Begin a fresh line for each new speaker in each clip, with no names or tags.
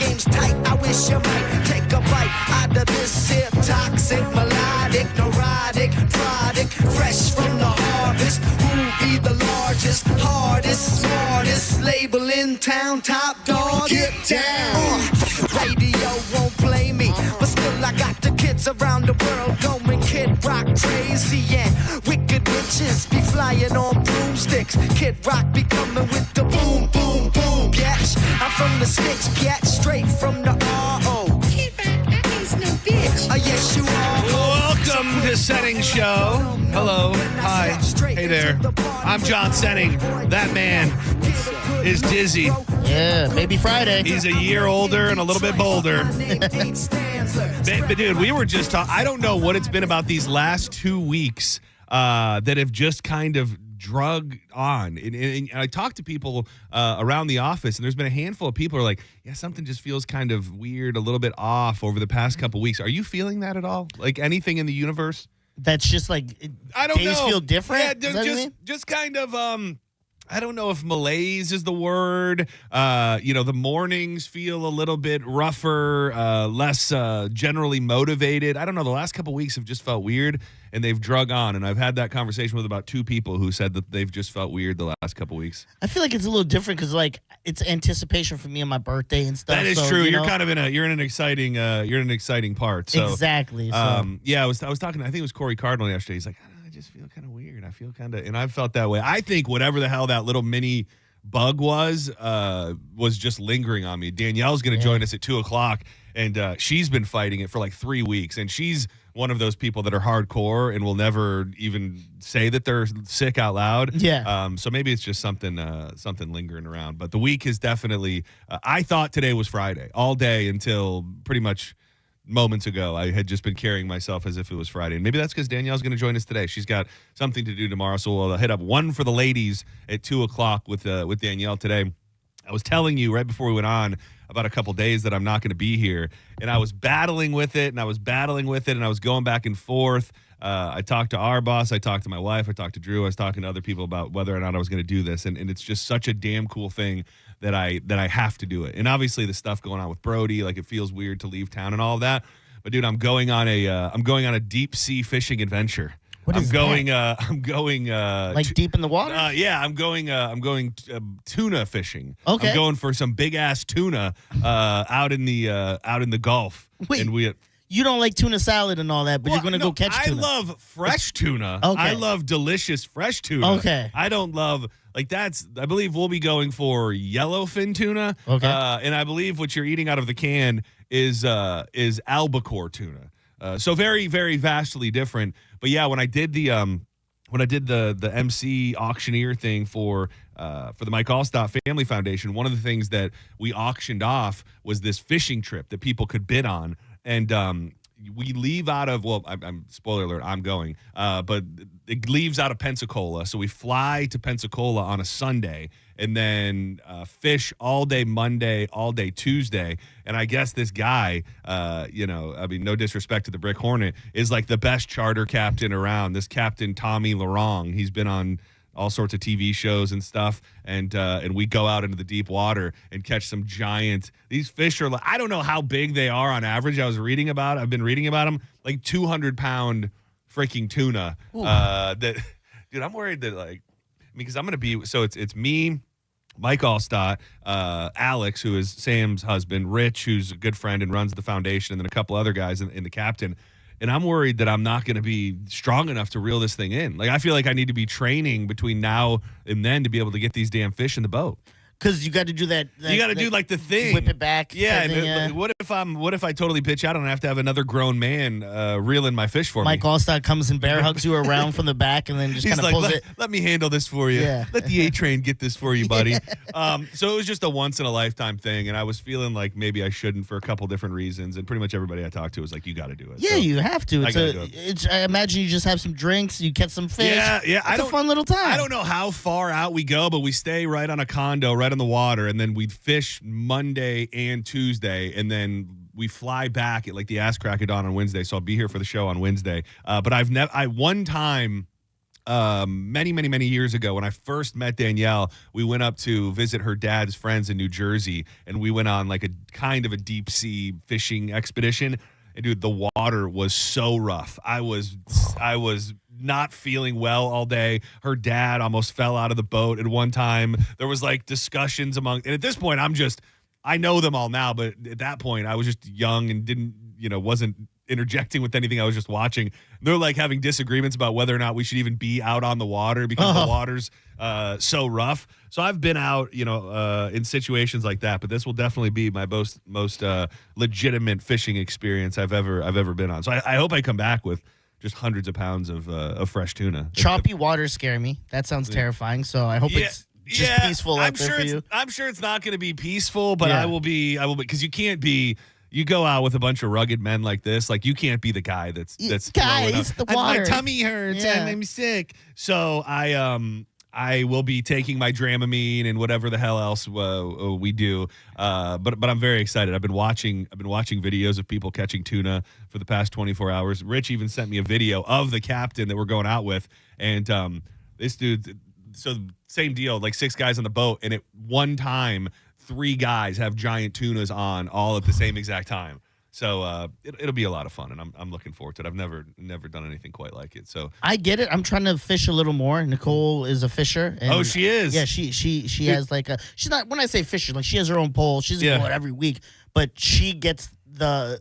game's tight. I wish you might take a bite out of this here toxic, melodic, neurotic product, fresh from the harvest. Who be the largest, hardest, smartest label in town? Top dog. Get down. Radio won't play me, but still I got the kids around the world going Kid Rock crazy, and wicked witches be flying on broomsticks. Kid Rock be coming with the boom, boom, boom. Catch, I'm from the sticks, get straight from the R.O.
Kid Rock, that means no bitch.
Yes, you are.
Welcome to Senning Show. Hello. Hi. Hey there. I'm John Senning. That man is dizzy.
Yeah, maybe Friday.
He's a year older and a little bit bolder. But dude, we were just talking. I don't know what it's been about these last 2 weeks that have just kind of drug on. And I talked to people around the office, and there's been a handful of people who are like, yeah, something just feels kind of weird, a little bit off over the past couple weeks. Are you feeling that at all? Like anything in the universe?
That's just like
I don't
days
know.
feel different?
Yeah,
Is that what you mean?
just kind of I don't know if malaise is the word. The mornings feel a little bit rougher, less generally motivated. I don't know. The last couple weeks have just felt weird, and they've drug on. And I've had that conversation with about 2 people who said that they've just felt weird the last couple weeks.
I feel like it's a little different because like it's anticipation for me and my birthday and stuff.
That is true. You're kind of in an exciting part. So,
exactly. So.
I was talking. I think it was Corey Cardinal yesterday. He's like, I just feel kind of weird. I feel kind of, and I've felt that way. I think whatever the hell that little mini bug was just lingering on me. Danielle's going to join us at 2:00, and she's been fighting it for like 3 weeks, and she's one of those people that are hardcore and will never even say that they're sick out loud.
Yeah.
So maybe it's just something lingering around. But the week is definitely. I thought today was Friday all day until pretty much moments ago. I had just been carrying myself as if it was Friday. And maybe that's because Danielle's going to join us today. She's got something to do tomorrow, so we'll hit up one for the ladies at 2:00 with Danielle today. I was telling you right before we went on about a couple days that I'm not going to be here, and I was battling with it, and I was going back and forth. I talked to our boss, I talked to my wife, I talked to Drew, I was talking to other people about whether or not I was going to do this, and it's just such a damn cool thing that I have to do it. And obviously the stuff going on with Brody, like it feels weird to leave town and all of that. But dude, I'm going on a deep sea fishing adventure.
What is that?
I'm going
like deep in the water?
I'm going tuna fishing.
Okay.
I'm going for some big ass tuna out in the Gulf.
Wait.
And
you don't like tuna salad and all that, but you're going to go catch tuna.
I love fresh tuna.
Okay.
I love delicious fresh tuna.
Okay.
I don't love I believe we'll be going for yellowfin tuna.
Okay.
And I believe what you're eating out of the can is albacore tuna. So very, very vastly different. But yeah, when I did the MC auctioneer thing for the Mike Allstott Family Foundation, one of the things that we auctioned off was this fishing trip that people could bid on. And we leave out of, I'm spoiler alert, I'm going, but it leaves out of Pensacola. So we fly to Pensacola on a Sunday and then fish all day Monday, all day Tuesday. And I guess this guy, no disrespect to the Brick Hornet, is like the best charter captain around. This Captain Tommy Larong, he's been on all sorts of TV shows and stuff, and we go out into the deep water and catch some giant. These fish are like, I don't know how big they are on average. I've been reading about them, like 200-pound freaking tuna. Dude, I'm worried that because I'm gonna be it's me, Mike Allstott, Alex, who is Sam's husband, Rich, who's a good friend and runs the foundation, and then a couple other guys in the captain. And I'm worried that I'm not going to be strong enough to reel this thing in. Like, I feel like I need to be training between now and then to be able to get these damn fish in the boat.
Because you got to do that.
You got to do like the thing.
Whip it back.
Yeah.
Thing,
what if I totally pitch out and I have to have another grown man reel in my fish for
Mike
me?
Mike Allstott comes and bear hugs you around from the back and then just kind of pulls it.
Let me handle this for you.
Yeah.
Let the A-Train get this for you, buddy. So it was just a once-in-a-lifetime thing, and I was feeling like maybe I shouldn't for a couple different reasons, and pretty much everybody I talked to was like, you got to do it.
Yeah,
so
you have to.
I
imagine you just have some drinks, you catch some fish.
Yeah.
It's a fun little time.
I don't know how far out we go, but we stay right on a condo, right on the water, and then we'd fish Monday and Tuesday, and then we fly back at like the ass crack of dawn on Wednesday. So I'll be here for the show on Wednesday. But one time many years ago when I first met Danielle. We went up to visit her dad's friends in New Jersey, and we went on like a kind of a deep sea fishing expedition. And dude, the water was so rough. I was not feeling well all day. Her dad almost fell out of the boat at one time. There was like discussions and at this point, I know them all now, but at that point I was just young and wasn't interjecting with anything. I was just watching. They're like having disagreements about whether or not we should even be out on the water because the water's so rough. So I've been out, in situations like that, but this will definitely be my most legitimate fishing experience I've ever been on. So I hope I come back with just hundreds of pounds of fresh tuna.
Choppy water scare me. That sounds terrifying. So I hope it's just peaceful out there for you.
I'm sure it's not going to be peaceful, but
Yeah.
I will be because you go out with a bunch of rugged men like this, like you can't be the guy that's throwing
Guys,
up.
the water.
My tummy hurts
Yeah.
and I'm sick. So I will be taking my Dramamine and whatever the hell else we do. But I'm very excited. I've been watching videos of people catching tuna for the past 24 hours. Rich even sent me a video of the captain that we're going out with, and this dude. So same deal, like 6 guys on the boat, and at one time 3 guys have giant tunas on all at the same exact time. So it'll be a lot of fun, and I'm looking forward to it. I've never done anything quite like it. So
I get it. I'm trying to fish a little more. Nicole is a fisher. And
she is.
Yeah, she has like she's not, when I say fisher, like she has her own pole. She doesn't
Yeah.
go out every week, but she gets the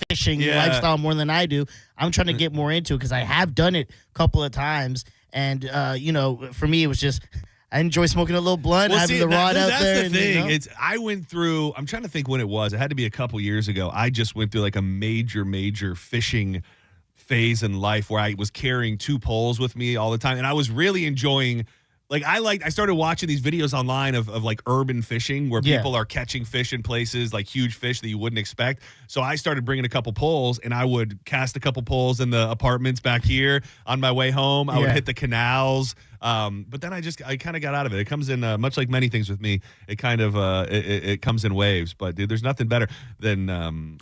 fishing
Yeah.
lifestyle more than I do. I'm trying to get more into it because I have done it a couple of times, and for me it was just I enjoy smoking a little blunt, having the rod out
that's
there.
the
and,
thing. I went through. I'm trying to think when it was. It had to be a couple years ago. I just went through like a major fishing phase in life where I was carrying 2 poles with me all the time, and I was really enjoying. Like I started watching these videos online of like urban fishing where
Yeah.
people are catching fish in places like huge fish that you wouldn't expect. So I started bringing a couple poles, and I would cast a couple poles in the apartments back here on my way home. I would
Yeah.
hit the canals. But then I kind of got out of it. It comes in much like many things with me. It kind of it comes in waves. But dude, there's nothing better than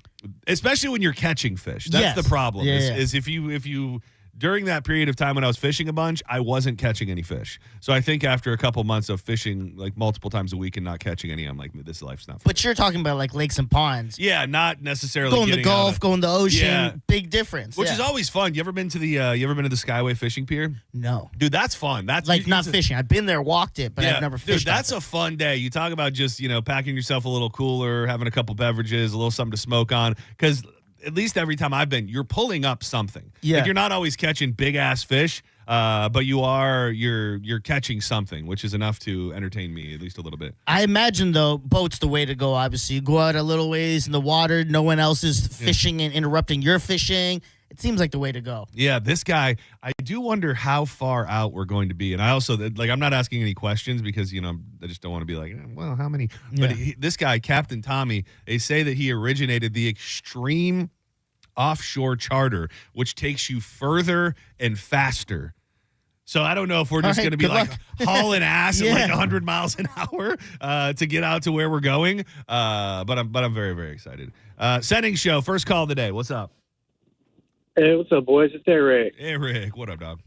especially when you're catching fish. That's
Yes.
the problem.
Yeah,
Is if you during that period of time when I was fishing a bunch, I wasn't catching any fish. So I think after a couple months of fishing like multiple times a week and not catching any, I'm like, this life's not fun.
But you're talking about like lakes and ponds.
Yeah, not necessarily
Going to
getting out
golf,
of-
going to the ocean,
Yeah.
big difference.
which
yeah.
is always fun. You ever been to the Skyway fishing pier?
No.
Dude, that's fun. That's
Like not
it's a-
fishing. I've been there, walked it, but I've never fished.
Dude, that's a fun day. You talk about just, packing yourself a little cooler, having a couple beverages, a little something to smoke on. Because at least every time I've been, you're pulling up something.
Yeah.
Like you're not always catching big ass fish, but you're catching something, which is enough to entertain me at least a little bit.
I imagine though, boat's the way to go. Obviously, you go out a little ways in the water. No one else is fishing and interrupting your fishing. It seems like the way to go.
Yeah, this guy, I do wonder how far out we're going to be. And I also, like, I'm not asking any questions because, I just don't want to be like, well, how many?
Yeah.
But this guy, Captain Tommy, they say that he originated the extreme offshore charter, which takes you further and faster. So I don't know if we're just
All right,
going to be
good
like
luck.
hauling ass at like
Yeah.
100 miles an hour to get out to where we're going. But I'm very, very excited. Sending show, first call of the day. What's up?
Hey, what's up, boys? It's Eric.
Eric, what up, dog?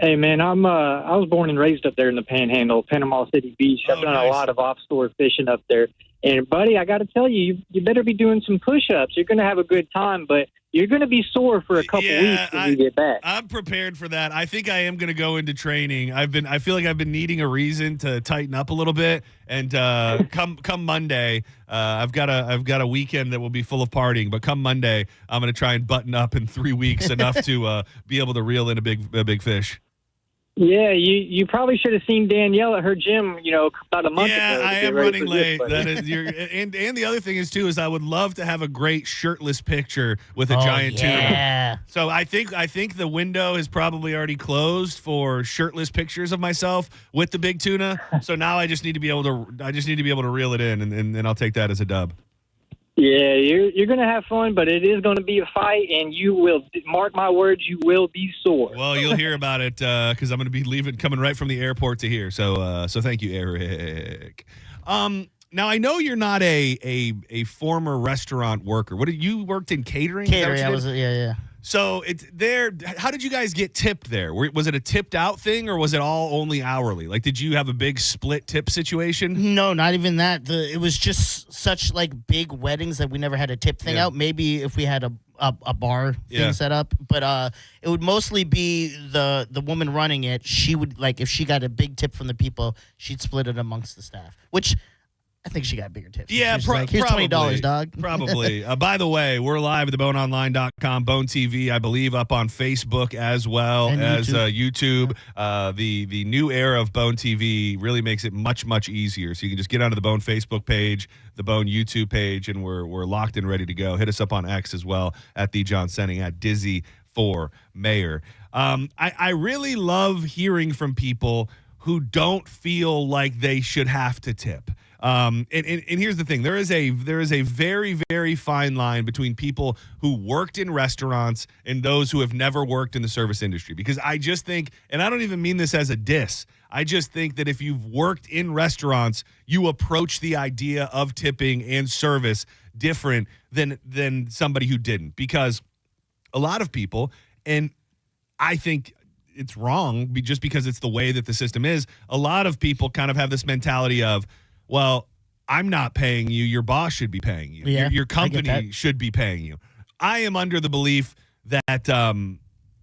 Hey, man, I was born and raised up there in the Panhandle, Panama City Beach. I've
Oh,
done
nice.
a lot of offshore fishing up there. And, buddy, I got to tell you, you better be doing some push-ups. You're going to have a good time, but you're going to be sore for a couple weeks when you get back.
I'm prepared for that. I think I am going to go into training. I feel like I've been needing a reason to tighten up a little bit. And come Monday, I've got a weekend that will be full of partying. But come Monday, I'm going to try and button up in 3 weeks enough to be able to reel in a big fish.
Yeah, you probably should have seen Danielle at her gym, about a month ago.
Yeah,
to
I
get
am
ready
running
for this,
late.
buddy.
That is, and the other thing is too is I would love to have a great shirtless picture with a giant tuna.
yeah.
So I think the window is probably already closed for shirtless pictures of myself with the big tuna. So now I just need to be able to reel it in, and I'll take that as a dub.
Yeah, you're going to have fun, but it is going to be a fight, and you will, mark my words, you will be sore.
Well, you'll hear about it because I'm going to be coming right from the airport to here. So thank you, Eric. Now I know you're not a former restaurant worker. What did you worked in catering? Is that what
Catering.
you
I
did?
was yeah.
So it's there. How did you guys get tipped there? Was it a tipped out thing, or was it all only hourly? Like, did you have a big split tip situation?
No, not even that. It was just such like big weddings that we never had a tip thing out. Maybe if we had a bar thing set up, but it would mostly be the woman running it. She would, like, if she got a big tip from the people, she'd split it amongst the staff, which I think she got bigger tips.
Yeah,
like, here's $20, dog.
Probably. By the way, we're live at theboneonline.com, Bone TV, I believe, up on Facebook as well
and
as YouTube. The new era of Bone TV really makes it much, much easier. So you can just get onto the Bone Facebook page, the Bone YouTube page, and we're locked and ready to go. Hit us up on X as well at the John Senning, at Dizzy for Mayor. I really love hearing from people who don't feel like they should have to tip. And here's the thing. There is a very, very fine line between people who worked in restaurants and those who have never worked in the service industry. Because I just think, and I don't even mean this as a diss, I just think that if you've worked in restaurants, you approach the idea of tipping and service different than somebody who didn't. Because a lot of people, and I think it's wrong just because it's the way that the system is, a lot of people kind of have this mentality of, well, I'm not paying you. Your boss should be paying you.
Yeah,
your company should be paying you. I am under the belief that,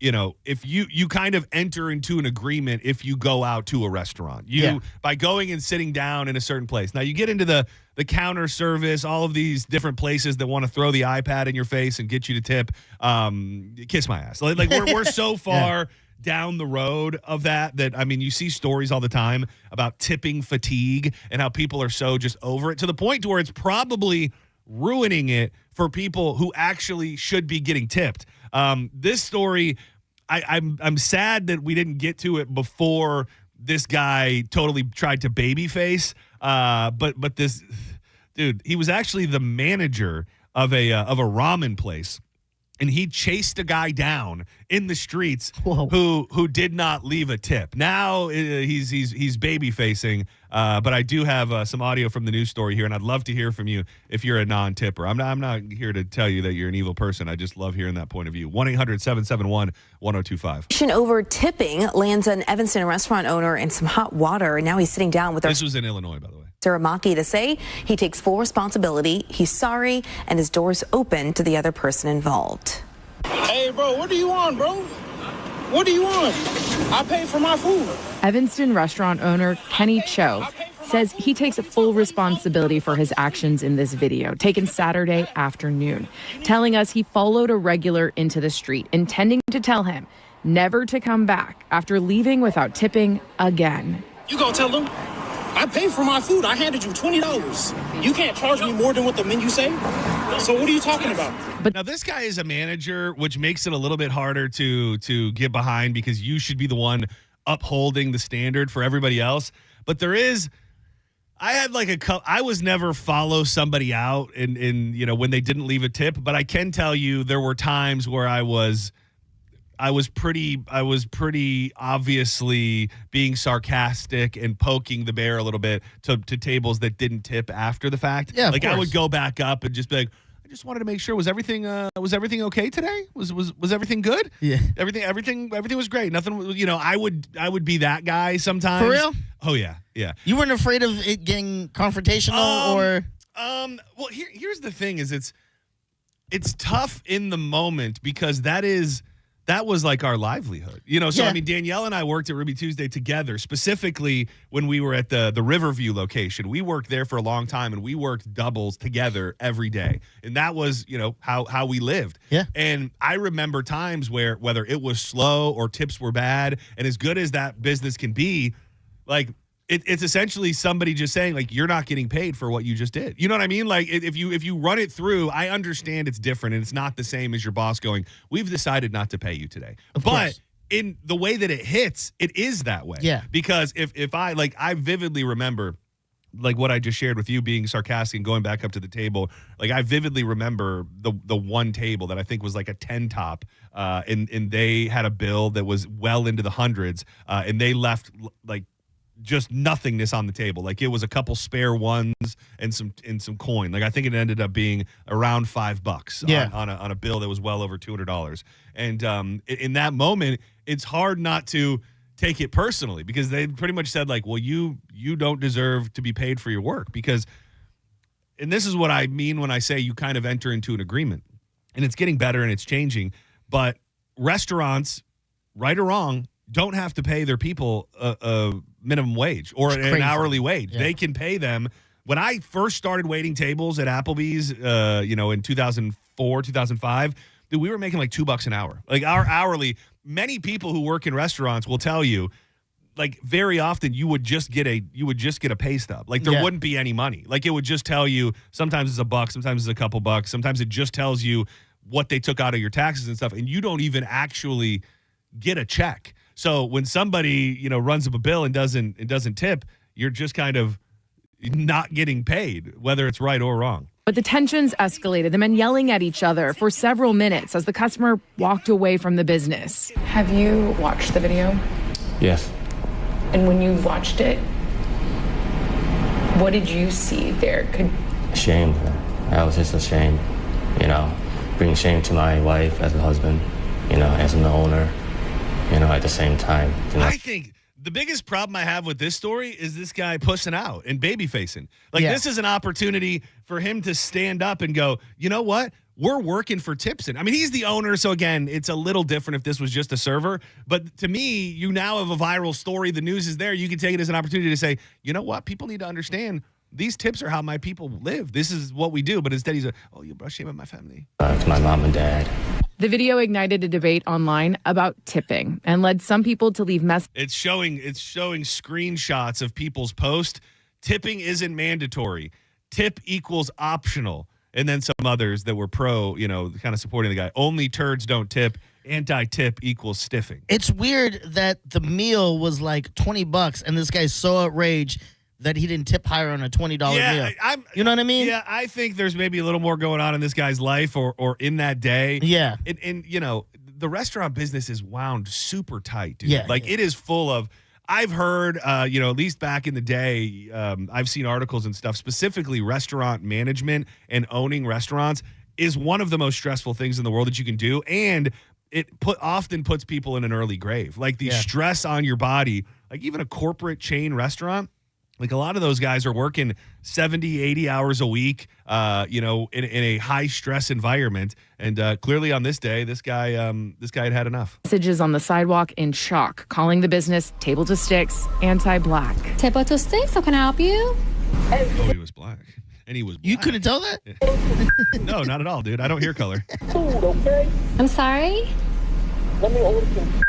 if you kind of enter into an agreement if you go out to a restaurant, by going and sitting down in a certain place. Now, you get into the counter service, all of these different places that want to throw the iPad in your face and get you to tip. Kiss my ass. Like we're so far down the road of that I mean, you see stories all the time about tipping fatigue and how people are so just over it to the point to where it's probably ruining it for people who actually should be getting tipped. This story, I'm sad that we didn't get to it before this guy totally tried to babyface. But this dude, he was actually the manager of a ramen place. And he chased a guy down in the streets who did not leave a tip. Now he's baby facing, but I do have some audio from the news story here, and I'd love to hear from you if you're a non-tipper. I'm not here to tell you that you're an evil person. I just love hearing that point of view. 1-800-771-1025.
Over tipping lands an Evanston restaurant owner in some hot water, and now he's sitting down with
This was in Illinois, by the way.
Maki to say he takes full responsibility, he's sorry, and his door's open to the other person involved.
Hey, bro, what do you want, bro? What do you want? I paid for my food.
Evanston restaurant owner Kenny Cho says he takes full responsibility for his actions in this video, taken Saturday afternoon, telling us he followed a regular into the street, intending to tell him never to come back after leaving without tipping again.
You gonna tell them? I paid for my food. I handed you $20. You can't charge me more than what the menu say. So what are you talking about?
But now this guy is a manager, which makes it a little bit harder to get behind because you should be the one upholding the standard for everybody else. But I had like I was never follow somebody out in when they didn't leave a tip. But I can tell you there were times where I was pretty obviously being sarcastic and poking the bear a little bit to tables that didn't tip after the fact.
Yeah,
like I would go back up and just be like, I just wanted to make sure was everything okay today? Was everything good?
Yeah.
Everything was great. Nothing, I would be that guy sometimes.
For real?
Oh yeah. Yeah.
You weren't afraid of it getting confrontational or
well, here's the thing is it's tough in the moment because that was like our livelihood, So, I mean, Danielle and I worked at Ruby Tuesday together, specifically when we were at the Riverview location. We worked there for a long time, and we worked doubles together every day. And that was, how we lived.
Yeah.
And I remember times where whether it was slow or tips were bad, and as good as that business can be, like, it's essentially somebody just saying, like, you're not getting paid for what you just did. You know what I mean? Like, if you run it through, I understand it's different and it's not the same as your boss going, we've decided not to pay you today. But in the way that it hits, it is that way.
Yeah.
Because if I vividly remember, like what I just shared with you being sarcastic and going back up to the table, like I vividly remember the one table that I think was like a 10 top, and they had a bill that was well into the hundreds, and they left like just nothingness on the table. Like it was a couple spare ones and some coin. Like I think it ended up being around $5 on a bill that was well over $200. And in that moment, it's hard not to take it personally because they pretty much said like, well, you don't deserve to be paid for your work because, and this is what I mean when I say you kind of enter into an agreement, and it's getting better and it's changing, but restaurants, right or wrong, don't have to pay their people a minimum wage or an hourly wage. Yeah. They can pay them. When I first started waiting tables at Applebee's, in 2004, 2005, dude, we were making like $2 an hour. Like our hourly, many people who work in restaurants will tell you, like very often you would just get a pay stub. Like there wouldn't be any money. Like it would just tell you sometimes it's $1, sometimes it's a couple bucks, sometimes it just tells you what they took out of your taxes and stuff, and you don't even actually get a check. So when somebody, runs up a bill and doesn't tip, you're just kind of not getting paid, whether it's right or wrong.
But the tensions escalated, the men yelling at each other for several minutes as the customer walked away from the business.
Have you watched the video?
Yes.
And when you watched it, what did you see there?
Shame. I was just ashamed, bringing shame to my wife as a husband, as an owner. At the same time.
I think the biggest problem I have with this story is this guy pushing out and baby facing. Like this is an opportunity for him to stand up and go, you know what? We're working for Tipson. I mean, he's the owner. So again, it's a little different if this was just a server. But to me, you now have a viral story. The news is there. You can take it as an opportunity to say, you know what? People need to understand these tips are how my people live. This is what we do. But instead he's you brought shame on my family.
To my mom and dad.
The video ignited a debate online about tipping and led some people to leave messages.
It's showing screenshots of people's posts. Tipping isn't mandatory. Tip equals optional. And then some others that were pro, kind of supporting the guy. Only turds don't tip. Anti-tip equals stiffing.
It's weird that the meal was like $20 and this guy's so outraged that he didn't tip higher on a $20 meal. You know what I mean?
Yeah, I think there's maybe a little more going on in this guy's life or in that day.
Yeah.
And the restaurant business is wound super tight, dude. Yeah. It is full of, I've heard, at least back in the day, I've seen articles and stuff, specifically restaurant management and owning restaurants is one of the most stressful things in the world that you can do. And it often puts people in an early grave. Like the stress on your body, like even a corporate chain restaurant, like a lot of those guys are working 70, 80 hours a week, in a high stress environment. And clearly on this day, this guy had enough.
Messages on the sidewalk in shock, calling the business Table to Sticks, anti-black.
Table to Sticks, how can I help you?
Oh, he was black. And he was black.
You couldn't tell that?
Yeah. No, not at all, dude. I don't hear color.
Food, okay?
I'm sorry?
Let me order some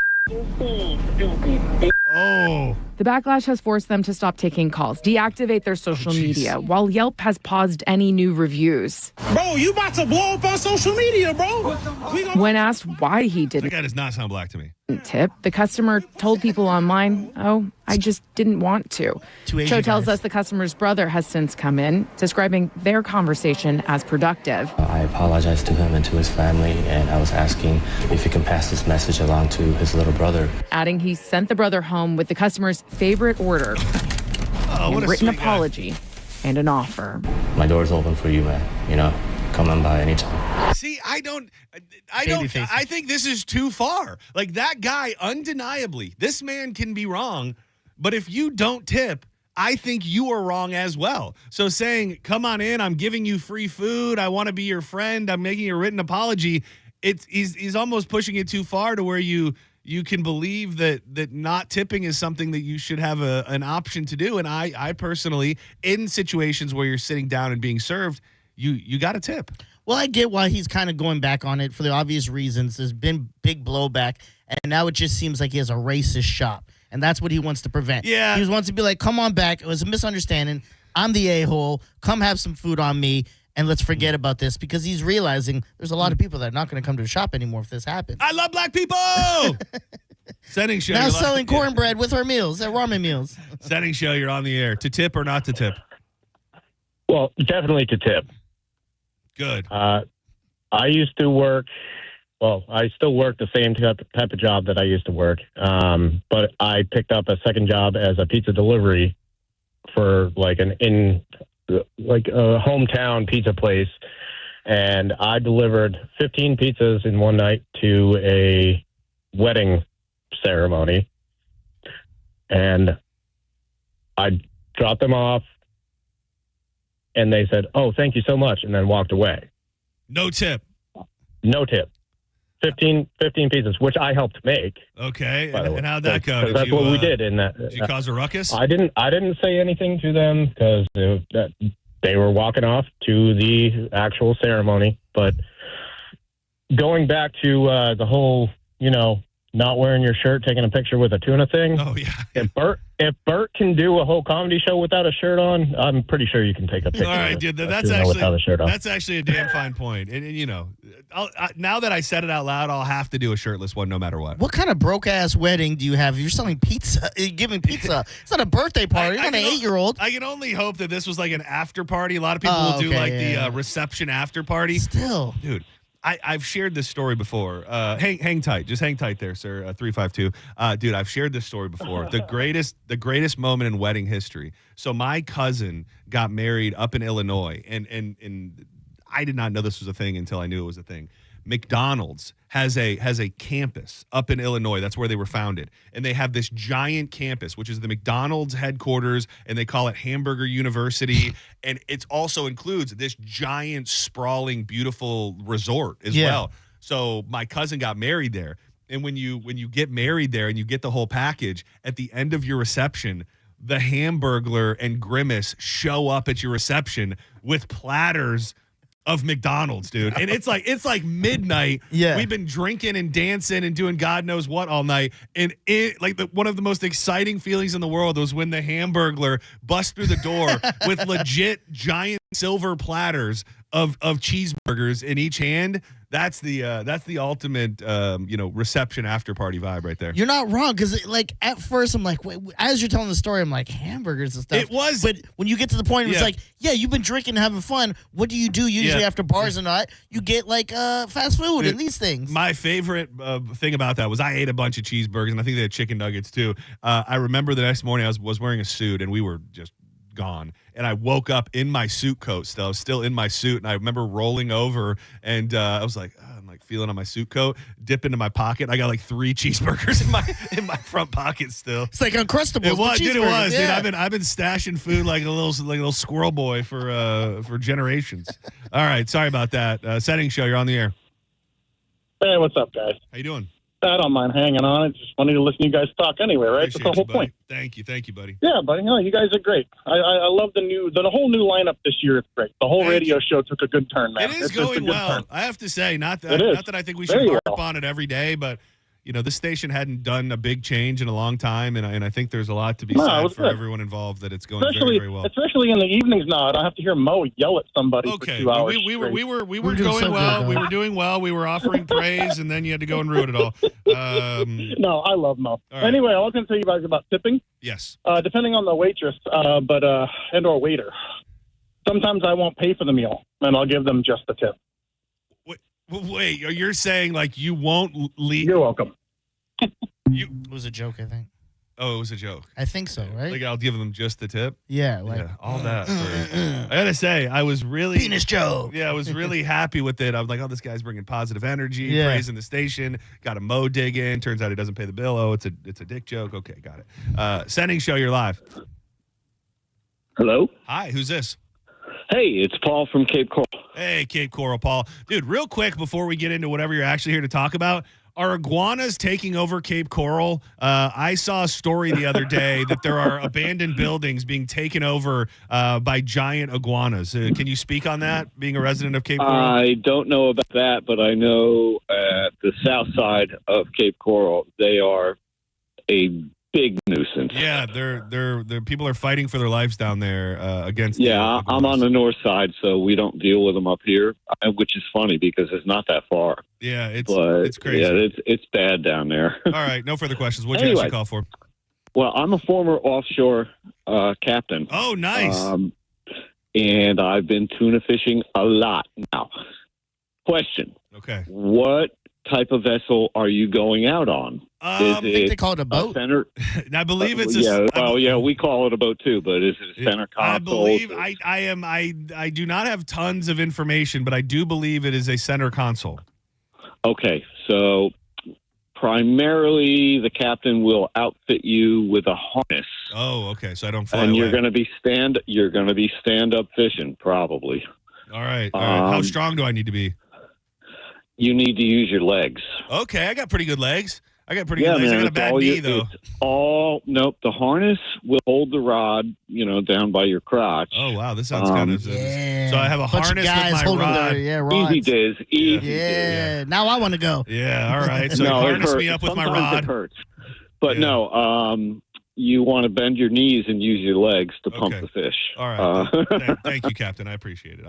food, stupid.
Oh.
The backlash has forced them to stop taking calls, deactivate their social media, while Yelp has paused any new reviews.
Bro, you about to blow up on social media, bro.
When asked why he
That
didn't
guy does not sound black to me.
tip, the customer told people online, I just didn't want to. Cho tells us the customer's brother has since come in, describing their conversation as productive.
I apologized to him and to his family, and I was asking if he can pass this message along to his little brother.
Adding he sent the brother home with the customer's favorite order, a written apology, and an offer.
My door's open for you, man. Come on by anytime.
See, I think this is too far. Like that guy, undeniably, this man can be wrong, but if you don't tip, I think you are wrong as well. So saying, come on in, I'm giving you free food, I want to be your friend, I'm making a written apology, he's almost pushing it too far to where you can believe that not tipping is something that you should have an option to do. And I personally, in situations where you're sitting down and being served, you got to tip.
Well, I get why he's kind of going back on it for the obvious reasons. There's been big blowback, and now it just seems like he has a racist shop, and that's what he wants to prevent.
Yeah.
He wants to be like, come on back. It was a misunderstanding. I'm the a-hole. Come have some food on me, and let's forget about this, because he's realizing there's a lot of people that are not going to come to the shop anymore if this happens.
I love black people! Setting show.
Now selling cornbread with her meals, at ramen meals.
Setting show, you're on the air. To tip or not to tip?
Well, definitely to tip.
Good.
I used to work
well, I still work the same type of job that I used to work, but I picked up a second job as a pizza delivery for like a hometown pizza place, and I delivered 15 pizzas in one night to a wedding ceremony, and I dropped them off, and they said, "Oh, thank you so much," and then walked away.
No tip.
No tip. 15 pieces, which I helped make.
Okay, and how'd that go?
That's what we did. In that,
did you cause a ruckus?
I didn't say anything to them because they were walking off to the actual ceremony. But going back to the whole, not wearing your shirt, taking a picture with a tuna thing.
Oh yeah.
If Bert can do a whole comedy show without a shirt on, I'm pretty sure you can take a picture.
All right, dude. That's actually a damn fine point. And now that I said it out loud, I'll have to do a shirtless one no matter what.
What kind of broke ass wedding do you have? You're selling pizza, giving pizza. It's not a birthday party. You're not an 8-year-old.
I can only hope that this was like an after party. A lot of people will do the reception after party.
Still,
dude. I've shared this story before. Hang tight. Just hang tight there, sir. 352. Dude, I've shared this story before. The greatest moment in wedding history. So my cousin got married up in Illinois, and I did not know this was a thing until I knew it was a thing. McDonald's has a campus up in Illinois. That's where they were founded. And they have this giant campus, which is the McDonald's headquarters, and they call it Hamburger University. And it also includes this giant, sprawling, beautiful resort as well. So my cousin got married there. And when you get married there and you get the whole package, at the end of your reception, the Hamburglar and Grimace show up at your reception with platters of McDonald's, dude. And it's like midnight.
Yeah.
We've been drinking and dancing and doing God knows what all night. And one of the most exciting feelings in the world was when the Hamburglar bust through the door with legit giant silver platters of cheeseburgers in each hand. That's the ultimate reception after party vibe right there.
You're not wrong, because at first I'm like, wait, as you're telling the story, I'm like, hamburgers and stuff.
It was,
but when you get to the point, it's like, yeah, you've been drinking and having fun. What do you do usually after bars and not? You get fast food and these things.
My favorite thing about that was I ate a bunch of cheeseburgers, and I think they had chicken nuggets too. I remember the next morning I was wearing a suit, and we were just gone, and I woke up in my suit coat still in my suit, and I remember rolling over, and I was like, I'm like feeling on my suit coat, dip into my pocket. I got like 3 cheeseburgers in my front pocket still.
It's like Uncrustables.
It was, dude.
Yeah.
Dude, I've been stashing food like a little squirrel boy for generations. All right, sorry about that. Setting show, you're on the air.
Hey, what's up, guys?
How you doing?
I don't mind hanging on. It's just funny to listen to you guys talk anyway, right?
Appreciate
That's the whole
you,
point.
Thank you, buddy.
Yeah, buddy. No, you guys are great. I love the whole new lineup this year. It's great. The whole radio show took a good turn, man.
It is going well. I have to say, not that I think we should harp on it every day, but this station hadn't done a big change in a long time, and I think there's a lot to be said for everyone involved that it's going very, very well.
Especially in the evenings now. I don't have to hear Mo yell at somebody for 2 hours.
We were going well. We were doing well. We were offering praise, and then you had to go and ruin it all.
No, I love Mo.
Right.
Anyway, I was going to tell you guys about tipping.
Yes.
Depending on the waitress, and or waiter. Sometimes I won't pay for the meal, and I'll give them just the tip.
Wait, you're saying like you won't leave?
You're welcome.
It was a joke, I think.
Oh, it was a joke.
I think so, right?
Like I'll give them just the tip.
Yeah,
all that. I gotta say, I was really
penis joke.
Yeah, I was really happy with it. I was like, oh, this guy's bringing positive energy, praising the station. Got a Mo dig in. Turns out he doesn't pay the bill. Oh, it's a dick joke. Okay, got it. Sending show, you're live.
Hello.
Hi, who's this?
Hey, it's Paul from Cape Coral.
Hey, Cape Coral, Paul. Dude, real quick before we get into whatever you're actually here to talk about, are iguanas taking over Cape Coral? I saw a story the other day that there are abandoned buildings being taken over by giant iguanas. Can you speak on that, being a resident of Cape Coral?
I don't know about that, but I know at the south side of Cape Coral, they are a big nuisance.
Yeah, they're people are fighting for their lives down there against.
Yeah, I'm on the north side, so we don't deal with them up here, which is funny because it's not that far.
Yeah, it's crazy.
Yeah, it's bad down there.
All right, no further questions. What'd you actually call for?
Well, I'm a former offshore captain.
Oh, nice.
And I've been tuna fishing a lot now. Question.
Okay.
What type of vessel are you going out on?
I think they call it a boat.
Center?
I believe it's
we call it a boat too, but is it a center console?
I believe I do not have tons of information, but I do believe it is a center console.
Okay, so primarily the captain will outfit you with a harness.
Oh, okay. So I don't fly
and
away.
you're going to be stand up fishing probably.
All right. How strong do I need to be?
You need to use your legs.
Okay, I got pretty good legs. I got pretty good legs. I got a bad knee, though.
The harness will hold the rod, down by your crotch.
Oh, wow. This sounds kind of...
Yeah.
So I have a
Bunch
harness
of guys
with my
holding
rod.
rods.
Easy days.
Yeah. Now I want to go.
Yeah, all right. So harness me up with my
Sometimes
rod.
It hurts. But no, you want to bend your knees and use your legs to pump the fish.
All right. Thank you, Captain. I appreciate it.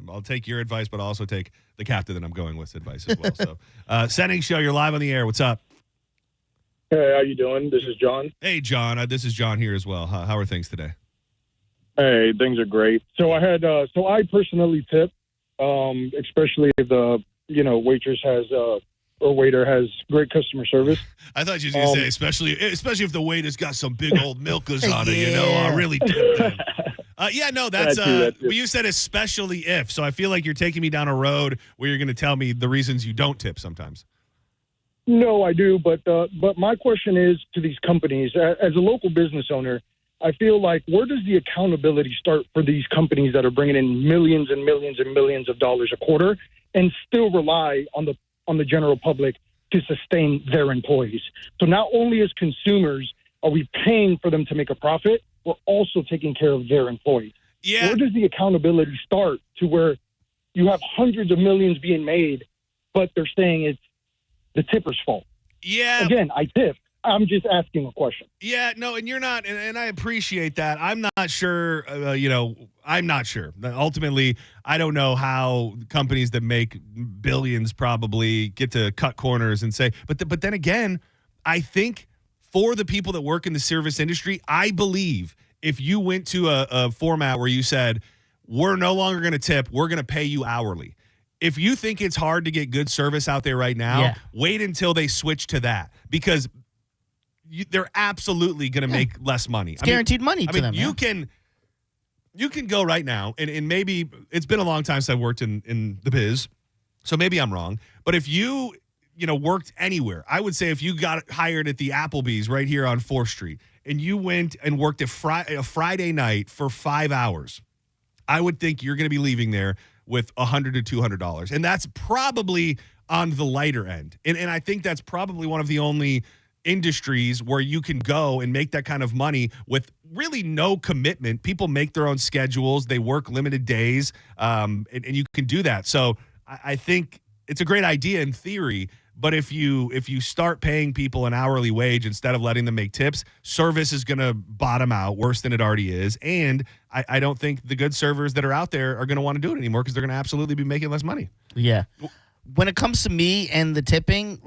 I'll take your advice, but I'll also take the captain that I'm going with advice as well. So, Setting Show, you're live on the air. What's up?
Hey, how you doing? This is John.
Hey, John. This is John here as well. How are things today?
Hey, things are great. So I personally tip, especially if the waitress has or waiter has great customer service.
I thought you were going to say, especially if the waiter's got some big old milkers on it, I really tip them. That's well, you said especially if, so I feel like you're taking me down a road where you're going to tell me the reasons you don't tip sometimes.
No, I do, but my question is to these companies, as a local business owner, I feel like where does the accountability start for these companies that are bringing in millions and millions and millions of dollars a quarter and still rely on the general public to sustain their employees? So not only as consumers are we paying for them to make a profit, we're also taking care of their employees.
Yeah.
Where does the accountability start to where you have hundreds of millions being made, but they're saying it's the tipper's fault?
Yeah.
Again, I tip. I'm just asking a question.
Yeah, no, and you're not, and I appreciate that. I'm not sure, I'm not sure. Ultimately, I don't know how companies that make billions probably get to cut corners and say, but then again, I think for the people that work in the service industry, I believe if you went to a format where you said, we're no longer going to tip, we're going to pay you hourly. If you think it's hard to get good service out there right now, wait until they switch to that, because they're absolutely going to make less money.
It's guaranteed money to them.
You can go right now, and maybe it's been a long time since I've worked in the biz, so maybe I'm wrong. But if you worked anywhere, I would say if you got hired at the Applebee's right here on 4th Street, and you went and worked a Friday night for 5 hours, I would think you're going to be leaving there with $100 to $200, and that's probably on the lighter end. And I think that's probably one of the only industries where you can go and make that kind of money with really no commitment. People make their own schedules. They work limited days, and you can do that. So I think it's a great idea in theory, but if you start paying people an hourly wage instead of letting them make tips, service is going to bottom out worse than it already is. And I don't think the good servers that are out there are going to want to do it anymore because they're going to absolutely be making less money.
Yeah. When it comes to me and the tipping,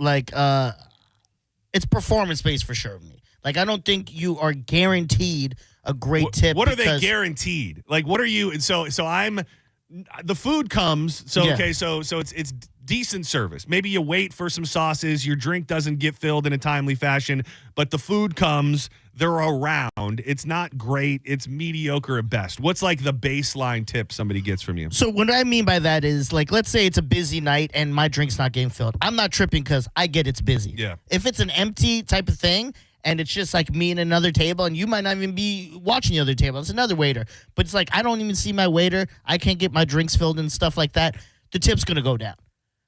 it's performance-based for sure. Like, I don't think you are guaranteed a great tip.
What are they guaranteed? Like, what are you? So the food comes. So,
Yeah.
okay. So it's decent service. Maybe you wait for some sauces. Your drink doesn't get filled in a timely fashion, but the food comes. They're around. It's not great. It's mediocre at best. What's like the baseline tip somebody gets from you?
So what I mean by that is, like, let's say it's a busy night and my drink's not getting filled. I'm not tripping because I get it's busy.
Yeah.
If it's an empty type of thing and it's just like me and another table and you might not even be watching the other table, it's another waiter. But it's like I don't even see my waiter. I can't get my drinks filled and stuff like that. The tip's going to go down.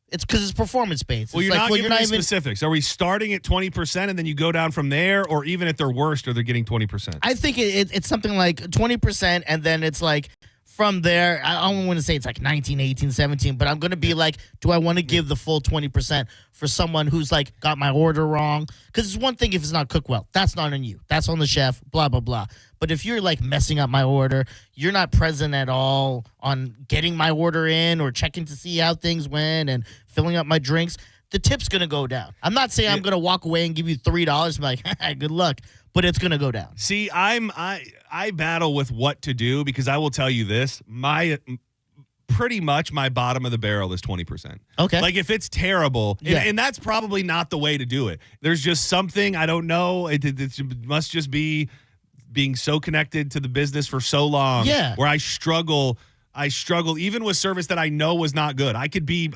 It's because it's performance-based.
Well, you're not giving me specifics. Are we starting at 20% and then you go down from there, or even at their worst, are they getting 20%?
I think it's something like 20%, and then it's like from there, I don't want to say it's like 19, 18, 17, but I'm going to be like, do I want to give the full 20% for someone who's like got my order wrong? Because it's one thing if it's not cooked well. That's not on you. That's on the chef, blah, blah, blah. But if you're like messing up my order, you're not present at all on getting my order in or checking to see how things went and filling up my drinks, the tip's going to go down. I'm not saying I'm going to walk away and give you $3 and be like, good luck, but it's going to go down.
See, I battle with what to do because I will tell you this. My pretty much my bottom of the barrel is 20%.
Okay.
Like if it's terrible, and that's probably not the way to do it. There's just something, I don't know. It must just be being so connected to the business for so long where I struggle even with service that I know was not good. I could be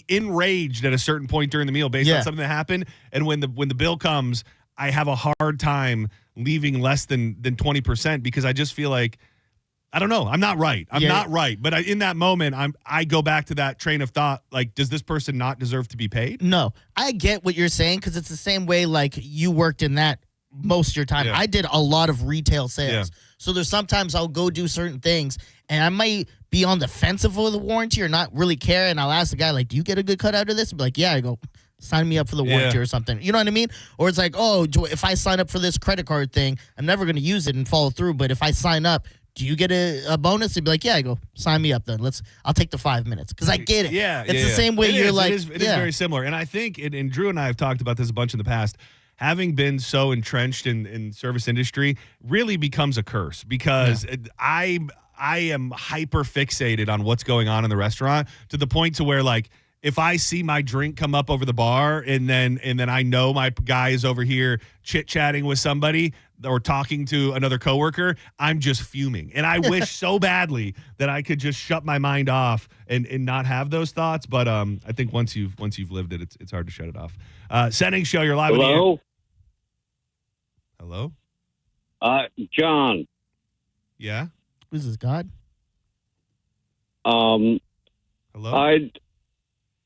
enraged at a certain point during the meal based on something that happened. And when the bill comes, I have a hard time leaving less than 20% because I just feel like, I don't know. I'm not right. I'm not right. But in that moment, I go back to that train of thought. Like, does this person not deserve to be paid?
No, I get what you're saying because it's the same way like you worked in that most of your time. I did a lot of retail sales. So there's sometimes I'll go do certain things and I might be on the fence for the warranty or not really care. And I'll ask the guy, like, do you get a good cut out of this? I'll be like, yeah. I go, sign me up for the warranty or something. You know what I mean? Or it's like, oh, if I sign up for this credit card thing, I'm never going to use it and follow through. But if I sign up, do you get a bonus? They'd be like, yeah. I go, sign me up then. I'll take the 5 minutes because I get it. It's the same way you're like.
It is very similar. And I think, and Drew and I have talked about this a bunch in the past, having been so entrenched in service industry really becomes a curse because I am hyper fixated on what's going on in the restaurant to the point to where like, if I see my drink come up over the bar and then I know my guy is over here chit-chatting with somebody or talking to another coworker, I'm just fuming. And I wish so badly that I could just shut my mind off and not have those thoughts. But I think once you've lived it, it's hard to shut it off. Setting show, you're live.
Hello?
Hello?
John.
Yeah?
Who's this, God?
Hello?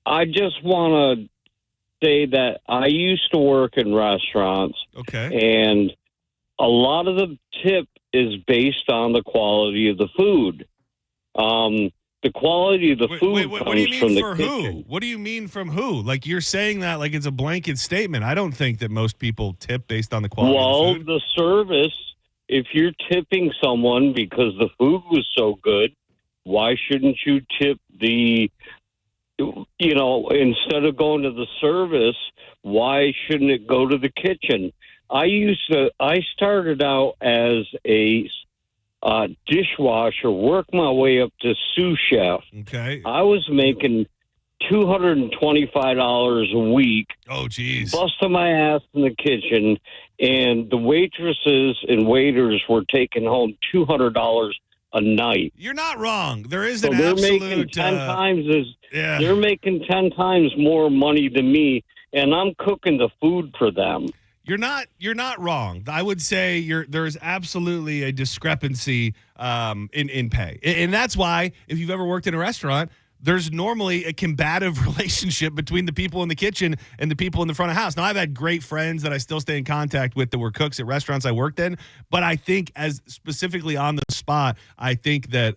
I just want to say that I used to work in restaurants.
Okay.
And a lot of the tip is based on the quality of the food. The quality of the food comes
what do you mean
from the
for
kitchen.
who? What do you mean from who? Like you're saying that like it's a blanket statement. I don't think that most people tip based on the quality of the food.
The service, if you're tipping someone because the food was so good, why shouldn't you tip instead of going to the service, why shouldn't it go to the kitchen? I started out as a dishwasher, worked my way up to sous chef.
Okay.
I was making $225 a week.
Oh, geez.
Busting my ass in the kitchen, and the waitresses and waiters were taking home $200 a night.
You're not wrong. There is
so
an
they're
absolute...
making 10 times They're making 10 times more money than me, and I'm cooking the food for them.
You're not wrong. I would say there's absolutely a discrepancy in pay. And that's why if you've ever worked in a restaurant, there's normally a combative relationship between the people in the kitchen and the people in the front of house. Now, I've had great friends that I still stay in contact with that were cooks at restaurants I worked in, but I think as specifically on the spot, I think that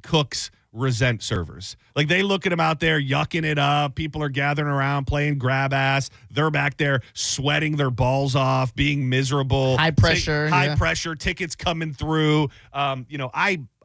cooks resent servers. Like they look at them out there yucking it up. People are gathering around playing grab ass. They're back there sweating their balls off, being miserable.
High pressure.
Pressure, tickets coming through. I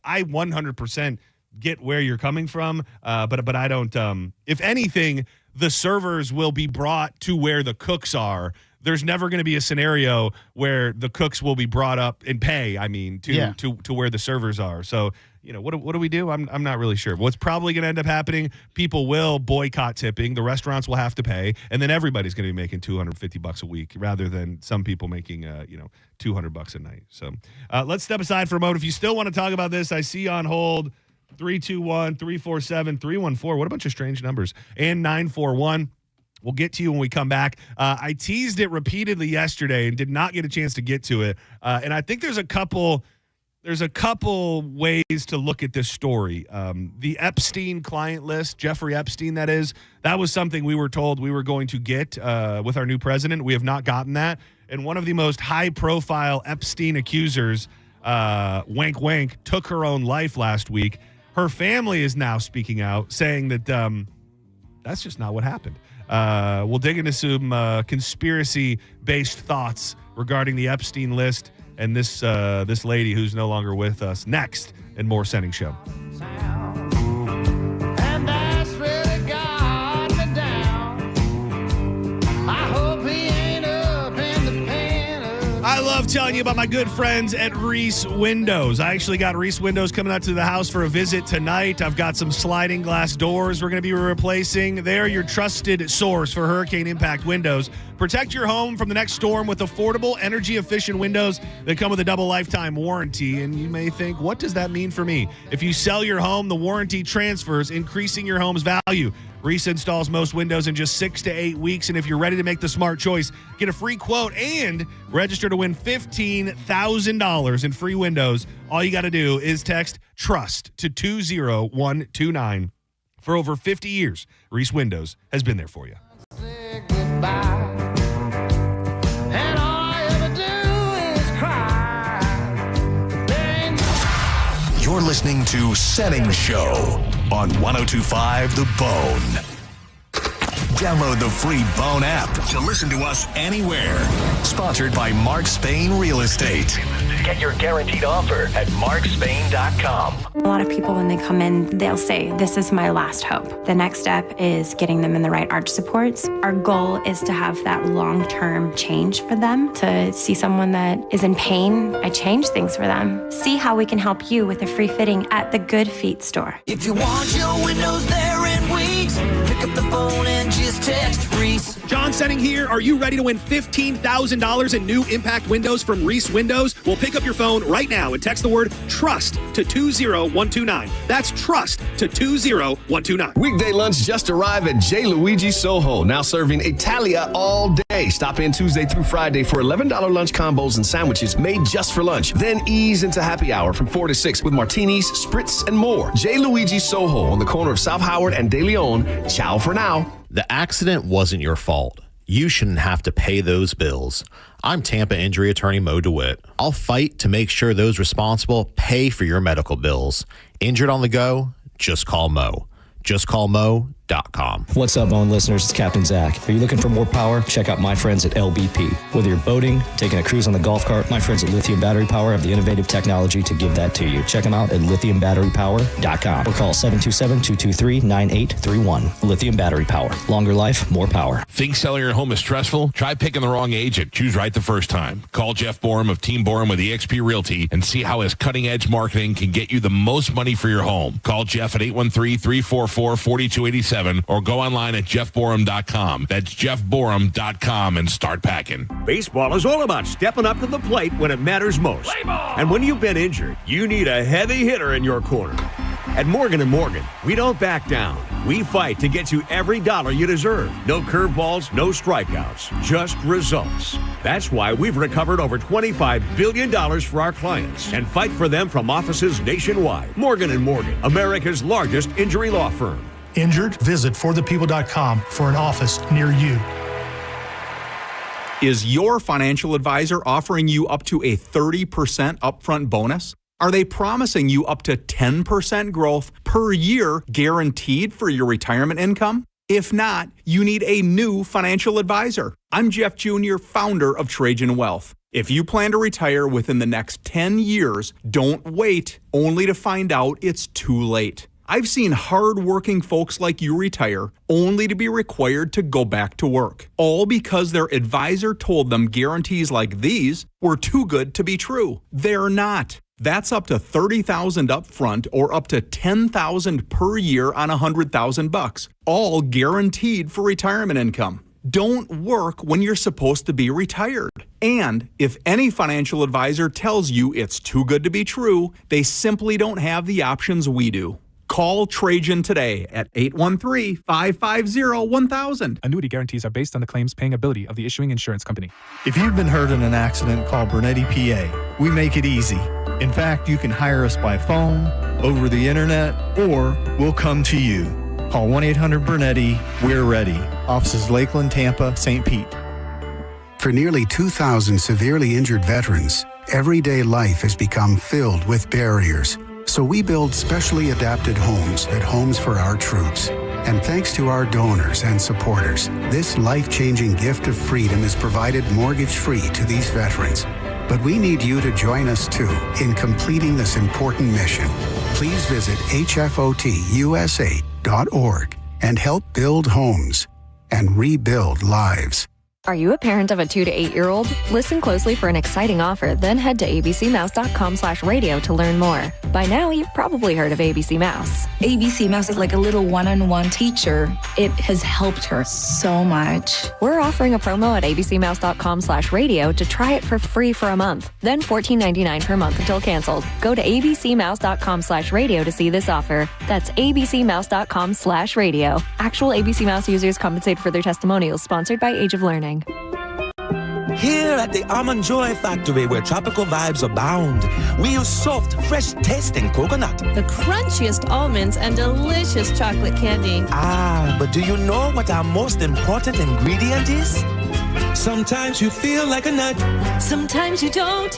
100% get where you're coming from, but I don't. If anything, the servers will be brought to where the cooks are. There's never going to be a scenario where the cooks will be brought up in pay. I mean, to where the servers are. So, what do we do? I'm not really sure. What's probably going to end up happening? People will boycott tipping. The restaurants will have to pay, and then everybody's going to be making $250 a week rather than some people making $200 a night. So, let's step aside for a moment. If you still want to talk about this, I see on hold. 321-347-314. What a bunch of strange numbers. And 941. We'll get to you when we come back. I teased it repeatedly yesterday and did not get a chance to get to it. And I think there's a couple ways to look at this story. The Epstein client list, Jeffrey Epstein, that was something we were told we were going to get with our new president. We have not gotten that. And one of the most high-profile Epstein accusers, Wank Wank, took her own life last week. Her family is now speaking out, saying that that's just not what happened. We'll dig into some conspiracy-based thoughts regarding the Epstein list and this lady who's no longer with us. Next, and more Sending Show. I Love telling you about my good friends at Reese Windows. I actually got Reese Windows coming out to the house for a visit tonight. I've got some sliding glass doors we're going to be replacing. They're your trusted source for hurricane impact windows. Protect your home from the next storm with affordable, energy-efficient windows that come with a double lifetime warranty. And you may think, what does that mean for me? If you sell your home, the warranty transfers, increasing your home's value. Reese installs most windows in just 6 to 8 weeks. And if you're ready to make the smart choice, get a free quote and register to win $15,000 in free windows. All you got to do is text TRUST to 20129. For over 50 years, Reese Windows has been there for you.
You're listening to Setting Show on 102.5 The Bone. Download the free Bone app to listen to us anywhere. Sponsored by Mark Spain Real Estate. Get your guaranteed offer at markspain.com.
A lot of people, when they come in, they'll say, this is my last hope. The next step is getting them in the right arch supports. Our goal is to have that long-term change for them. To see someone that is in pain, I change things for them. See how we can help you with a free fitting at the Good Feet store.
If you want your windows there in weeks, pick up the phone and just text Reese.
John Setting here. Are you ready to win $15,000 in new impact windows from Reese Windows? Well, pick up your phone right now and text the word TRUST to 20129. That's TRUST to 20129.
Weekday lunch just arrived at J. Luigi Soho, now serving Italia all day. Stop in Tuesday through Friday for $11 lunch combos and sandwiches made just for lunch. Then ease into happy hour from 4 to 6 with martinis, spritz, and more. J. Luigi Soho on the corner of South Howard and De Leon. Ciao for now.
The accident wasn't your fault. You shouldn't have to pay those bills. I'm Tampa injury attorney Mo DeWitt. I'll fight to make sure those responsible pay for your medical bills. Injured on the go? Just call Mo. Just call Mo.com.
What's up, Bone listeners? It's Captain Zach. Are you looking for more power? Check out my friends at LBP. Whether you're boating, taking a cruise on the golf cart, my friends at Lithium Battery Power have the innovative technology to give that to you. Check them out at lithiumbatterypower.com or call 727-223-9831. Lithium Battery Power. Longer life, more power.
Think selling your home is stressful? Try picking the wrong agent. Choose right the first time. Call Jeff Borum of Team Borum with eXp Realty and see how his cutting-edge marketing can get you the most money for your home. Call Jeff at 813-344-4287 or go online at jeffborum.com. That's jeffborum.com and start packing.
Baseball is all about stepping up to the plate when it matters most. And when you've been injured, you need a heavy hitter in your corner. At Morgan & Morgan, we don't back down. We fight to get you every dollar you deserve. No curveballs, no strikeouts, just results. That's why we've recovered over $25 billion for our clients and fight for them from offices nationwide. Morgan & Morgan, America's largest injury law firm.
Injured? Visit forthepeople.com for an office near you.
Is your financial advisor offering you up to a 30% upfront bonus? Are they promising you up to 10% growth per year guaranteed for your retirement income? If not, you need a new financial advisor. I'm Jeff Jr., founder of Trajan Wealth. If you plan to retire within the next 10 years, don't wait only to find out it's too late. I've seen hard-working folks like you retire only to be required to go back to work, all because their advisor told them guarantees like these were too good to be true. They're not. That's up to $30,000 up front or up to $10,000 per year on $100,000, all guaranteed for retirement income. Don't work when you're supposed to be retired. And if any financial advisor tells you it's too good to be true, they simply don't have the options we do. Call Trajan today at 813-550-1000.
Annuity guarantees are based on the claims paying ability of the issuing insurance company.
If you've been hurt in an accident, call Bernetti PA. We make it easy. In fact, you can hire us by phone, over the internet, or we'll come to you. Call 1-800-BERNETTI. We're ready. Offices Lakeland, Tampa, St. Pete.
For nearly 2,000 severely injured veterans, everyday life has become filled with barriers. So we build specially adapted homes at Homes for Our Troops. And thanks to our donors and supporters, this life-changing gift of freedom is provided mortgage-free to these veterans. But we need you to join us, too, in completing this important mission. Please visit hfotusa.org and help build homes and rebuild lives.
Are you a parent of a 2 to 8-year-old? Listen closely for an exciting offer, then head to abcmouse.com/radio to learn more. By now, you've probably heard of ABC Mouse.
ABC Mouse is like a little one-on-one teacher. It has helped her so much.
We're offering a promo at abcmouse.com/radio to try it for free for a month, then $14.99 per month until canceled. Go to abcmouse.com/radio to see this offer. That's abcmouse.com/radio. Actual ABC Mouse users compensate for their testimonials, sponsored by Age of Learning.
Here at the Almond Joy Factory, where tropical vibes abound, we use soft, fresh-tasting coconut.
The crunchiest almonds and delicious chocolate candy.
Ah, but do you know what our most important ingredient is? Sometimes you feel like a nut.
Sometimes you don't.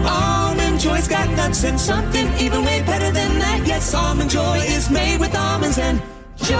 Almond Joy's got nuts and something even way better than that. Yes, Almond Joy is made with almonds and joy.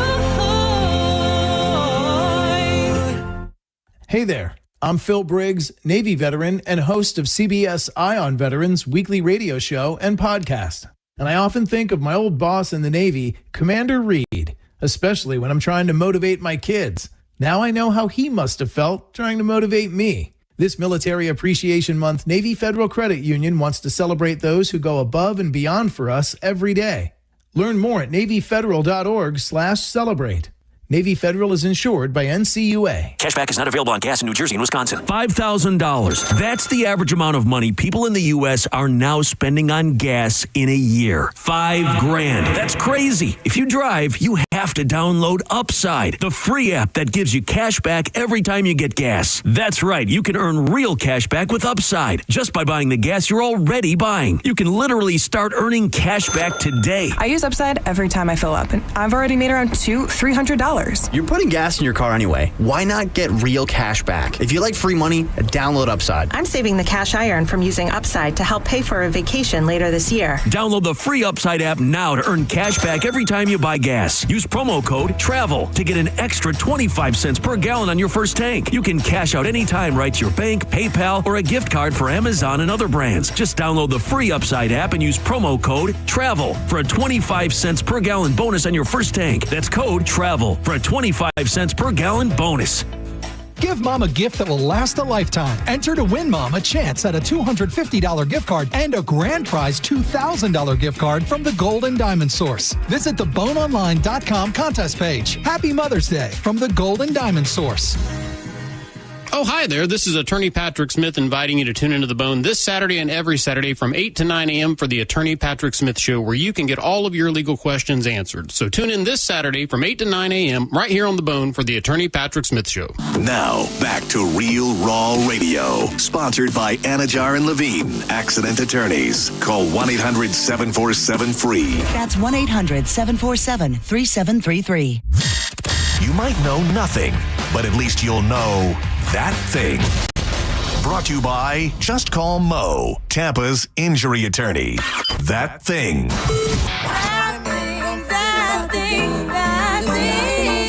Hey there, I'm Phil Briggs, Navy veteran and host of CBS Eye on Veterans weekly radio show and podcast. And I often think of my old boss in the Navy, Commander Reed, especially when I'm trying to motivate my kids. Now I know how he must have felt trying to motivate me. This Military Appreciation Month, Navy Federal Credit Union wants to celebrate those who go above and beyond for us every day. Learn more at NavyFederal.org/celebrate. Navy Federal is insured by NCUA.
Cashback is not available on gas in New Jersey and Wisconsin. $5,000. That's the average amount of money people in the U.S. are now spending on gas in a year. $5,000. That's crazy. If you drive, you have to download Upside, the free app that gives you cash back every time you get gas. That's right. You can earn real cash back with Upside just by buying the gas you're already buying. You can literally start earning cash back today.
I use Upside every time I fill up, and I've already made around $200-300.
You're putting gas in your car anyway. Why not get real cash back? If you like free money, download Upside.
I'm saving the cash I earn from using Upside to help pay for a vacation later this year.
Download the free Upside app now to earn cash back every time you buy gas. Use promo code TRAVEL to get an extra 25 cents per gallon on your first tank. You can cash out anytime right to your bank, PayPal, or a gift card for Amazon and other brands. Just download the free Upside app and use promo code TRAVEL for a 25 cents per gallon bonus on your first tank. That's code TRAVEL for a 25 cents per gallon bonus.
Give Mom a gift that will last a lifetime. Enter to win Mom a chance at a $250 gift card and a grand prize $2,000 gift card from the Gold and Diamond Source. Visit the boneonline.com contest page. Happy Mother's Day from the Gold and Diamond Source.
Oh, hi there. This is Attorney Patrick Smith inviting you to tune into The Bone this Saturday and every Saturday from 8 to 9 a.m. for the Attorney Patrick Smith Show, where you can get all of your legal questions answered. So tune in this Saturday from 8 to 9 a.m. right here on The Bone for the Attorney Patrick Smith Show.
Now, back to Real Raw Radio, sponsored by Anajar and Levine, Accident Attorneys. Call 1-800-747-FREE.
That's 1-800-747-3733.
You might know nothing, but at least you'll know that thing. Brought to you by Just Call Mo, Tampa's injury attorney. That thing.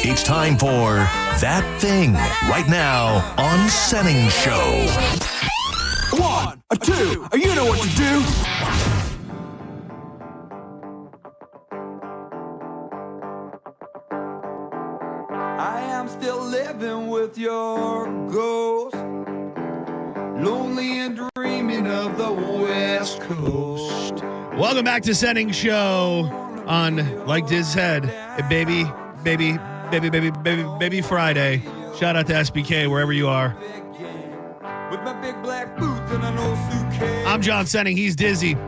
It's time for That Thing, right now on Senning Show.
1, 2, you know what to do. I am still living with your ghost, lonely and dreaming of the West Coast.
Welcome back to Senning Show on, like Diz said, baby Friday. Shout out to SBK wherever you are.
With my big black boots and an old suitcase.
I'm John Senning. He's Dizzy.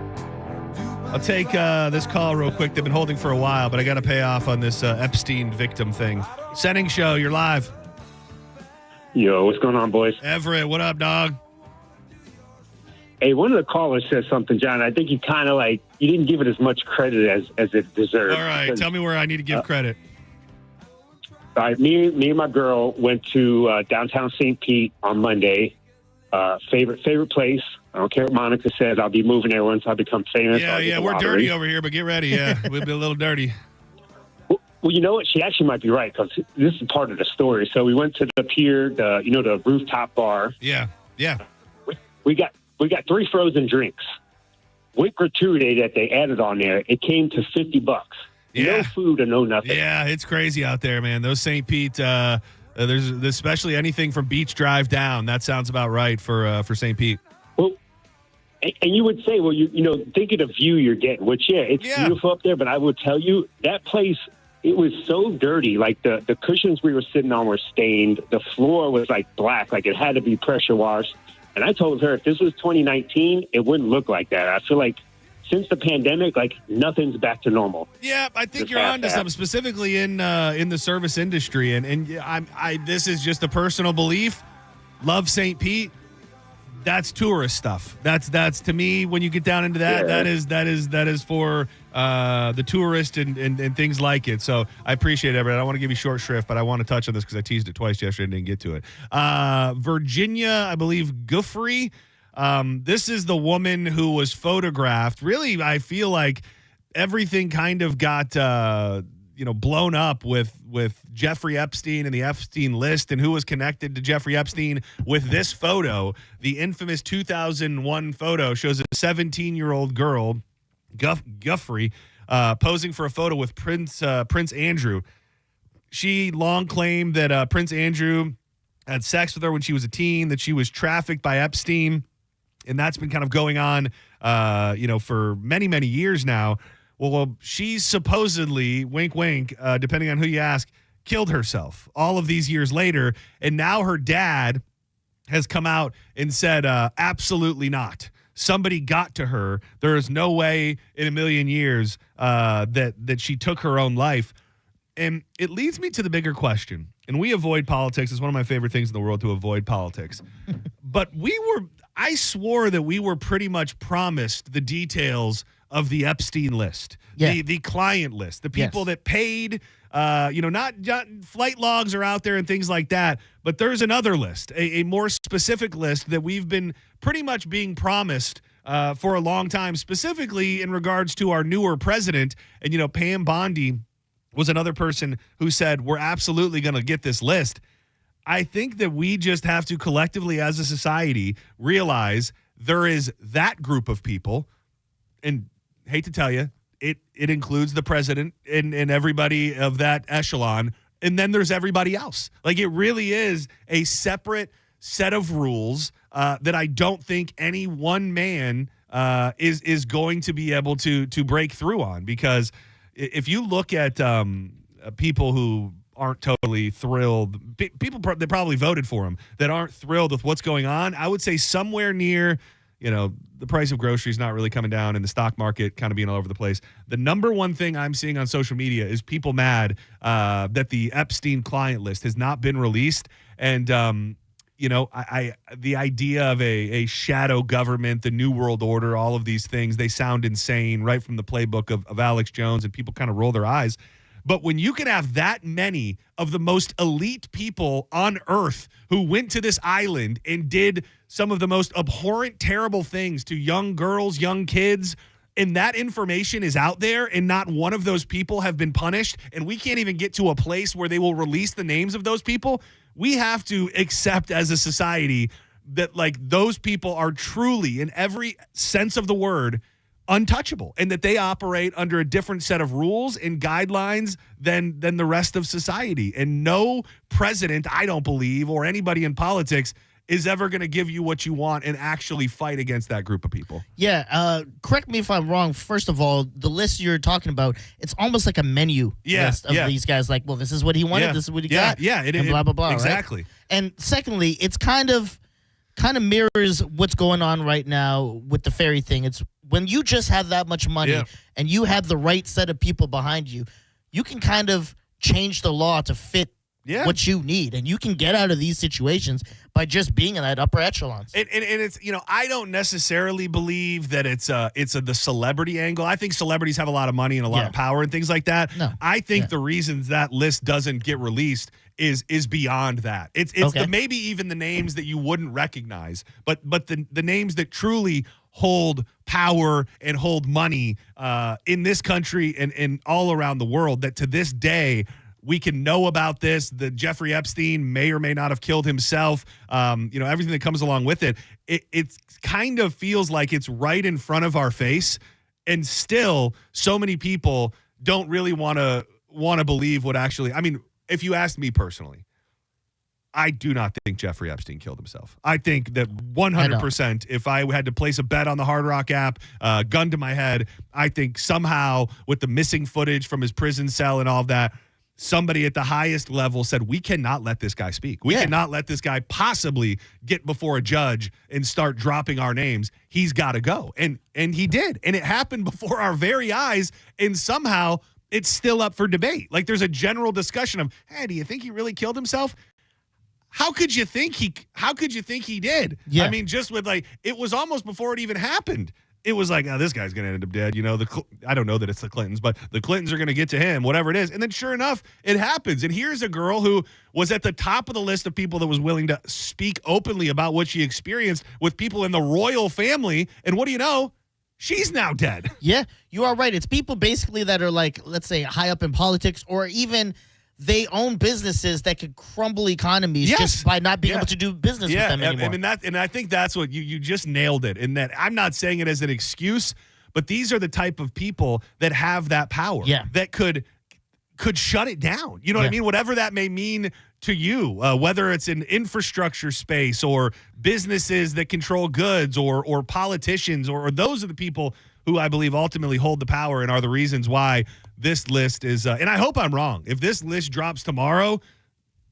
I'll take this call real quick. They've been holding for a while, but I got to pay off on this Epstein victim thing. Senning Show, you're live.
Yo, what's going on, boys?
Everett, what up, dog?
Hey, one of the callers said something, John. I think you kind of you didn't give it as much credit as it deserved.
All right, tell me where I need to give credit.
All right, me and my girl went to downtown St. Pete on Monday. Favorite place. I don't care what Monica says. I'll be moving there once I become famous.
Yeah, we're dirty over here, but get ready. Yeah, we'll be a little dirty.
Well, you know what? She actually might be right, because this is part of the story. So we went to the pier, the rooftop bar.
Yeah.
We got 3 frozen drinks. With gratuity that they added on there, it came to $50.
Yeah.
No food and no nothing.
Yeah, it's crazy out there, man. Those St. Pete There's especially anything from Beach Drive down. That sounds about right for St. Pete.
Well, and you would say, well, think of the view you're getting, which, it's beautiful up there, but I will tell you, that place, it was so dirty. Like, the cushions we were sitting on were stained. The floor was, like, black, like it had to be pressure washed. And I told her, if this was 2019, it wouldn't look like that. I feel like since the pandemic, like, nothing's back to normal.
Yeah, I think you're onto something, specifically in the service industry. And this is just a personal belief. Love St. Pete. That's tourist stuff. That's to me, when you get down into that, that is for the tourist and things like it. So I appreciate it, Everett. I don't want to give you short shrift, but I want to touch on this because I teased it twice yesterday and didn't get to it. Virginia, I believe, Guffrey. This is the woman who was photographed. Really, I feel like everything kind of got blown up with Jeffrey Epstein and the Epstein list and who was connected to Jeffrey Epstein with this photo. The infamous 2001 photo shows a 17-year-old girl, Guffrey, posing for a photo with Prince Andrew. She long claimed that Prince Andrew had sex with her when she was a teen, that she was trafficked by Epstein, and that's been kind of going on, for many, many years now. Well, she's supposedly, wink, wink, depending on who you ask, killed herself all of these years later. And now her dad has come out and said, absolutely not. Somebody got to her. There is no way in a million years that she took her own life. And it leads me to the bigger question. And we avoid politics. It's one of my favorite things in the world to avoid politics. But I swore that we were pretty much promised the details of the Epstein list, the client list, the people that paid, not flight logs are out there and things like that, but there's another list, a more specific list that we've been pretty much being promised for a long time, specifically in regards to our newer president. And, Pam Bondi was another person who said, we're absolutely going to get this list. I think that we just have to collectively as a society realize there is that group of people, and hate to tell you, it includes the president and everybody of that echelon, and then there's everybody else. Like, it really is a separate set of rules that I don't think any one man is going to be able to break through on. Because if you look at people who aren't totally thrilled, people that probably voted for him that aren't thrilled with what's going on, I would say somewhere near, the price of groceries not really coming down and the stock market kind of being all over the place. The number one thing I'm seeing on social media is people mad that the Epstein client list has not been released. And, the idea of a shadow government, the New World Order, all of these things, they sound insane right from the playbook of Alex Jones, and people kind of roll their eyes. But when you can have that many of the most elite people on earth who went to this island and did some of the most abhorrent, terrible things to young girls, young kids, and that information is out there and not one of those people have been punished, and we can't even get to a place where they will release the names of those people, we have to accept as a society that, like, those people are truly, in every sense of the word, untouchable, and that they operate under a different set of rules and guidelines than the rest of society. And no president, I don't believe, or anybody in politics is ever going to give you what you want and actually fight against that group of people.
Yeah, correct me if I'm wrong. First of all, the list you're talking about, it's almost like a menu list of these guys. Like, well, this is what he wanted, this is what he got, and blah, blah, blah.
Exactly.
Right? And secondly, it's kind of mirrors what's going on right now with the ferry thing. It's when you just have that much money and you have the right set of people behind you, you can kind of change the law to fit what you need, and you can get out of these situations by just being in that upper echelons.
And it's, I don't necessarily believe that it's the celebrity angle. I think celebrities have a lot of money and a lot of power and things like that. No. I think the reasons that list doesn't get released is beyond that. It's maybe even the names that you wouldn't recognize, but the names that truly hold power and hold money in this country and all around the world, that to this day we can know about this. The Jeffrey Epstein may or may not have killed himself. Everything that comes along with it. It kind of feels like it's right in front of our face, and still so many people don't really want to believe what actually. I mean, if you ask me personally, I do not think Jeffrey Epstein killed himself. I think that 100%, if I had to place a bet on the Hard Rock app, gun to my head, I think somehow with the missing footage from his prison cell and all of that, somebody at the highest level said, we cannot let this guy speak. We cannot let this guy possibly get before a judge and start dropping our names. He's got to go. And he did. And it happened before our very eyes. And somehow it's still up for debate. Like there's a general discussion of, hey, do you think he really killed himself? How could you think he did?
Yeah.
I mean, just with it was almost before it even happened. It was like, oh, this guy's going to end up dead. You know, I don't know that it's the Clintons, but the Clintons are going to get to him, whatever it is. And then sure enough, it happens. And here's a girl who was at the top of the list of people that was willing to speak openly about what she experienced with people in the royal family. And what do you know? She's now dead.
Yeah, you are right. It's people basically that are like, let's say, high up in politics, or even they own businesses that could crumble economies just by not being able to do business with them anymore.
And I think that's what you just nailed it. In that, I'm not saying it as an excuse, but these are the type of people that have that power. That could shut it down. You know what I mean? Whatever that may mean to you, whether it's in infrastructure space or businesses that control goods or politicians, or those are the people who I believe ultimately hold the power and are the reasons why this list is, and I hope I'm wrong. If this list drops tomorrow,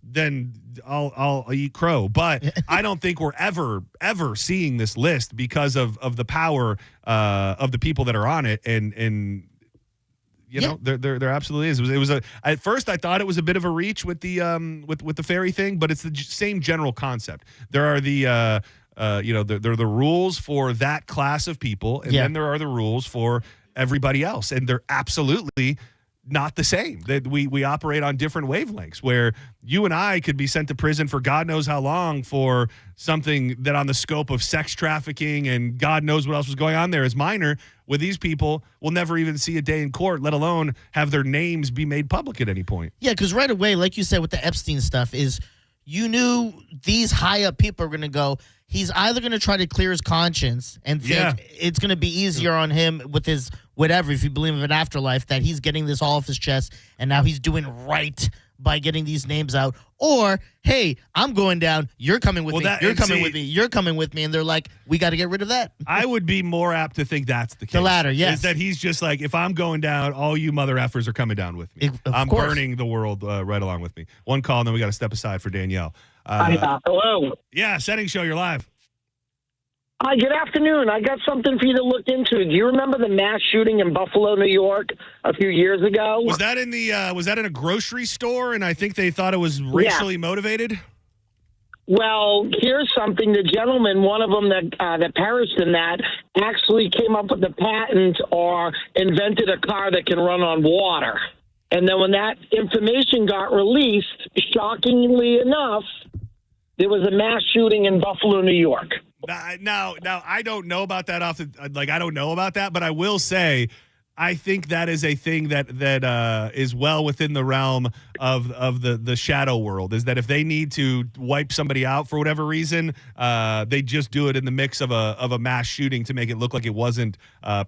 then I'll eat crow. But I don't think we're ever seeing this list because of the power of the people that are on it. And you know, there absolutely is. It was at first I thought it was a bit of a reach with the with the fairy thing, but it's the same general concept. There are the there are the rules for that class of people, and then there are the rules for everybody else, and they're absolutely not the same. That we operate on different wavelengths, where you and I could be sent to prison for God knows how long for something that on the scope of sex trafficking and God knows what else was going on there is minor. With these people, we'll never even see a day in court, let alone have their names be made public at any point.
Yeah, because right away, like you said with the Epstein stuff, is you knew these high up people are going to go, he's either going to try to clear his conscience and think it's going to be easier on him with his whatever, if you believe in an afterlife, that he's getting this all off his chest and now he's doing right by getting these names out. Or, hey, I'm going down, you're coming with me, you're coming with me. And they're like, we got to get rid of that.
I would be more apt to think that's the case.
The latter, yes.
Is that he's just like, if I'm going down, all you mother effers are coming down with me. I'm
course.
burning the world right along with me. One call, and then we got to step aside for Danielle.
Hello.
Yeah, Setting Show, you're live.
Hi, good afternoon. I got something for you to look into. Do you remember the mass shooting in Buffalo, New York, a few years ago?
Was that in a grocery store? And I think they thought it was racially motivated.
Well, here's something. The gentleman, one of them that perished in that, actually came up with the patent or invented a car that can run on water. And then when that information got released, shockingly enough, there was a mass shooting in Buffalo, New York.
Now, I don't know about that I don't know about that, but I will say, I think that is a thing that is well within the realm of the shadow world, is that if they need to wipe somebody out for whatever reason, they just do it in the mix of a mass shooting to make it look like it wasn't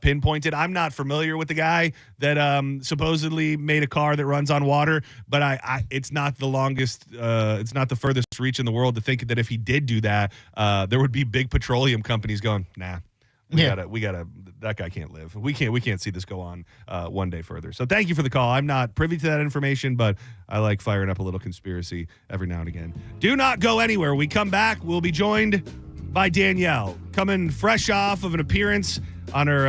pinpointed. I'm not familiar with the guy that supposedly made a car that runs on water, but it's not the longest, it's not the furthest reach in the world to think that if he did do that, there would be big petroleum companies going, nah. We gotta. That guy can't live. We can't see this go on one day further. So thank you for the call. I'm not privy to that information, but I like firing up a little conspiracy every now and again. Do not go anywhere. We come back. We'll be joined by Danielle, coming fresh off of an appearance on her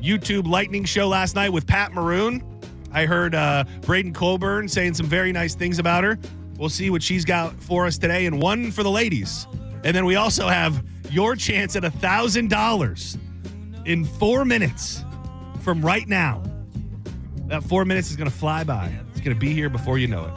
YouTube Lightning show last night with Pat Maroon. I heard Braden Colburn saying some very nice things about her. We'll see what she's got for us today, and one for the ladies. And then we also have your chance at $1,000 in 4 minutes from right now. That 4 minutes is going to fly by. It's going to be here before you know it.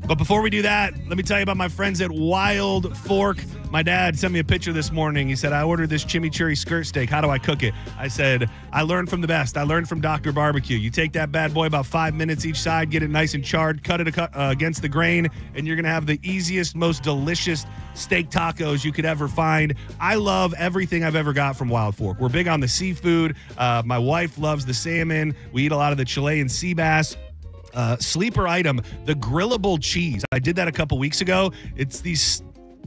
But before we do that, let me tell you about my friends at Wild Fork. My dad sent me a picture this morning. He said, I ordered this chimichurri skirt steak. How do I cook it? I said, I learned from the best. I learned from Dr. Barbecue. You take that bad boy about 5 minutes each side, get it nice and charred, cut it against the grain, and you're going to have the easiest, most delicious steak tacos you could ever find. I love everything I've ever got from Wild Fork. We're big on the seafood. My wife loves the salmon. We eat a lot of the Chilean sea bass. Sleeper item, the grillable cheese. I did that a couple weeks ago. It's these,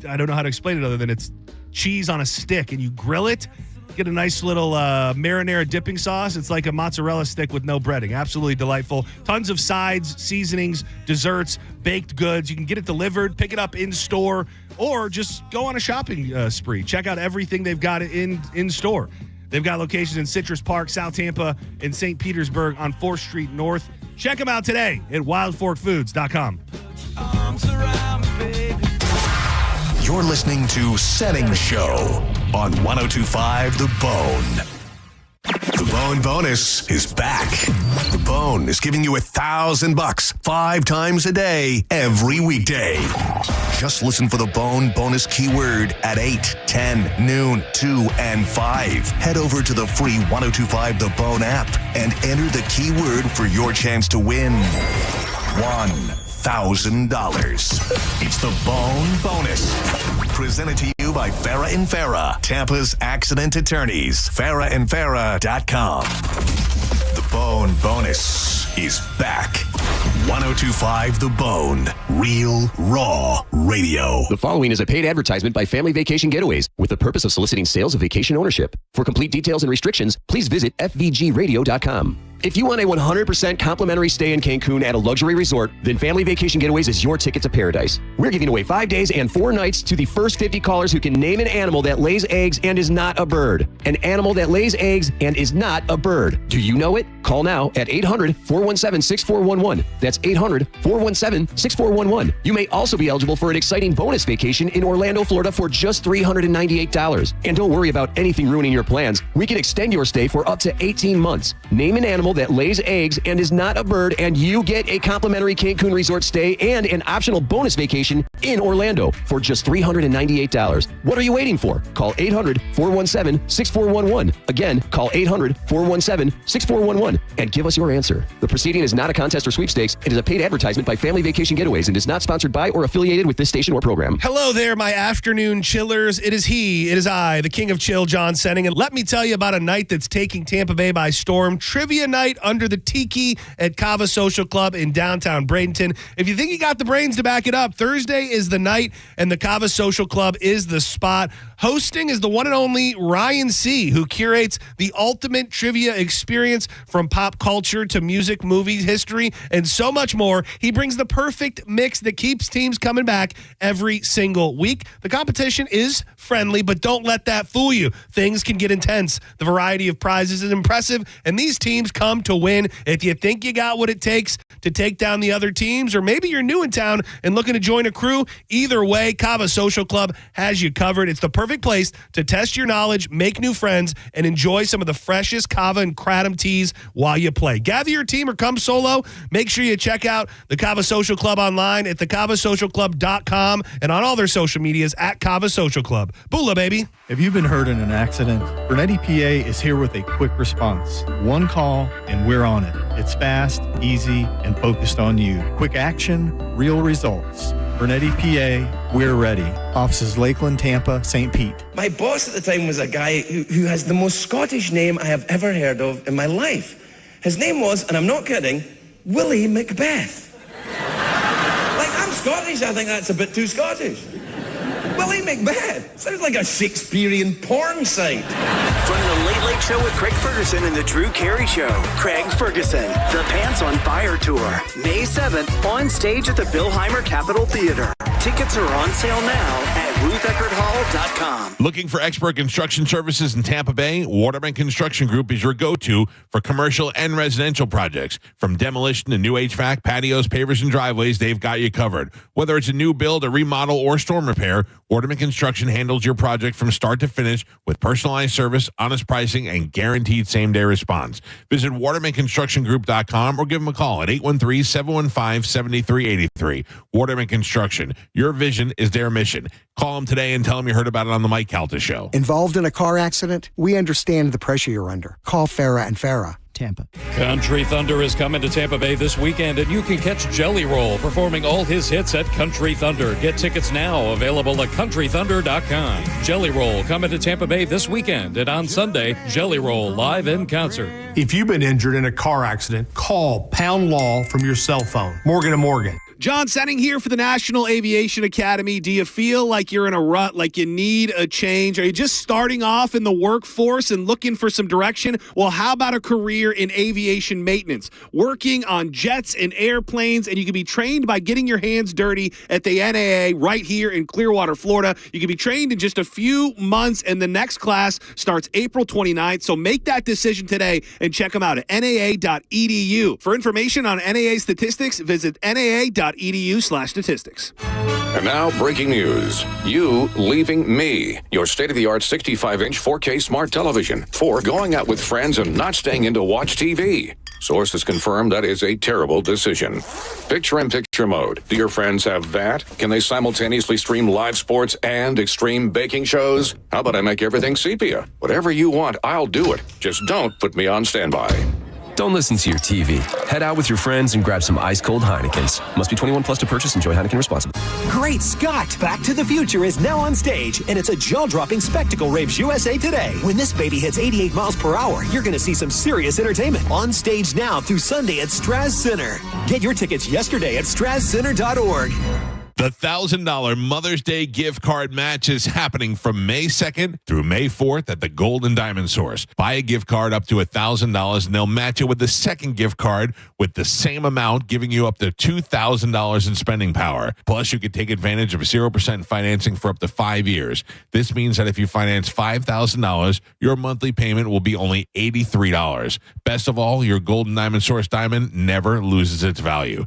I don't know how to explain it other than it's cheese on a stick, and you grill it. Get a nice little marinara dipping sauce. It's like a mozzarella stick with no breading. Absolutely delightful. Tons of sides, seasonings, desserts, baked goods. You can get it delivered, pick it up in store, or just go on a shopping spree. Check out everything they've got in store. They've got locations in Citrus Park, South Tampa, and St. Petersburg on 4th Street North. Check them out today at wildforkfoods.com.
You're listening to Setting Show on 102.5 The Bone. The Bone Bonus is back. The Bone is giving you $1,000 5 times a day, every weekday. Just listen for the Bone Bonus keyword at 8, 10, noon, 2, and 5. Head over to the free 102.5 The Bone app and enter the keyword for your chance to win $1,000. It's the Bone Bonus. Presented to you by Farah & Farah, Tampa's accident attorneys. FarahandFarah.com. The Bone Bonus is back. 102.5 The Bone. Real, raw radio.
The following is a paid advertisement by Family Vacation Getaways with the purpose of soliciting sales of vacation ownership. For complete details and restrictions, please visit fvgradio.com. If you want a 100% complimentary stay in Cancun at a luxury resort, then Family Vacation Getaways is your ticket to paradise. We're giving away 5 days and 4 nights to the first 50 callers who can name an animal that lays eggs and is not a bird. An animal that lays eggs and is not a bird. Do you know it? Call now at 800-417-6411. That's 800-417-6411. You may also be eligible for an exciting bonus vacation in Orlando, Florida for just $398. And don't worry about anything ruining your plans. We can extend your stay for up to 18 months. Name an animal that lays eggs and is not a bird, and you get a complimentary Cancun resort stay and an optional bonus vacation in Orlando for just $398. What are you waiting for? Call 800-417-6411. Again, call 800-417-6411 and give us your answer. The proceeding is not a contest or sweepstakes. It is a paid advertisement by Family Vacation Getaways and is not sponsored by or affiliated with this station or program.
Hello there, my afternoon chillers. It is I, the king of chill, John Senning, and let me tell you about a night that's taking Tampa Bay by storm. Trivia night under the Tiki at Cava Social Club in downtown Bradenton. If you think you got the brains to back it up, Thursday is the night, and the Cava Social Club is the spot. Hosting is the one and only Ryan C., who curates the ultimate trivia experience from pop culture to music, movies, history, and so much more. He brings the perfect mix that keeps teams coming back every single week. The competition is friendly, but don't let that fool you. Things can get intense. The variety of prizes is impressive, and these teams come to win. If you think you got what it takes to take down the other teams, or maybe you're new in town and looking to join a crew, either way, Cava Social Club has you covered. It's the perfect place to test your knowledge, make new friends, and enjoy some of the freshest Cava and Kratom teas while you play. Gather your team or come solo. Make sure you check out the Cava Social Club online at thecavasocialclub.com and on all their social medias at Cava Social Club. Boola, baby.
If you've been hurt in an accident, Bernetti PA is here with a quick response. One call and we're on it. It's fast, easy, and focused on you. Quick action, real results. Bernetti PA, we're ready. Offices Lakeland, Tampa, St. Pete.
My boss at the time was a guy who has the most Scottish name I have ever heard of in my life. His name was, and I'm not kidding, Willie Macbeth. Like, I'm Scottish, I think that's a bit too Scottish. Willie Macbeth. Sounds like a Shakespearean porn site.
From the Late Late Show with Craig Ferguson and the Drew Carey Show, Craig Ferguson, the Pants on Fire Tour, May 7th, on stage at the Billheimer Capitol Theater. Tickets are on sale now at RuthEckerdHall.com.
Looking for expert construction services in Tampa Bay? Waterman Construction Group is your go-to for commercial and residential projects. From demolition to new HVAC, patios, pavers, and driveways, they've got you covered. Whether it's a new build, a remodel, or storm repair, Waterman Construction handles your project from start to finish with personalized service, honest pricing, and guaranteed same-day response. Visit WatermanConstructionGroup.com or give them a call at 813-715-7383. Waterman Construction. Your vision is their mission. Call them today and tell them you heard about it on the Mike Calta Show.
Involved in a car accident? We understand the pressure you're under. Call Farah & Farah.
Tampa.
Country Thunder is coming to Tampa Bay this weekend, and you can catch Jelly Roll performing all his hits at Country Thunder. Get tickets now, available at countrythunder.com. Jelly Roll coming to Tampa Bay this weekend, and on Sunday, Jelly Roll live in concert.
If you've been injured in a car accident, call Pound Law from your cell phone. Morgan & Morgan.
John Senning here for the National Aviation Academy. Do you feel like you're in a rut, like you need a change? Are you just starting off in the workforce and looking for some direction? Well, how about a career in aviation maintenance? Working on jets and airplanes, and you can be trained by getting your hands dirty at the NAA right here in Clearwater, Florida. You can be trained in just a few months, and the next class starts April 29th. So make that decision today and check them out at naa.edu. For information on NAA statistics, visit naa.edu/statistics.
And now, breaking news. You leaving me. Your state-of-the-art 65-inch 4K smart television. For going out with friends and not staying in to watch TV. Sources confirm that is a terrible decision. Picture-in-picture mode. Do your friends have that? Can they simultaneously stream live sports and extreme baking shows? How about I make everything sepia? Whatever you want, I'll do it. Just don't put me on standby.
Don't listen to your TV. Head out with your friends and grab some ice-cold Heinekens. Must be 21 plus to purchase. Enjoy Heineken responsibly.
Great Scott! Back to the Future is now on stage, and it's a jaw-dropping spectacle raves USA Today. When this baby hits 88 miles per hour, you're going to see some serious entertainment. On stage now through Sunday at Straz Center. Get your tickets yesterday at strazcenter.org.
The $1,000 Mother's Day gift card match is happening from May 2nd through May 4th at the Gold and Diamond Source. Buy a gift card up to $1,000 and they'll match it with the second gift card with the same amount, giving you up to $2,000 in spending power. Plus, you can take advantage of 0% financing for up to 5 years. This means that if you finance $5,000, your monthly payment will be only $83. Best of all, your Gold and Diamond Source diamond never loses its value.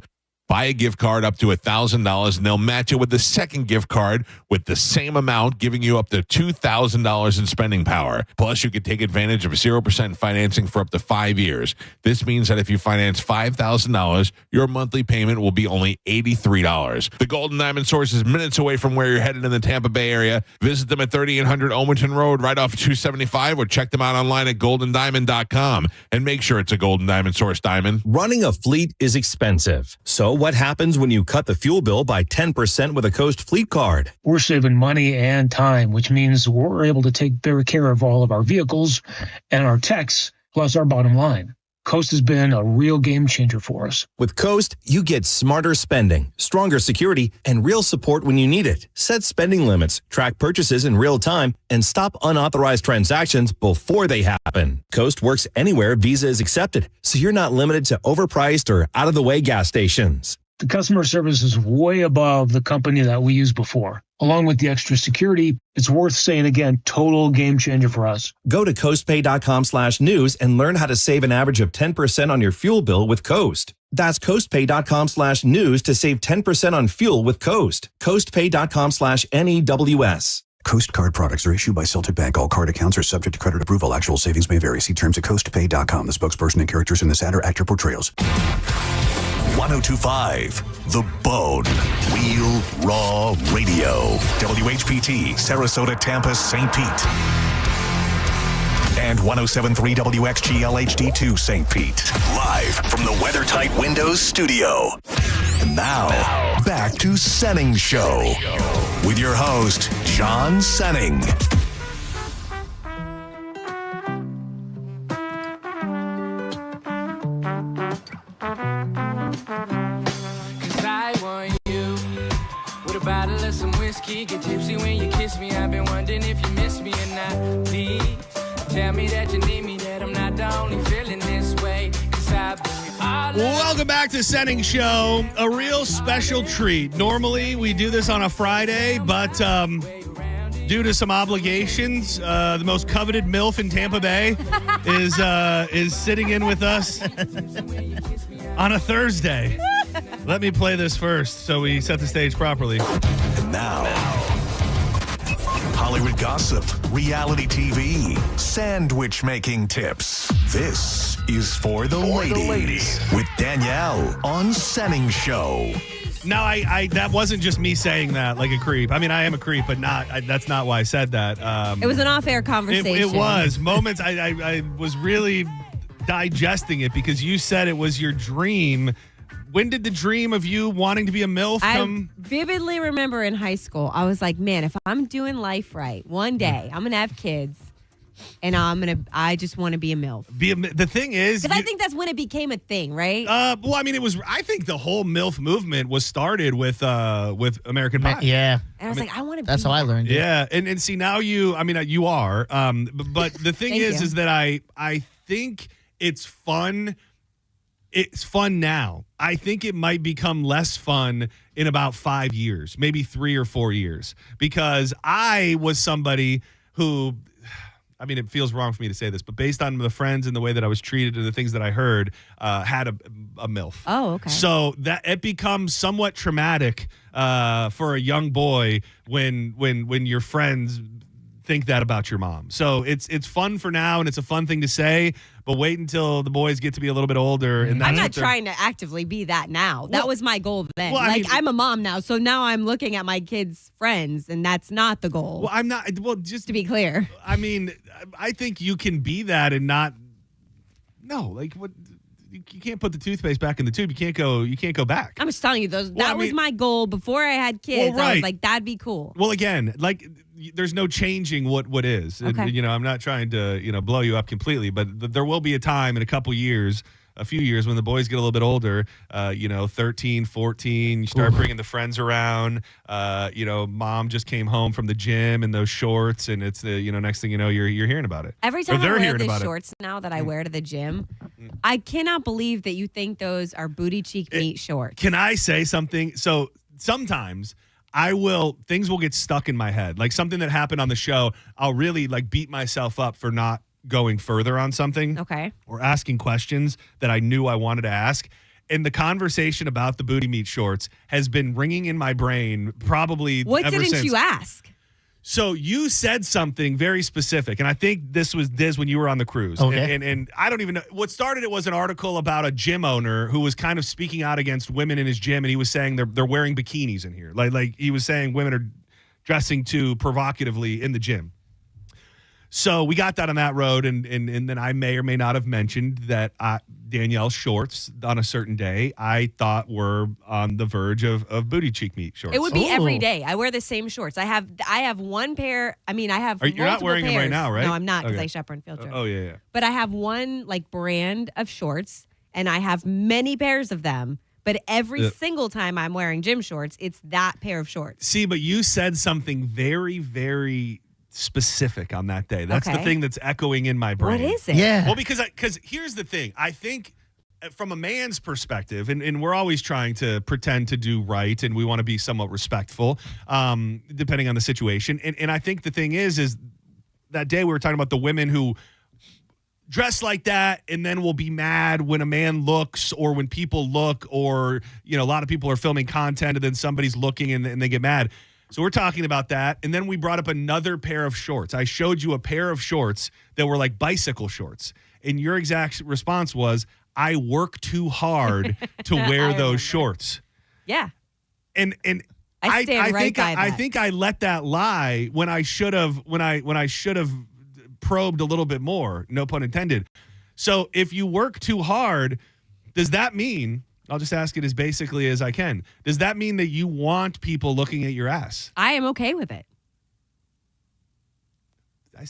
Buy a gift card up to $1,000 and they'll match it with the second gift card with the same amount, giving you up to $2,000 in spending power. Plus, you can take advantage of 0% financing for up to 5 years. This means that if you finance $5,000, your monthly payment will be only $83. The Golden Diamond Source is minutes away from where you're headed in the Tampa Bay area. Visit them at 3800 Omenton Road, right off 275, or check them out online at goldendiamond.com. And make sure it's a Golden Diamond Source diamond.
Running a fleet is expensive. So what happens when you cut the fuel bill by 10% with a Coast Fleet Card?
We're saving money and time, which means we're able to take better care of all of our vehicles and our techs, plus our bottom line. Coast has been a real game changer for us.
With Coast, you get smarter spending, stronger security, and real support when you need it. Set spending limits, track purchases in real time, and stop unauthorized transactions before they happen. Coast works anywhere Visa is accepted, so you're not limited to overpriced or out-of-the-way gas stations.
The customer service is way above the company that we used before. Along with the extra security, it's worth saying again, total game changer for us.
Go to coastpay.com/news and learn how to save an average of 10% on your fuel bill with Coast. That's coastpay.com/news to save 10% on fuel with Coast. Coastpay.com/NEWS.
Coast Card products are issued by Celtic Bank. All card accounts are subject to credit approval. Actual savings may vary. See terms at coastpay.com. The spokesperson and characters in this ad are actor portrayals.
1025 The Bone. Real Raw Radio. WHPT, Sarasota, Tampa, St. Pete. And 1073 WXGL HD2 St. Pete. Live from the WeatherTight Windows studio. And now, back to Senning Show. With your host, John Senning.
Bottle of some whiskey, get tipsy when you kiss me. I've been wondering if you miss me or not. Please tell me that you need me, that I'm not the only feeling this way.
Welcome back to Senning Show. A real special treat. Normally we do this on a Friday, but due to some obligations, the most coveted MILF in Tampa Bay is sitting in with us on a Thursday. Let me play this first so we set the stage properly.
And now, Hollywood gossip, reality TV, sandwich making tips. This is For the Ladies with Danielle on Senning Show.
Now, I that wasn't just me saying that like a creep. I mean, I am a creep, but that's not why I said that.
It was an off-air conversation.
It was. Moments I was really
digesting it because you said it was your dream. When did the dream of you wanting to be a MILF come?
I vividly remember in high school, I was like, man, if I'm doing life right, one day I'm going to have kids and I just want to be a MILF.
The thing is,
because I think that's when it became a thing, right?
Well, I mean, I think the whole MILF movement was started with American Pie.
Yeah.
And I was like, I want to be
That's how I learned it.
Yeah. And see, now you are. But the thing is that I think it's fun. It's fun now. I think it might become less fun in about 5 years, maybe 3 or 4 years, because I was somebody who, I mean, it feels wrong for me to say this, but based on the friends and the way that I was treated and the things that I heard, had a MILF.
Oh, okay.
So that it becomes somewhat traumatic for a young boy when your friends think that about your mom. So it's fun for now, and it's a fun thing to say, but wait until the boys get to be a little bit older. And
I'm not trying to actively be that now. That was my goal then.
Well,
I'm a mom now, so now I'm looking at my kids' friends, and that's not the goal.
Well, I'm not. Well, just
to be clear.
I mean, I think you can be that and not. No, like what. You can't put the toothpaste back in the tube. You can't go back.
I'm just telling you, that was my goal before I had kids.
Well, right.
I was like, that'd be cool.
Well, again, like there's no changing what is.
Okay.
And, I'm not trying to blow you up completely, but there will be a time in a few years when the boys get a little bit older, 13, 14, you start bringing the friends around, mom just came home from the gym in those shorts, and it's next thing you know, you're hearing about it.
Every time I wear the shorts now that I wear to the gym, I cannot believe that you think those are booty cheek meat shorts.
Can I say something? So sometimes things will get stuck in my head. Like something that happened on the show, I'll really like beat myself up for not going further on something.
Okay.
Or asking questions that I knew I wanted to ask. And the conversation about the booty meat shorts has been ringing in my brain probably
What
ever
didn't
since.
you ask?
So you said something very specific, and I think this was when you were on the cruise.
Okay.
And I don't even know. What started it was an article about a gym owner who was kind of speaking out against women in his gym, and he was saying they're wearing bikinis in here. Like he was saying women are dressing too provocatively in the gym. So we got that on that road, and then I may or may not have mentioned that Danielle's shorts on a certain day I thought were on the verge of booty cheek meat shorts.
It would be every day. I wear the same shorts. I have one pair. I mean, I have
You're not wearing
pairs.
them right now, right?
No, I'm not because
Okay.
I chaperone field trip.
Oh, yeah.
But I have one like brand of shorts, and I have many pairs of them. But every single time I'm wearing gym shorts, it's that pair of shorts.
See, but you said something very, very specific on that day. That's the
Okay.
thing that's echoing in my brain.
What is it?
Yeah.
Well, because here's the thing. I think from a man's perspective, and we're always trying to pretend to do right, and we want to be somewhat respectful, depending on the situation. And I think the thing is that day we were talking about the women who dress like that and then will be mad when a man looks or when people look, or a lot of people are filming content and then somebody's looking and they get mad. So we're talking about that, and then we brought up another pair of shorts. I showed you a pair of shorts that were like bicycle shorts, and your exact response was, I work too hard to wear those shorts.
Yeah.
And
I stand right
think
by that.
I think I let that lie when I should have probed a little bit more, no pun intended. So if you work too hard, does that mean, I'll just ask it as basically as I can, does that mean that you want people looking at your ass?
I am okay with it.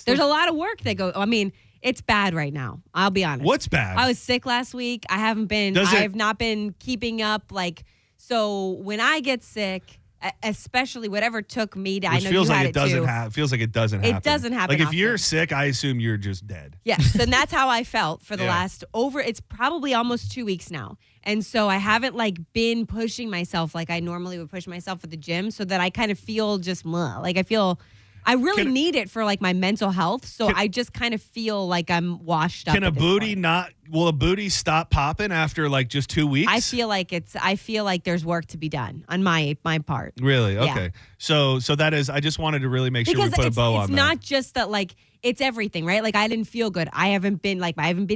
There's a lot of work that goes. I mean, it's bad right now. I'll be honest.
What's bad?
I was sick last week. I have not been keeping up. So when I get sick, especially whatever took me to, I know
feels
you
like
had
it doesn't
too.
feels like it doesn't happen.
It doesn't happen
Like if
often.
you're sick, I assume you're just dead.
Yes, and that's how I felt for the
Yeah.
last it's probably almost 2 weeks now. And so I haven't been pushing myself like I normally would push myself at the gym, so that I kind of feel just I really need it for my mental health. So I just kind of feel like I'm washed up.
Can a booty will a booty stop popping after just 2 weeks?
I feel like there's work to be done on my part.
Really?
Yeah.
Okay. So that is, I just wanted to really make sure we
Because
put a bow on that.
it's not just that it's everything, right? I didn't feel good. I haven't been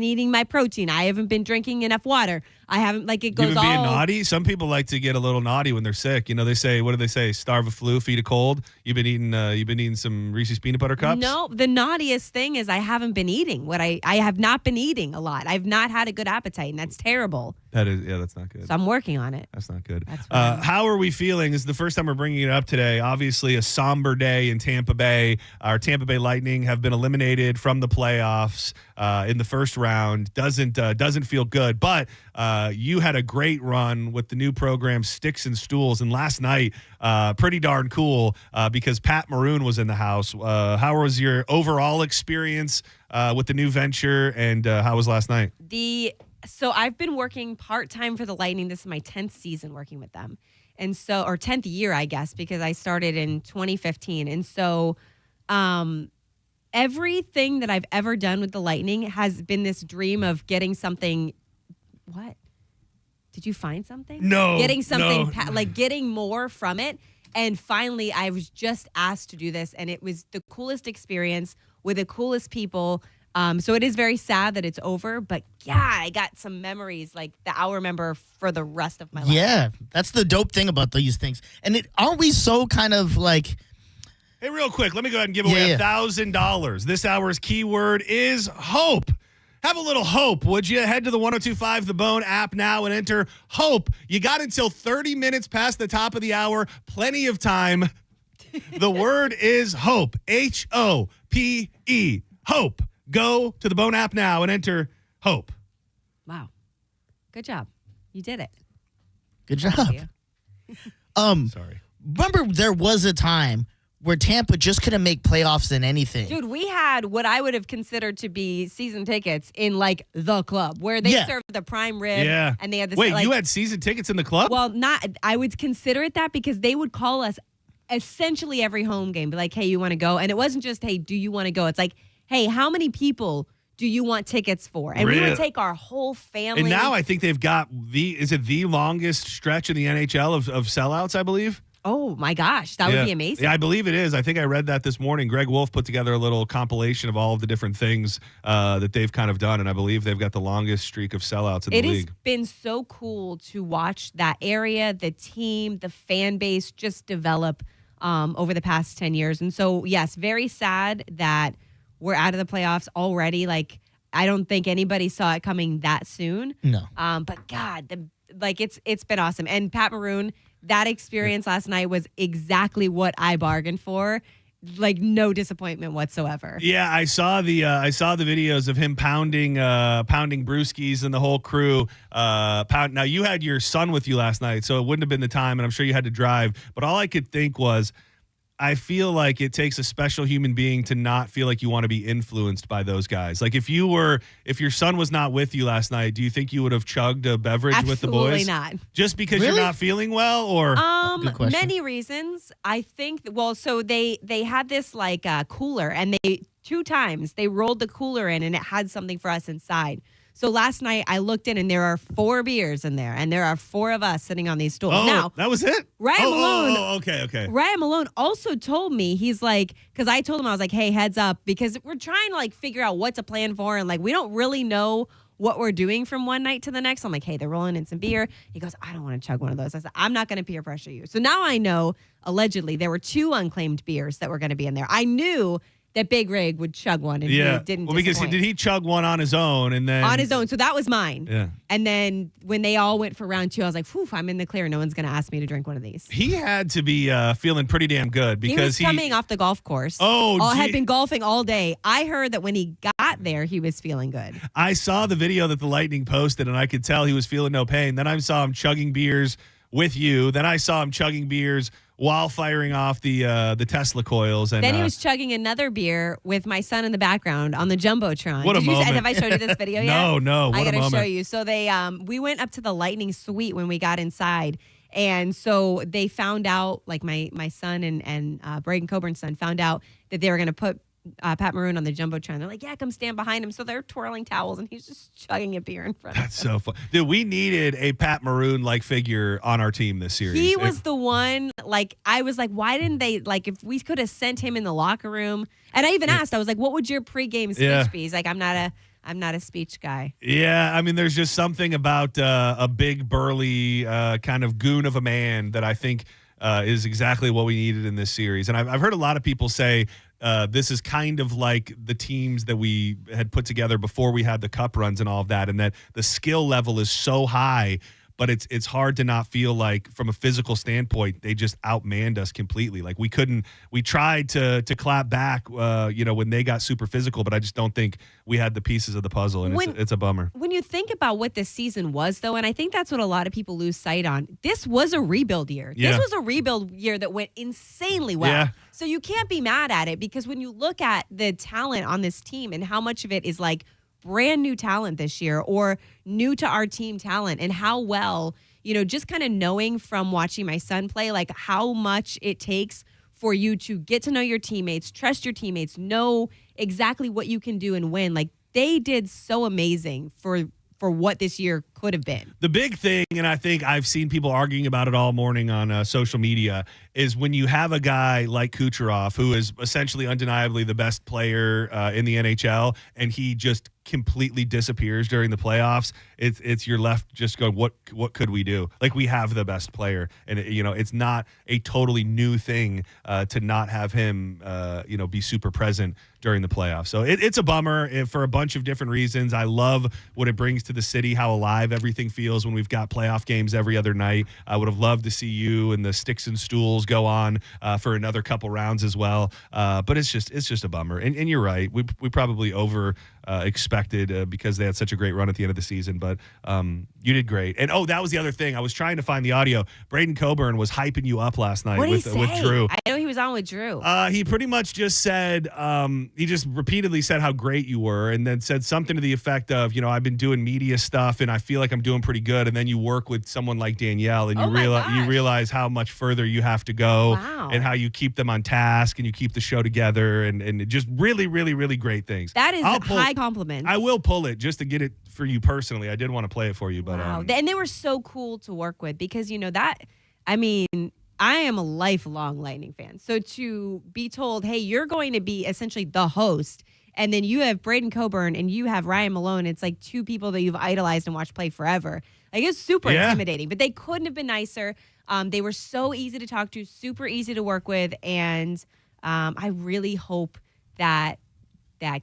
eating my protein. I haven't been drinking enough water. I haven't it goes
You've been being naughty. Some people like to get a little naughty when they're sick. They say, what do they say? Starve a flu, feed a cold. You've been eating some Reese's peanut butter cups.
No, the naughtiest thing is I haven't been eating I have not been eating a lot. I've not had a good appetite, and that's terrible.
That's not good.
So I'm working on it.
That's not good. How are we feeling? This is the first time we're bringing it up today. Obviously, a somber day in Tampa Bay. Our Tampa Bay Lightning have been eliminated from the playoffs in the first round. Doesn't feel good. But you had a great run with the new program, Sticks and Stools. And last night, pretty darn cool because Pat Maroon was in the house. How was your overall experience with the new venture, and how was last night?
So I've been working part-time for the Lightning. This is my 10th season working with them. And so, or 10th year, I guess, because I started in 2015. And so everything that I've ever done with the Lightning has been this dream of getting something. What? Did you find something?
No.
Getting something,
no.
like getting more from it. And finally, I was just asked to do this. And it was the coolest experience with the coolest people. So it is very sad that it's over, but yeah, I got some memories like that I'll remember for the rest of my life.
Yeah, that's the dope thing about these things. And aren't we so kind of like...
Hey, real quick, let me go ahead and give away $1,000. This hour's keyword is hope. Have a little hope, would you? Head to the 1025 The Bone app now and enter hope. You got until 30 minutes past the top of the hour. Plenty of time. The word is hope. H-O-P-E. Hope. Go to the Bone app now and enter hope.
Wow. Good job. You did it.
Good job.
Sorry.
Remember, there was a time where Tampa just couldn't make playoffs in anything.
Dude, we had what I would have considered to be season tickets in like the club where they served the prime rib.
Yeah.
And they had this.
Wait,
like,
you had season tickets in the club?
Well, I would consider it that because they would call us essentially every home game. Be like, hey, you want to go? And it wasn't just, hey, do you want to go? It's like, hey, how many people do you want tickets for? And we would take our whole family.
And now I think they've got the longest stretch in the NHL of sellouts, I believe?
Oh, my gosh. That would be amazing.
Yeah, I believe it is. I think I read that this morning. Greg Wolf put together a little compilation of all of the different things that they've kind of done, and I believe they've got the longest streak of sellouts in the league.
It has been so cool to watch that area, the team, the fan base just develop over the past 10 years. And so, yes, very sad that we're out of the playoffs already. Like, I don't think anybody saw it coming that soon.
No.
But God, it's been awesome. And Pat Maroon, that experience last night was exactly what I bargained for. Like, no disappointment whatsoever.
Yeah, I saw the videos of him pounding brewskis and the whole crew. Now you had your son with you last night, so it wouldn't have been the time, and I'm sure you had to drive. But all I could think was, I feel like it takes a special human being to not feel like you want to be influenced by those guys. Like if your son was not with you last night, do you think you would have chugged a beverage with the boys?
Absolutely not.
Just because you're not feeling well, or
many reasons. I think. Well, so they had this like cooler, and they 2 times they rolled the cooler in, and it had something for us inside. So last night I looked in and there are 4 beers in there, and there are 4 of us sitting on these stools.
Oh,
now
that was it?
Ryan Malone.
Oh, okay.
Ryan Malone also told me, he's like, because I told him, I was like, hey, heads up, because we're trying to like figure out what to plan for, and like we don't really know what we're doing from one night to the next. I'm like, hey, they're rolling in some beer. He goes, I don't want to chug one of those. I said, I'm not going to peer pressure you. So now I know, allegedly, there were 2 unclaimed beers that were going to be in there. I knew that Big Rig would chug one, and he didn't.
Well, because
disappoint.
did he chug one on his own, and then
on his own? So that was mine.
Yeah.
And then when they all went for round 2, I was like, "Phew, I'm in the clear. No one's going to ask me to drink one of these."
He had to be feeling pretty damn good because
he was coming off the golf course. Had been golfing all day. I heard that when he got there, he was feeling good.
I saw the video that the Lightning posted, and I could tell he was feeling no pain. Then I saw him chugging beers with you. Then I saw him chugging beers while firing off the Tesla coils. And
then he was chugging another beer with my son in the background on the Jumbotron.
What a moment.
Have I showed you this video yet?
No.
I got to show you. So we went up to the Lightning suite when we got inside. And so they found out, like my son and Braden Coburn's son found out that they were going to put Pat Maroon on the Jumbotron. They're like, yeah, come stand behind him. So they're twirling towels, and he's just chugging a beer in front of him.
That's so fun. Dude, we needed a Pat Maroon-like figure on our team this series.
He was the one, like, I was like, why didn't they, like, if we could have sent him in the locker room. And I even asked, I was like, what would your pregame speech be? He's like, I'm not a speech guy.
Yeah, I mean, there's just something about a big, burly kind of goon of a man that I think is exactly what we needed in this series. And I've heard a lot of people say this is kind of like the teams that we had put together before we had the cup runs and all of that, and that the skill level is so high, but it's hard to not feel like from a physical standpoint, they just outmanned us completely. Like we tried to clap back, when they got super physical, but I just don't think we had the pieces of the puzzle, and it's a bummer.
When you think about what this season was, though, and I think that's what a lot of people lose sight on, this was a rebuild year.
Yeah.
This was a rebuild year that went insanely well.
Yeah.
So you can't be mad at it, because when you look at the talent on this team and how much of it is like brand new talent this year or new to our team talent, and how well, just kind of knowing from watching my son play, like how much it takes for you to get to know your teammates, trust your teammates, know exactly what you can do and win. Like they did so amazing for what this year could have been.
The big thing, and I think I've seen people arguing about it all morning on social media, is when you have a guy like Kucherov, who is essentially undeniably the best player in the NHL, and he just completely disappears during the playoffs, it's you're left just going, what could we do? Like, we have the best player, and it's not a totally new thing to not have him be super present during the playoffs. So it's a bummer for a bunch of different reasons. I love what it brings to the city, how alive everything feels when we've got playoff games every other night. I would have loved to see you and the Sticks and Stools go on for another couple rounds as well. But it's just a bummer. And you're right. We probably expected because they had such a great run at the end of the season. But you did great. And that was the other thing. I was trying to find the audio. Braden Coburn was hyping you up last night with Drew.
I know he was on with Drew.
He pretty much just said, he just repeatedly said how great you were, and then said something to the effect of, I've been doing media stuff and I feel like I'm doing pretty good. And then you work with someone like Danielle, and you realize how much further you have to go.
Wow.
And how you keep them on task and you keep the show together, and just really, really, really great things.
That is high compliments.
I will pull it just to get it for you personally. I did want to play it for you, but
wow. And they were so cool to work with, because I am a lifelong Lightning fan. So to be told, hey, you're going to be essentially the host, and then you have Braden Coburn and you have Ryan Malone, it's like two people that you've idolized and watched play forever. Like, it's super intimidating, but they couldn't have been nicer. They were so easy to talk to, super easy to work with, and I really hope that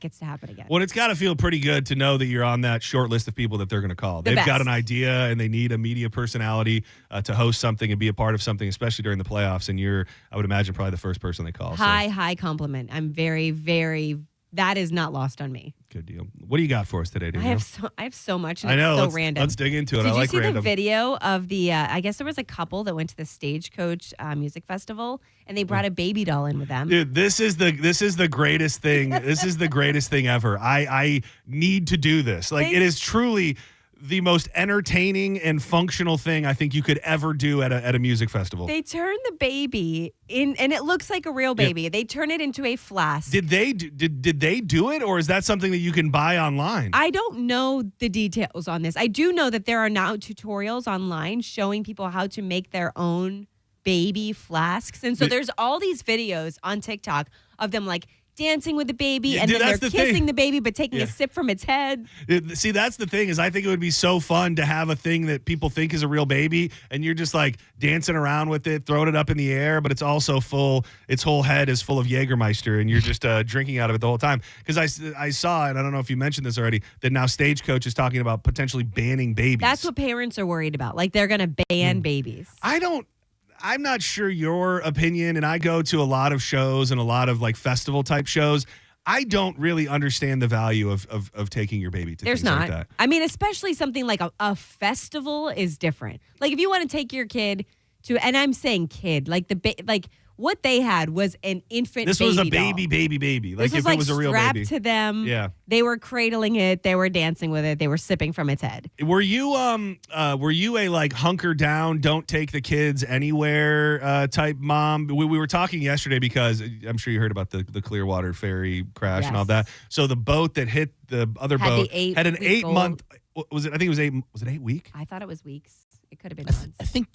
gets to happen again.
Well, it's got to feel pretty good to know that you're on that short list of people that they're going to call. They've got an idea, and they need a media personality to host something and be a part of something, especially during the playoffs. And you're, I would imagine, probably the first person they call.
High compliment. I'm very, very. That is not lost on me.
Good deal. What do you got for us today, Danielle?
I have so much, and
I know.
It's so random.
Let's dig into it.
Did
I like
you see
random.
the video of the? I guess there was a couple that went to the Stagecoach Music Festival, and they brought a baby doll in with them.
Dude, this is the greatest thing. This is the greatest thing ever. I need to do this. Like, it is truly the most entertaining and functional thing I think you could ever do at a music festival.
They turn the baby in, and it looks like a real baby. Yep. They turn it into a flask.
Did they do it, or is that something that you can buy online?
I don't know the details on this. I do know that there are now tutorials online showing people how to make their own baby flasks. And so there's all these videos on TikTok of them like dancing with the baby, and then they're kissing the baby but taking a sip from its head.
See, that's the thing, is I think it would be so fun to have a thing that people think is a real baby, and you're just like dancing around with it, throwing it up in the air, but it's also full, its whole head is full of Jägermeister, and you're just drinking out of it the whole time. Because I saw, and I don't know if you mentioned this already, that now Stagecoach is talking about potentially banning babies.
That's what parents are worried about. Like, they're going to ban babies.
I'm not sure your opinion, and I go to a lot of shows and a lot of like festival type shows. I don't really understand the value of taking your baby to
There's
things
not.
like that.
I mean, especially something like a festival is different. Like, if you want to take your kid to, and I'm saying kid, like what they had was an infant
This
baby
was a
doll.
baby. Like,
This was
if
like
it was a real
strapped
baby.
to them.
Yeah.
They were cradling it. They were dancing with it. They were sipping from its head.
Were you a like hunker down, don't take the kids anywhere type mom? We were talking yesterday because I'm sure you heard about the Clearwater ferry crash and all that. So the boat that hit the other boat had an 8-month. Was it? I think it was 8. Was it 8 week?
I thought it was weeks. It could have been months.
I think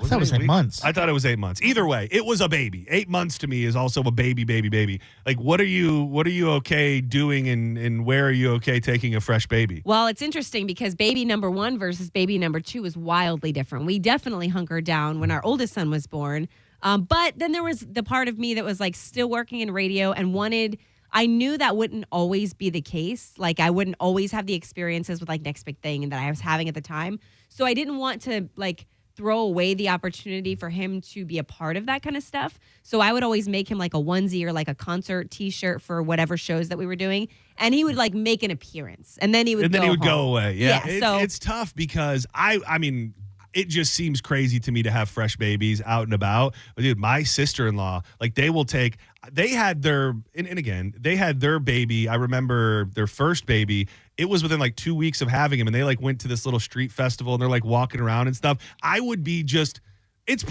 I thought it was 8 months.
I thought it was 8 months. Either way, it was a baby. 8 months to me is also a baby. Like, what are you okay doing, and where are you okay taking a fresh baby?
Well, it's interesting because baby number 1 versus baby number 2 is wildly different. We definitely hunkered down when our oldest son was born. But then there was the part of me that was like still working in radio and I knew that wouldn't always be the case. Like I wouldn't always have the experiences with like Next Big Thing and that I was having at the time. So I didn't want to like throw away the opportunity for him to be a part of that kind of stuff. So I would always make him like a onesie or like a concert t-shirt for whatever shows that we were doing. And he would like make an appearance and then he would
go away. Yeah.
So
it's tough because I mean, it just seems crazy to me to have fresh babies out and about. But dude, my sister-in-law, like they had their baby. I remember their first baby. It was within like 2 weeks of having him, and they like went to this little street festival and they're like walking around and stuff. I would be just, it's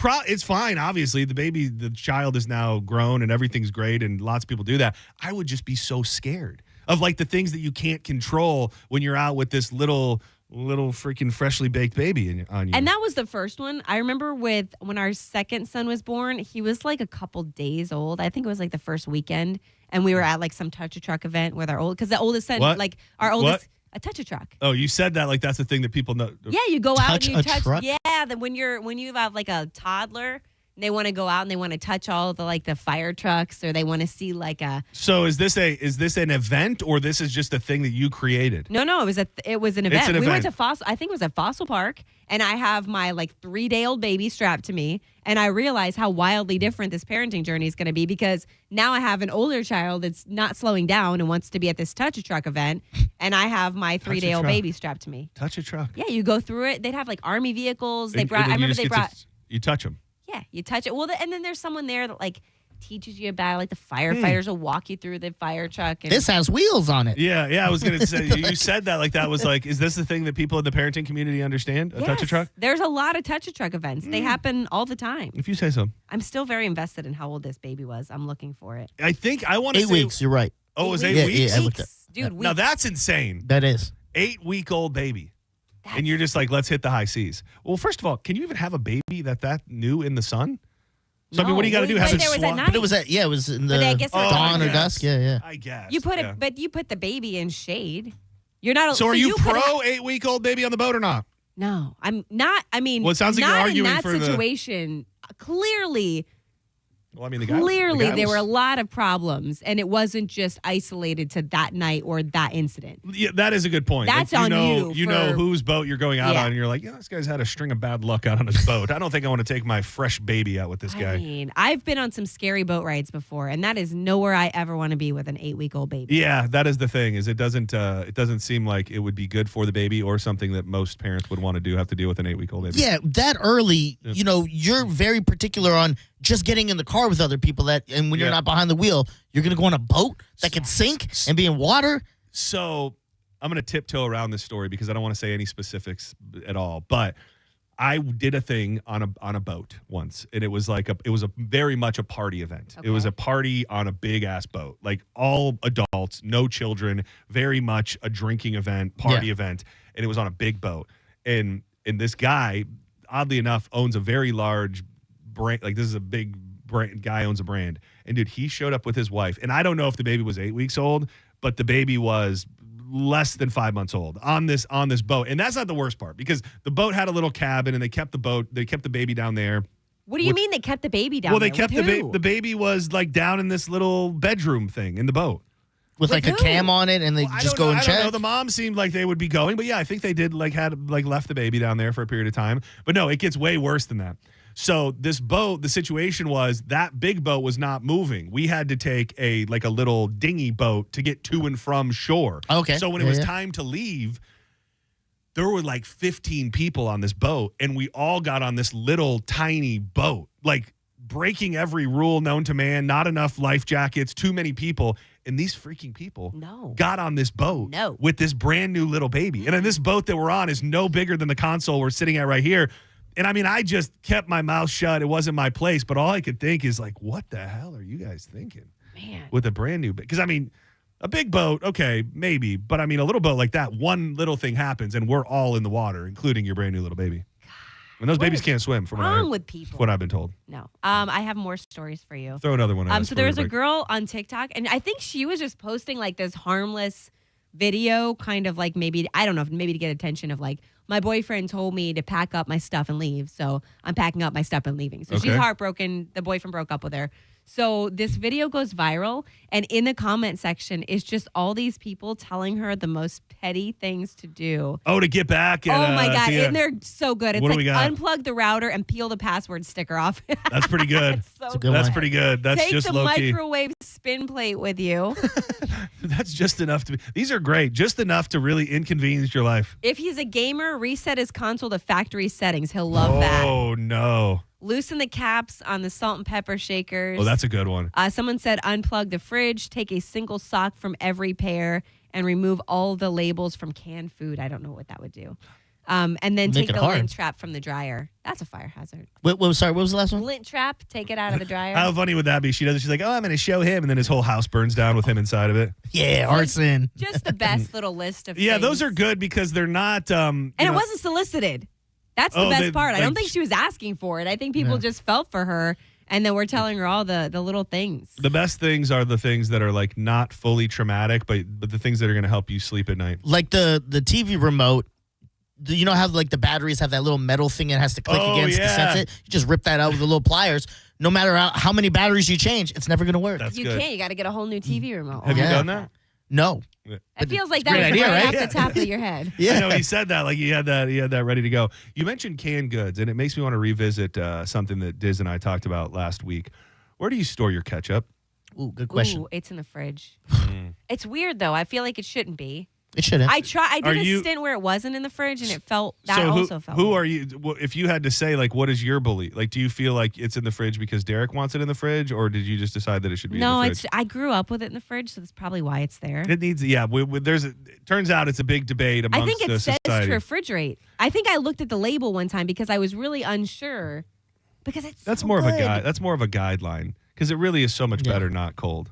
fine. Obviously the child is now grown and everything's great. And lots of people do that. I would just be so scared of like the things that you can't control when you're out with this little freaking freshly baked baby on you.
And that was the first one. I remember when our second son was born, he was like a couple days old. I think it was like the first weekend. And we were at like some touch-a-truck event with because the oldest son, a touch-a-truck.
Oh, you said that like that's the thing that people know.
Yeah, you go out and you touch.
Truck?
Yeah, that when you have like a toddler, they want to go out and they want to touch all the fire trucks, or they want to see like a.
So is this an event, or this is just a thing that you created?
No, it was an event.
It's an
We went
event.
to I think it was at Fossil Park, and I have my like 3-day-old baby strapped to me, and I realized how wildly different this parenting journey is going to be because now I have an older child that's not slowing down and wants to be at this touch-a-truck event, and I have my 3-day-old baby strapped to me.
Touch-a-truck.
Yeah, you go through it. They'd have like army vehicles.
You touch them.
Yeah, you touch it. Well, and then there's someone there that like teaches you about it. Like the firefighters will walk you through the fire truck. And
This has wheels on it.
Yeah. I was gonna say you said that like that was like, is this the thing that people in the parenting community understand? A touch-a-truck?
There's a lot of touch-a-truck events. They happen all the time.
If you say so.
I'm still very invested in how old this baby was. I'm looking for it.
I think I want to
8 weeks. You're right.
Oh, it was 8 weeks?
Yeah, I looked at.
Dude,
Now that's insane.
That is
8-week-old baby. And you're just like, let's hit the high seas. Well, first of all, can you even have a baby that new in the sun? So, I mean, what do you got to do? Have it
there was at night.
But it was it was in
But I
the
guess
dawn or dusk. Yeah.
I guess.
You put it, but you put the baby in shade. You're not.
So are you
could
pro
have-
8-week-old baby on the boat or not?
No, I'm not. I mean,
Well, it sounds like
not
you're arguing
in that
for the-
situation. Clearly,
Well, I mean,
Clearly, there
was-
were a lot of problems, and it wasn't just isolated to that night or that incident.
Yeah, that is a good point.
That's
Like,
on you
You know
for-
whose boat you're going out
Yeah.
on, and you're like, yeah, this guy's had a string of bad luck out on his boat. I don't think I want to take my fresh baby out with this guy.
I mean, I've been on some scary boat rides before, and that is nowhere I ever want to be with an 8-week-old baby.
Yeah, that is the thing. Is it doesn't seem like it would be good for the baby or something that most parents would want to do. Have to deal with an 8-week-old baby.
Yeah, that early, you're very particular on just getting in the car with other people and when you're not behind the wheel, you're going to go on a boat that can sink and be in water.
So I'm going to tiptoe around this story because I don't want to say any specifics at all. But I did a thing on a boat once, and it was very much a party event.
Okay.
It was a party on a big ass boat, like all adults, no children, very much a drinking event, party event, and it was on a big boat. And this guy, oddly enough, owns a very large brand. Like, this is a big brand, guy owns a brand. And dude, he showed up with his wife, and I don't know if the baby was 8 weeks old, but the baby was less than 5 months old on this boat. And that's not the worst part, because the boat had a little cabin, and they kept the baby down there.
What do you mean they kept the baby down
Well,
there?
they kept the baby was like down in this little bedroom thing in the boat.
With like a cam on it, and they just go and
I
check.
don't know. The mom seemed like they would be going, but yeah, I think they did had left the baby down there for a period of time. But no, it gets way worse than that. So this boat, the situation was that big boat was not moving. We had to take a little dinghy boat to get to and from shore.
Okay.
So when it was time to leave, there were like 15 people on this boat, and we all got on this little tiny boat, like breaking every rule known to man, not enough life jackets, too many people. And these freaking people got on this boat with this brand new little baby. And then this boat that we're on is no bigger than the console we're sitting at right here. And I mean, I just kept my mouth shut. It wasn't my place. But all I could think is like, what the hell are you guys thinking?
Man.
With a brand new, because I mean, a big boat, okay, maybe. But I mean, a little boat like that, one little thing happens and we're all in the water, including your brand new little baby. And those babies can't swim. From
wrong with people?
What I've been told.
No. I have more stories for you.
Throw another one at us
So
for
there was a
everybody.
girl on TikTok, and I think she was just posting like this harmless video, kind of like maybe, I don't know, maybe to get attention of like, my boyfriend told me to pack up my stuff and leave, so I'm packing up my stuff and leaving. So she's
Okay.
heartbroken. The boyfriend broke up with her. So this video goes viral, and in the comment section is just all these people telling her the most petty things to do.
Oh, to get back. And,
Oh my God. And they're so good. It's
What do
like
we got?
unplug the router and peel the password sticker off.
That's pretty good.
so
That's pretty good. That's
Take
just
the
low key.
microwave spin plate with you.
That's just enough to be. These are great. Just enough to really inconvenience your life.
If he's a gamer, reset his console to factory settings. He'll love that.
Oh, no.
Loosen the caps on the salt and pepper shakers.
Oh, that's a good one.
Someone said unplug the fridge, take a single sock from every pair, and remove all the labels from canned food. I don't know what that would do. And then
Make
take
it
the
hard.
lint trap from the dryer. That's a fire hazard.
Sorry, what was the last one?
Lint trap, take it out of the dryer.
How funny would that be? She does it. She's like, oh, I'm going to show him. And then his whole house burns down with him inside of it.
Yeah, arson.
Just the best little list of
Yeah,
things.
those are good because they're not.
And it wasn't solicited. That's the best part. I don't think she was asking for it. I think people just felt for her, and then we're telling her all the little things.
The best things are the things that are like not fully traumatic, but the things that are going to help you sleep at night.
Like the TV remote. You know how like the batteries have that little metal thing it has to click against to sense it? You just rip that out with the little pliers. No matter how many batteries you change, it's never going to work.
You can't. You got to get a whole new TV remote.
Have you done that?
No.
It feels like
It's a
that
great
was
idea,
right
right?
off the top of your head.
I know he said that like he had that ready to go. You mentioned canned goods, and it makes me want to revisit something that Diz and I talked about last week. Where do you store your ketchup?
Ooh, good question.
Ooh, it's in the fridge. It's weird though. I feel like it shouldn't be.
It shouldn't.
I did
Are
a
you-
stint where it wasn't in the fridge, and it felt that
So
also felt.
who
weird.
are you? If you had to say, like, what is your belief? Like, do you feel like it's in the fridge because Derek wants it in the fridge, or did you just decide that it should be
No,
in the fridge?
I grew up with it in the fridge, so that's probably why it's there.
It needs, yeah. It turns out it's a big debate
I
amongst
think it
the
says
society.
to refrigerate. I think I looked at the label one time because I was really unsure. Because it's
That's
so
more of a
good.
guide. That's more of a guideline because it really is so much better not cold.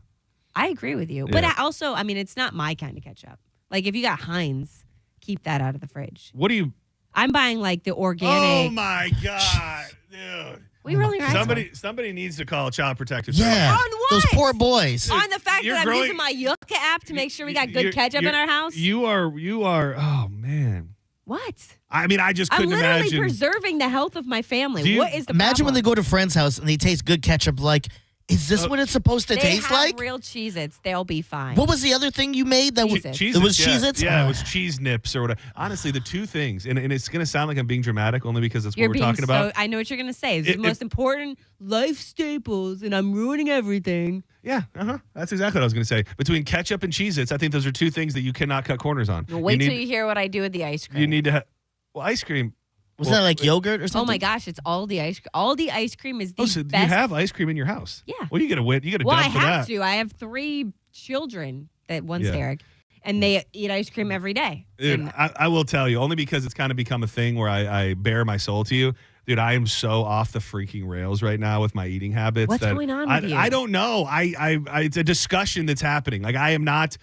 I agree with you, but
Yeah.
I mean, it's not my kind of ketchup. Like if you got Heinz, keep that out of the fridge.
What do you?
I'm buying like the organic.
Oh my god, dude!
We really are.
Somebody needs to call Child Protective
Yeah.
Services.
On what?
Those poor boys.
On the fact
You're
that I'm
growing-
using my Yucca app to make sure we got good
You're-
ketchup in
you're-
our house.
You are. Oh man.
What?
I mean, I just
I'm
couldn't
literally
imagine.
preserving the health of my family.
Do you-
What is the
Imagine when
problem?
they go to friend's house and they taste good ketchup. Like, is this what it's supposed to
They
taste
have
like?
real Cheez-Its. They'll be fine.
What was the other thing you made that was?
Cheez-Its.
It was
yeah.
Cheez-Its?
Yeah, it was cheese nips or whatever. Honestly, the two things, and it's going to sound like I'm being dramatic only because that's
You're
what we're
being
talking about.
I know what you're going to say. It's the most important life staples, and I'm ruining everything.
Yeah, that's exactly what I was going to say. Between ketchup and Cheez-Its, I think those are two things that you cannot cut corners on.
Well, wait
you
till
need,
you hear what I do with the ice cream.
You need to have. Well, ice cream.
Wasn't that like yogurt or something?
Oh my gosh, it's Aldi ice cream. Aldi ice cream is the
Oh, so
best.
you have ice cream in your house?
Yeah.
Well, you got to win. You got to
Well, I
dump for
have
that.
to. I have 3 children. That one's
Yeah.
Derek, and they eat ice cream every day.
Dude,
And
I will tell you, only because it's kind of become a thing where I bare my soul to you. Dude, I am so off the freaking rails right now with my eating habits.
What's going on with you?
I don't know. I it's a discussion that's happening. Like I am not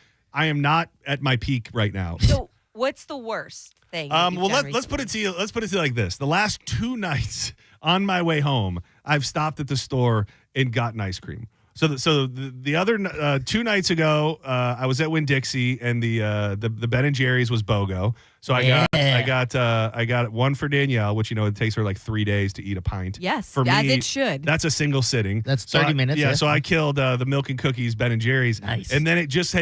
at my peak right now.
so, what's the worst thing? that you've
Well,
done
let's put
recently?
it to you. Let's put it to you like this: the last 2 nights on my way home, I've stopped at the store and gotten ice cream. So the other 2 nights ago, I was at Winn-Dixie, and the Ben and Jerry's was BOGO. So I got one for Danielle, which it takes her like 3 days to eat a pint.
Yes,
for
as
me,
it should.
That's a single sitting.
That's
So
30 minutes,
Yeah,
yeah.
so I killed the milk and cookies Ben and Jerry's.
Nice.
And then it just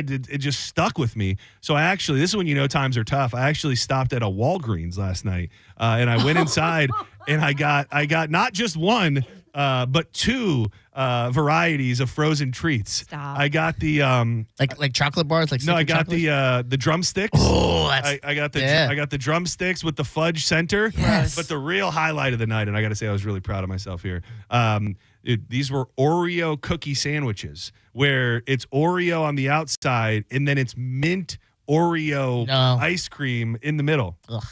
stuck with me. So this is when times are tough. I actually stopped at a Walgreens last night, and I went inside and I got not just one. But 2 varieties of frozen treats.
Stop.
I got the
like chocolate bars, like
no, I
sticky
got
chocolate?
the drumsticks.
Oh, that's
I got the
yeah.
I got the drumsticks with the fudge center.
Yes.
But the real highlight of the night, and I got to say, I was really proud of myself here. These were Oreo cookie sandwiches, where it's Oreo on the outside, and then it's mint Oreo ice cream in the middle.
Ugh.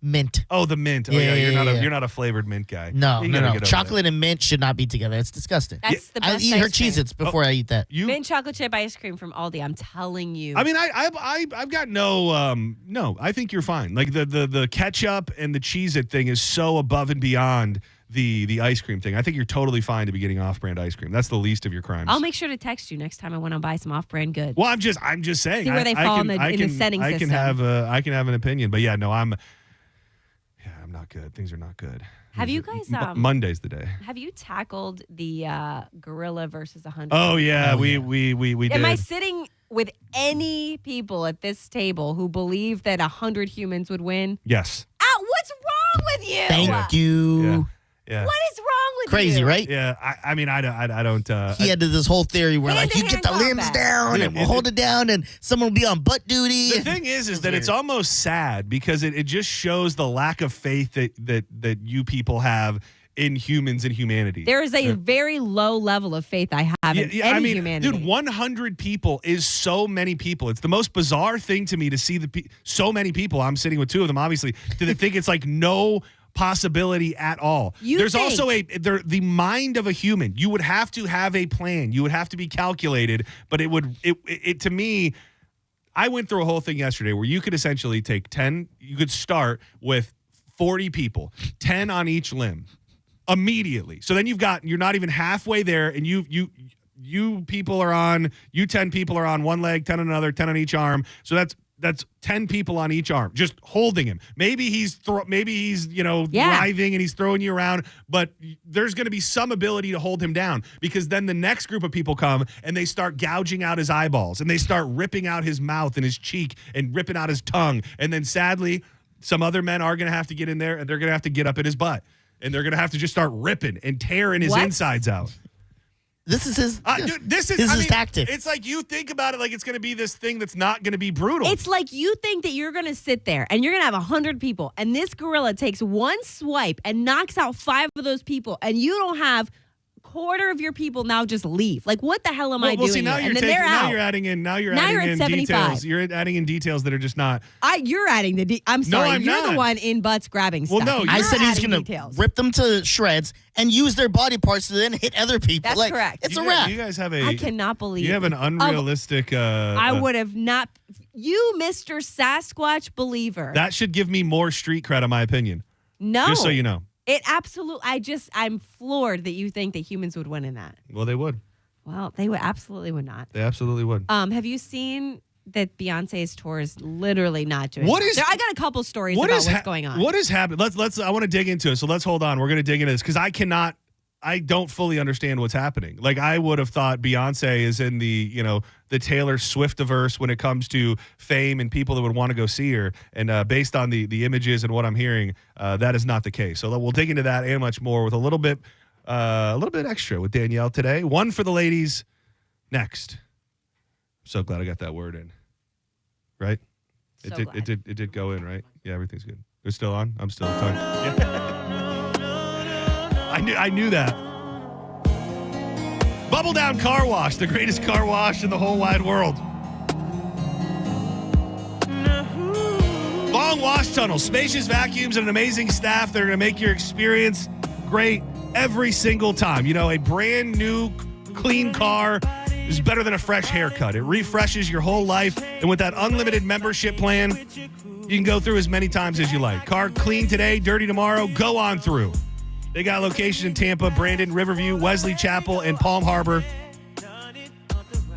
Mint.
Oh, the mint. Oh,
Yeah,
you're not a flavored mint guy.
No,
You gotta
no.
get over
Chocolate and mint should not be together. It's disgusting.
That's the
I
best
eat her
ice cream.
Cheez-Its before I eat that.
You,
Mint chocolate chip ice cream from Aldi. I'm telling you.
I mean, I've got no. I think you're fine. Like the ketchup and the Cheez-It thing is so above and beyond the ice cream thing. I think you're totally fine to be getting off-brand ice cream. That's the least of your crimes.
I'll make sure to text you next time I want to buy some off-brand goods.
Well, I'm just saying.
See where they fall in the setting
I
system.
I can have an opinion, but yeah, no, I'm not good. Things are not good.
Have you guys?
Monday's the day.
Have you tackled the gorilla versus 100?
Oh yeah, we did.
Am I sitting with any people at this table who believe that 100 humans would win?
Yes.
What's wrong with you?
Thank you.
Yeah.
What is wrong with
Crazy,
you?
right?
Yeah, I mean, I don't.
He had this whole theory where like you get the
Hand-to-hand
limbs
combat.
down and we'll hold it down and someone will be on butt duty.
The thing is that it's almost sad because it just shows the lack of faith that you people have in humans and humanity.
There is a very low level of faith I have in any humanity.
Dude, 100 people is so many people. It's the most bizarre thing to me to see so many people. I'm sitting with two of them, obviously, to think it's like no possibility at all. There's also the mind of a human. You would have to have a plan. You would have to be calculated, but it to me, I went through a whole thing yesterday where you could essentially take 10, you could start with 40 people, 10 on each limb immediately. So then you're not even halfway there, and you 10 people are on one leg, 10 on another, 10 on each arm. So that's 10 people on each arm, just holding him. Maybe he's writhing and he's throwing you around, but there's going to be some ability to hold him down, because then the next group of people come and they start gouging out his eyeballs and they start ripping out his mouth and his cheek and ripping out his tongue. And then sadly, some other men are going to have to get in there and they're going to have to get up in his butt and they're going to have to just start ripping and tearing his insides out.
This is his.
This is his
tactic.
It's like you think about it like it's going to be this thing that's not going to be brutal.
It's like you think that you're going to sit there and you're going to have 100 people, and this gorilla takes one swipe and knocks out 5 of those people, and you don't have quarter of your people now just leave. Like, what the hell am I doing?
See, now
here?
you're adding in details. You're adding in details that are just not.
You're adding the. I'm sorry.
I'm
you're
not.
the one in butts grabbing stuff.
Well, no,
I said he's going to rip them to shreds and use their body parts to then hit other people.
That's correct.
It's a wrap.
You guys have a.
I cannot believe
you have an unrealistic.
I would have not. You, Mr. Sasquatch believer.
That should give me more street cred, in my opinion.
No.
Just so you know.
It absolutely. I'm floored that you think that humans would win in that.
Well, they would.
Well, they would absolutely would not.
They absolutely would.
Have you seen that Beyonce's tour is literally not doing?
What is?
I got a couple stories about what's going on.
What is happening? Let's. I want to dig into it. So let's hold on. We're going to dig into this because I don't fully understand what's happening. Like, I would have thought Beyonce is in the Taylor Swift-averse when it comes to fame and people that would want to go see her. And based on the images and what I'm hearing, that is not the case. So we'll dig into that and much more with a little bit extra with Danielle today. One for the ladies next. I'm so glad I got that word in. Right? It did go in, right? Yeah, everything's good. They're still on? I'm still talking. Yeah. I knew that. Bubble Down Car Wash, the greatest car wash in the whole wide world. Long wash tunnels, spacious vacuums, and an amazing staff that are going to make your experience great every single time. A brand new, clean car is better than a fresh haircut. It refreshes your whole life, and with that unlimited membership plan, you can go through as many times as you like. Car clean today, dirty tomorrow, go on through. They got locations in Tampa, Brandon, Riverview, Wesley Chapel, and Palm Harbor.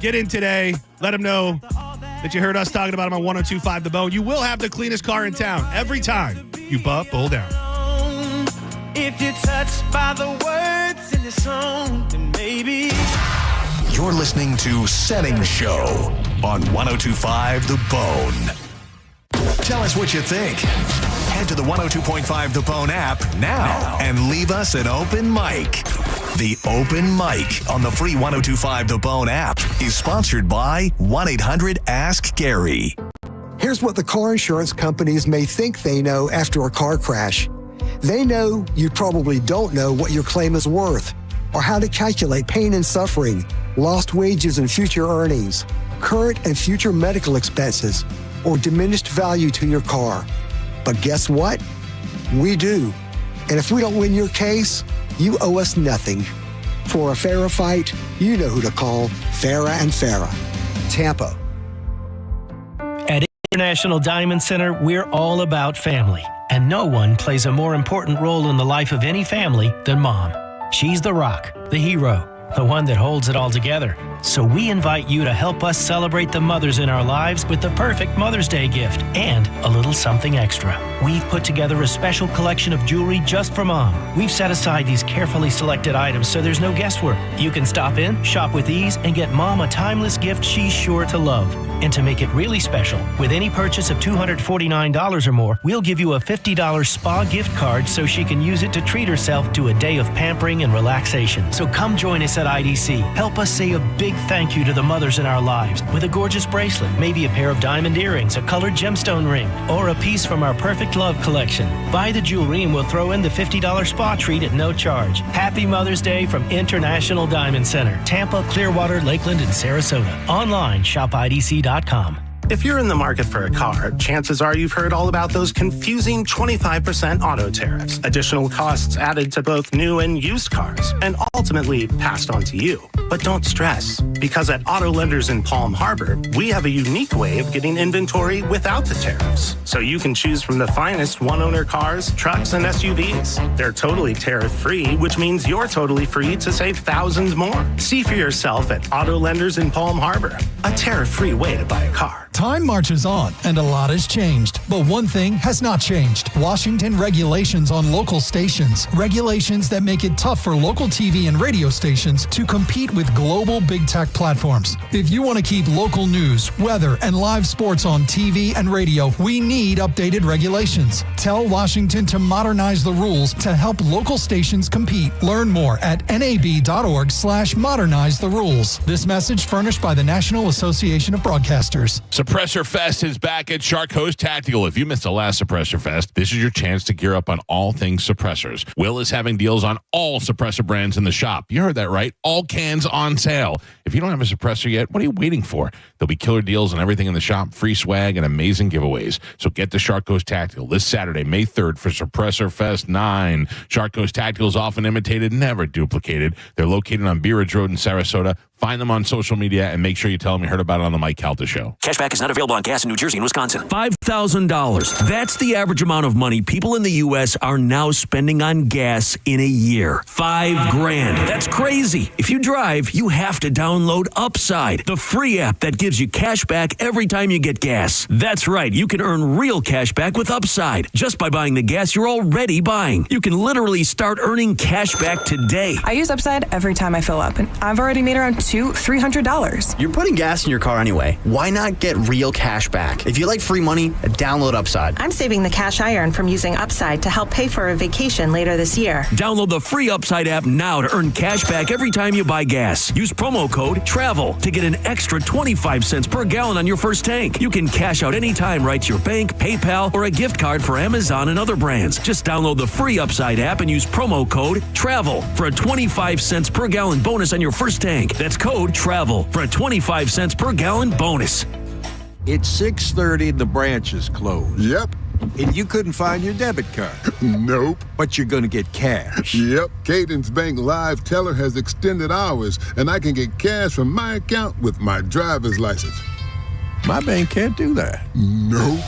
Get in today. Let them know that you heard us talking about them on 102.5 The Bone. You will have the cleanest car in town every time you buckle down.
If you're touched by the words in the song, then maybe.
You're listening to Setting Show on 102.5 The Bone. Tell us what you think. Head to the 102.5 The Bone app now and leave us an open mic. The Open Mic on the free 102.5 The Bone app is sponsored by 1-800-ASK-GARY.
Here's what the car insurance companies may think they know after a car crash. They know you probably don't know what your claim is worth, or how to calculate pain and suffering, lost wages and future earnings, current and future medical expenses, or diminished value to your car. But guess what? We do. And if we don't win your case, you owe us nothing. For a fairer fight, you know who to call. Farah and Farah. Tampa.
At International Diamond Center, we're all about family. And no one plays a more important role in the life of any family than Mom. She's the rock, the hero, the one that holds it all together. So we invite you to help us celebrate the mothers in our lives with the perfect Mother's Day gift and a little something extra. We've put together a special collection of jewelry just for Mom. We've set aside these carefully selected items so there's no guesswork. You can stop in, shop with ease, and get Mom a timeless gift she's sure to love. And to make it really special, with any purchase of $249 or more, we'll give you a $50 spa gift card so she can use it to treat herself to a day of pampering and relaxation. So come join us at IDC. Help us say a big thank you to the mothers in our lives with a gorgeous bracelet, maybe a pair of diamond earrings, a colored gemstone ring, or a piece from our Perfect Love collection. Buy the jewelry and we'll throw in the $50 spa treat at no charge. Happy Mother's Day from International Diamond Center, Tampa, Clearwater, Lakeland, and Sarasota. Online, shopidc.com.
If you're in the market for a car, chances are you've heard all about those confusing 25% auto tariffs, additional costs added to both new and used cars, and ultimately passed on to you. But don't stress, because at Auto Lenders in Palm Harbor, we have a unique way of getting inventory without the tariffs. So you can choose from the finest one-owner cars, trucks, and SUVs. They're totally tariff-free, which means you're totally free to save thousands more. See for yourself at Auto Lenders in Palm Harbor, a tariff-free way to buy a car.
Time marches on, and a lot has changed. But one thing has not changed. Washington regulations on local stations. Regulations that make it tough for local TV and radio stations to compete with global big tech platforms. If you want to keep local news, weather, and live sports on TV and radio, we need updated regulations. Tell Washington to modernize the rules to help local stations compete. Learn more at nab.org/modernize the rules. This message furnished by the National Association of Broadcasters.
Suppressor Fest is back at Shark Coast Tactical. If you missed the last Suppressor Fest, this is your chance to gear up on all things suppressors. Will is having deals on all suppressor brands in the shop. You heard that right. All cans on sale. If you don't have a suppressor yet, what are you waiting for? There'll be killer deals on everything in the shop, free swag, and amazing giveaways. So get to Shark Coast Tactical this Saturday, May 3rd for Suppressor Fest 9. Shark Coast Tactical is often imitated, never duplicated. They're located on Bee Ridge Road in Sarasota. Find them on social media and make sure you tell them you heard about it on the Mike Calta Show.
Cashback is not available on gas in New Jersey and Wisconsin. $5,000. That's the average amount of money people in the U.S. are now spending on gas in a year. $5,000. That's crazy. If you drive, you have to download Upside, the free app that gives you cash back every time you get gas. That's right. You can earn real cash back with Upside just by buying the gas you're already buying. You can literally start earning cash back today.
I use Upside every time I fill up, and I've already made around $200-$300.
You're putting gas in your car anyway. Why not get real cash back? If you like free money, download Upside.
I'm saving the cash I earn from using Upside to help pay for a vacation later this year.
Download the free Upside app now to earn cash back every time you buy gas. Use promo code TRAVEL to get an extra 25 cents per gallon on your first tank. You can cash out anytime right to your bank, PayPal, or a gift card for Amazon and other brands. Just download the free Upside app and use promo code TRAVEL for a 25 cents per gallon bonus on your first tank. That's code TRAVEL for a 25 cents per gallon bonus.
It's 6:30 and the branch is closed. Yep. And you couldn't find your debit card. Nope. But you're going to get cash. Yep. Cadence Bank Live Teller has extended hours, and I can get cash from my account with my driver's license. My bank can't do that. Nope.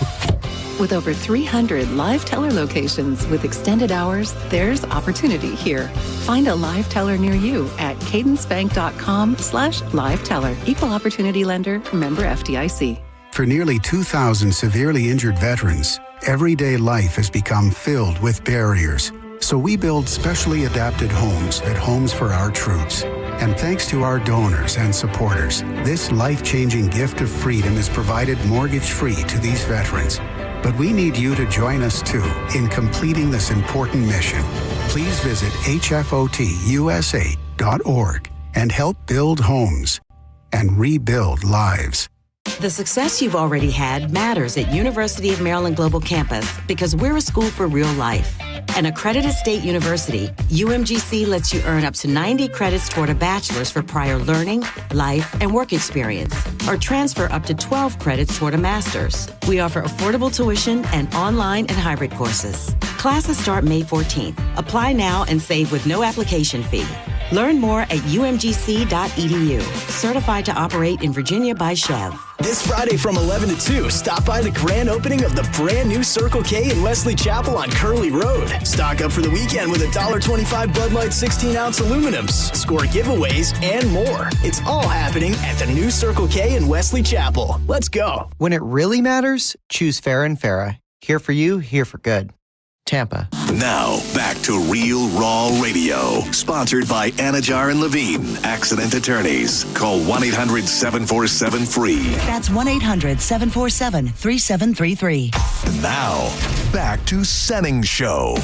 With over 300 live teller locations with extended hours, there's opportunity here. Find a live teller near you at cadencebank.com/live teller. Equal opportunity lender, member FDIC.
For nearly 2,000 severely injured veterans, everyday life has become filled with barriers. So we build specially adapted homes at Homes for Our Troops. And thanks to our donors and supporters, this life-changing gift of freedom is provided mortgage-free to these veterans. But we need you to join us too in completing this important mission. Please visit hfotusa.org and help build homes and rebuild lives.
The success you've already had matters at University of Maryland Global Campus because we're a school for real life.
An accredited state university, UMGC lets you earn up to 90 credits toward a bachelor's for prior learning, life, and work experience, or transfer up to 12 credits toward a master's. We offer affordable tuition and online and hybrid courses. Classes start May 14th. Apply now and save with no application fee. Learn more at umgc.edu. Certified to operate in Virginia by Chev.
This Friday from 11 to 2, stop by the grand opening of the brand new Circle K in Wesley Chapel on Curley Road. Stock up for the weekend with $1.25 Bud Light 16-ounce aluminums, score giveaways, and more. It's all happening at the new Circle K in Wesley Chapel. Let's go.
When it really matters, choose Farrah and Farrah. Here for you, here for good. Tampa.
Now, back to Real Raw Radio. Sponsored by Anajar and Levine, Accident Attorneys. Call 1-800-747-FREE.
That's 1-800-747-3733.
Now, back to Senning Show.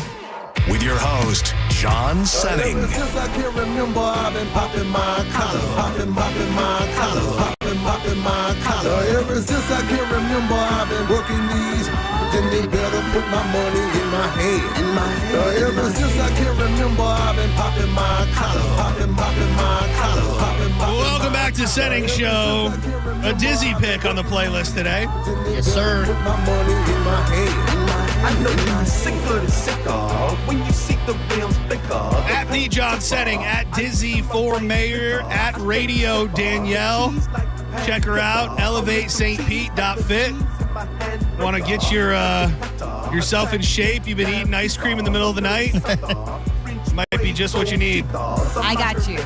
With your host, John Senning.
Ever since I can remember, I've been popping my collar, popping my collar, popping my collar. Ever since I can remember, I've been working these. Then they better put my money in my hand. Ever since I can remember, I've been popping my collar, popping my collar,
Welcome back to Senning Show. A dizzy pick on the playlist today.
Yes, sir.
Put my money in my hand.
I know you're sicker than sicker when you see the rims thicker.
At the John Senning, at Dizzy for Mayor, at Radio Danielle. Check her out, elevatestpete.fit. Want to get yourself in shape? You've been eating ice cream in the middle of the night? Might be just what you need.
I got you.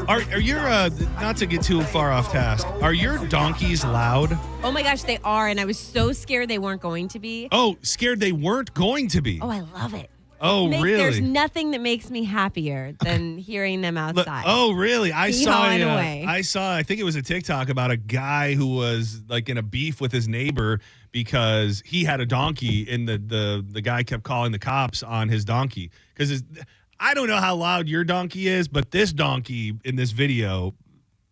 Are your, not to get too far off task, are your donkeys loud?
Oh my gosh, they are, and I was so scared they weren't going to be.
Oh, scared they weren't going to be.
Oh, I love it.
Oh, really?
There's nothing that makes me happier than hearing them outside.
Oh, really? I
Away.
I think it was a TikTok about a guy who was like in a beef with his neighbor because he had a donkey and the guy kept calling the cops on his donkey. Because I don't know how loud your donkey is, but this donkey in this video.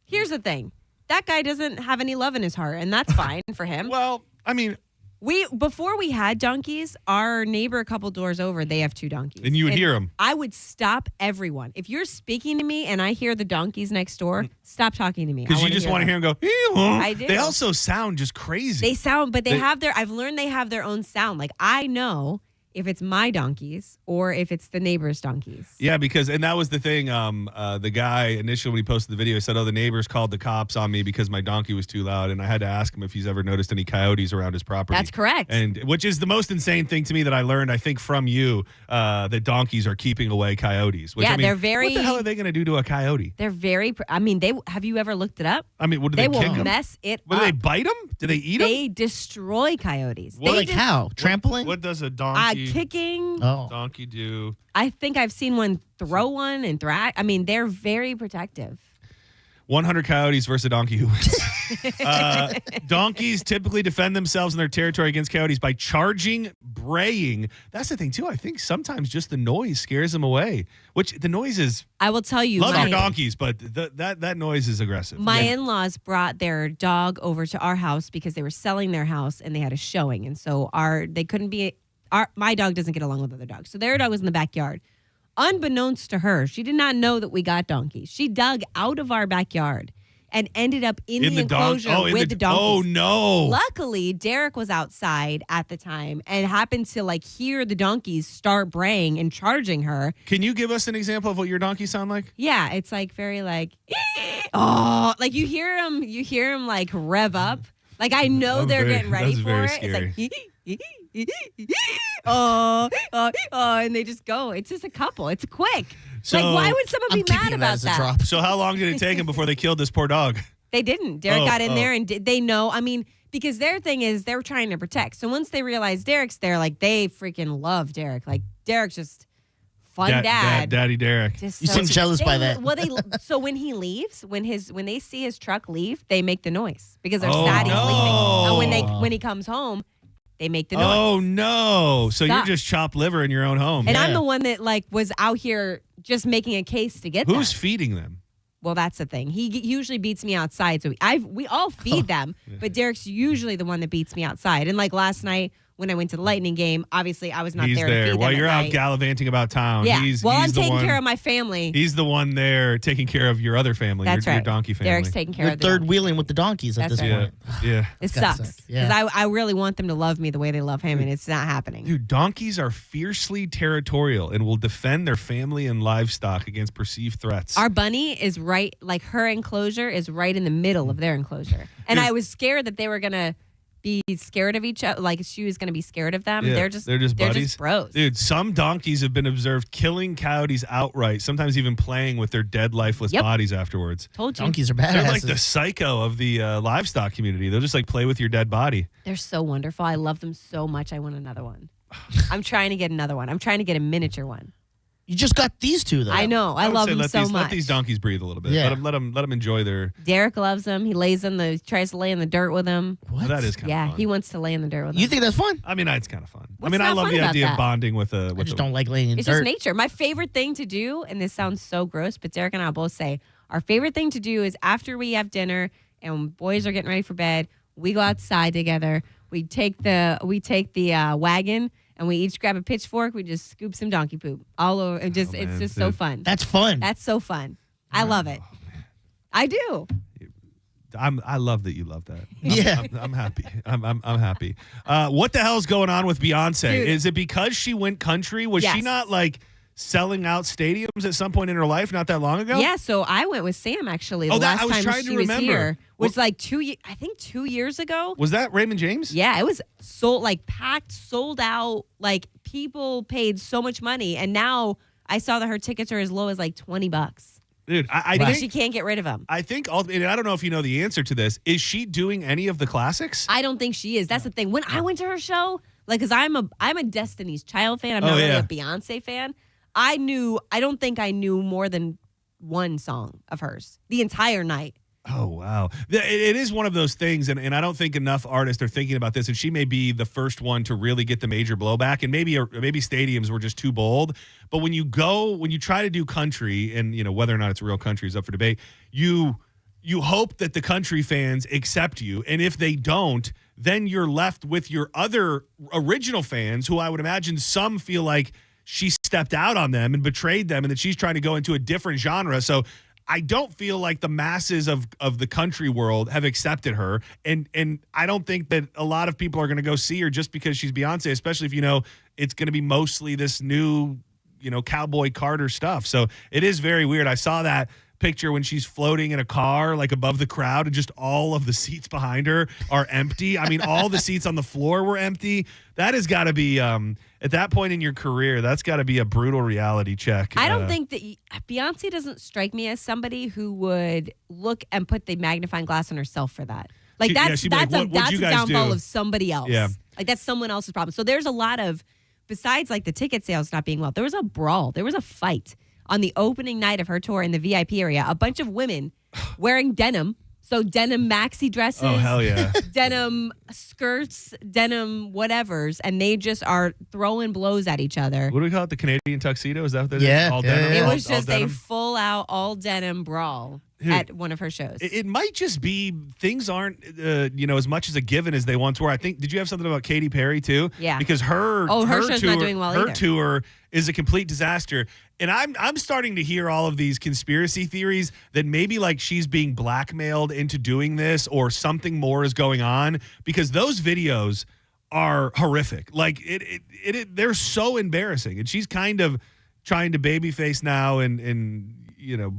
Here's the thing. That guy doesn't have any love in his heart, and that's fine for him.
Well, I mean,
before we had donkeys, our neighbor a couple doors over, they have two donkeys.
And you would hear them.
I would stop everyone. If you're speaking to me and I hear the donkeys next door, stop talking to me.
Because you just want to hear them go, "Ee-haw."
I do.
They also sound just crazy.
They sound, but I've learned they have their own sound. Like, I know if it's my donkeys or if it's the neighbor's donkeys.
Yeah, and that was the thing. The guy initially when he posted the video said, "Oh, the neighbors called the cops on me because my donkey was too loud," and I had to ask him if he's ever noticed any coyotes around his property.
That's correct.
And which is the most insane thing to me that I learned, I think, from you, that donkeys are keeping away coyotes. Which,
Yeah,
I mean,
they're very.
What the hell are they going to do to a coyote?
They're very. Have you ever looked it up?
I mean, what do they
will
kick 'em?
mess it
What,
up.
do they bite them? Do they eat them?
They destroy coyotes.
How? Trampling?
What does a donkey?
Kicking.
Donkey do?
I think I've seen one throw one and thrash. I mean, they're very protective.
100 coyotes versus a donkey who wins. Donkeys typically defend themselves in their territory against coyotes by charging, braying. That's the thing, too. I think sometimes just the noise scares them away, which the noise is.
I will tell you.
Love your donkeys, but that noise is aggressive.
My in-laws brought their dog over to our house because they were selling their house and they had a showing. And so they couldn't be. My dog doesn't get along with other dogs. So their dog was in the backyard. Unbeknownst to her, she did not know that we got donkeys. She dug out of our backyard and ended up in the enclosure with the donkeys.
Oh, no.
Luckily, Derek was outside at the time and happened to hear the donkeys start braying and charging her.
Can you give us an example of what your donkeys sound like?
Yeah, it's very oh, you hear them rev up. I know they're getting ready for it.
Scary.
It's and they just go. It's just a couple. It's quick.
So,
why would someone be mad about that?
So how long did it take them before they killed this poor dog?
They didn't. Derek got in there and they know. I mean, because their thing is they're trying to protect. So once they realize Derek's there, they freaking love Derek. Derek's just fun dad.
Daddy Derek.
You seem jealous by that.
Well, so when he leaves, when they see his truck leave, they make the noise because they're sad he's leaving. And when he comes home, they make the noise.
Oh, no. So you're just chopped liver in your own home.
And I'm the one that was out here just making a case to get
Who's feeding them?
Well, that's the thing. He usually beats me outside. So we all feed them, but Derek's usually the one that beats me outside. And last night when I went to the Lightning game. Obviously, I was not
He's
there to feed
while
them
you're
at
out
night.
gallivanting about town.
Yeah.
He's
I'm
the
taking
one,
care of my family.
He's the one there taking care of your other family,
That's
your
right.
donkey family.
Derek's taking care
You're
of the
third
donkey.
wheeling with the donkeys at
That's
this
right.
point.
Yeah.
It
gotta
sucks.
suck. Yeah.
Because I really want them to love me the way they love him, and it's not happening.
Dude, donkeys are fiercely territorial and will defend their family and livestock against perceived threats.
Our bunny is right, like her enclosure is right in the middle of their enclosure. And I was scared that they were going to be scared of each other. Like she was going to be scared of them.
Yeah,
They're just
buddies.
bros.
Dude, some donkeys have been observed killing coyotes outright, sometimes even playing with their dead, lifeless bodies afterwards.
Told you.
Donkeys are
They're
badasses.
like the psycho of the livestock community. They'll just like play with your dead body.
They're so wonderful. I love them so much. I want another one. I'm trying to get another one. I'm trying to get a miniature one.
You just got these two, though.
I know. I
would
love
say
them so much.
Let these donkeys breathe a little bit.
Yeah.
Let them enjoy their.
Derek loves them. He tries to lay in the dirt with them.
What?
Well, that is kind of
Yeah,
fun.
he wants to lay in the dirt with them.
You think that's fun?
I mean, it's kind of fun.
What's
I
not
love
fun
the
about
idea
that?
of bonding with a.
I just don't like laying in
It's
dirt.
just nature. My favorite thing to do, and this sounds so gross, but Derek and I both say our favorite thing to do is after we have dinner and boys are getting ready for bed, we go outside together. We take the wagon and we each grab a pitchfork. We just scoop some donkey poop all over. It's just so fun.
That's fun.
That's so fun. I love it. I do.
I love that you love that.
Yeah.
I'm happy. I'm happy. What the hell's going on with Beyonce?
Dude.
Is it because she went country? Was she
Yes.
not like selling out stadiums at some point in her life not that long ago?
Yeah, so I went with Sam actually the
Oh, that- I
last
was
time
trying
she
to
was
remember.
here. Was like 2 years ago.
Was that Raymond James?
Yeah, it was packed, sold out. Like people paid so much money, and now I saw that her tickets are as low as like $20.
Dude, I
Because
think
she can't get rid of them.
I think and I don't know if you know the answer to this. Is she doing any of the classics?
I don't think she is. That's the thing. When I went to her show, like, because I'm a Destiny's Child fan. I'm not really a Beyonce fan. I don't think I knew more than one song of hers the entire night.
Oh, wow. It is one of those things, and I don't think enough artists are thinking about this, and she may be the first one to really get the major blowback, and maybe stadiums were just too bold. But when you try to do country, and whether or not it's real country is up for debate, you hope that the country fans accept you, and if they don't, then you're left with your other original fans, who I would imagine some feel like she stepped out on them and betrayed them, and that she's trying to go into a different genre. So I don't feel like the masses of the country world have accepted her. And I don't think that a lot of people are going to go see her just because she's Beyonce, especially if, it's going to be mostly this new, Cowboy Carter stuff. So it is very weird. I saw that picture when she's floating in a car, like above the crowd, and just all of the seats behind her are empty. I mean, all the seats on the floor were empty. That has got to be, at that point in your career, that's got to be a brutal reality check.
I don't think that Beyonce doesn't strike me as somebody who would look and put the magnifying glass on herself for that. Like
she'd be like,
that's
"What'd
a
you guys
downfall
do?"
of somebody else.
Yeah.
Like that's someone else's problem. So there's a lot of, besides like the ticket sales not being well, there was a brawl. There was a fight on the opening night of her tour in the VIP area. A bunch of women wearing denim. So denim maxi dresses.
Oh, hell yeah.
Denim skirts, denim whatevers, and they just are throwing blows at each other.
What do we call it? The Canadian tuxedo? Is that what that is?
Yeah,
All
yeah,
denim?
It
All-
was
all
just a
denim?
full out all denim brawl at one of her shows.
It might just be things aren't, as much as a given as they once were. I think, did you have something about Katy Perry too?
Yeah.
Because her
show's
tour,
not doing well
her
either.
tour is a complete disaster. And I'm starting to hear all of these conspiracy theories that maybe like she's being blackmailed into doing this or something more is going on, because those videos are horrific. Like they're so embarrassing. And she's kind of trying to babyface now and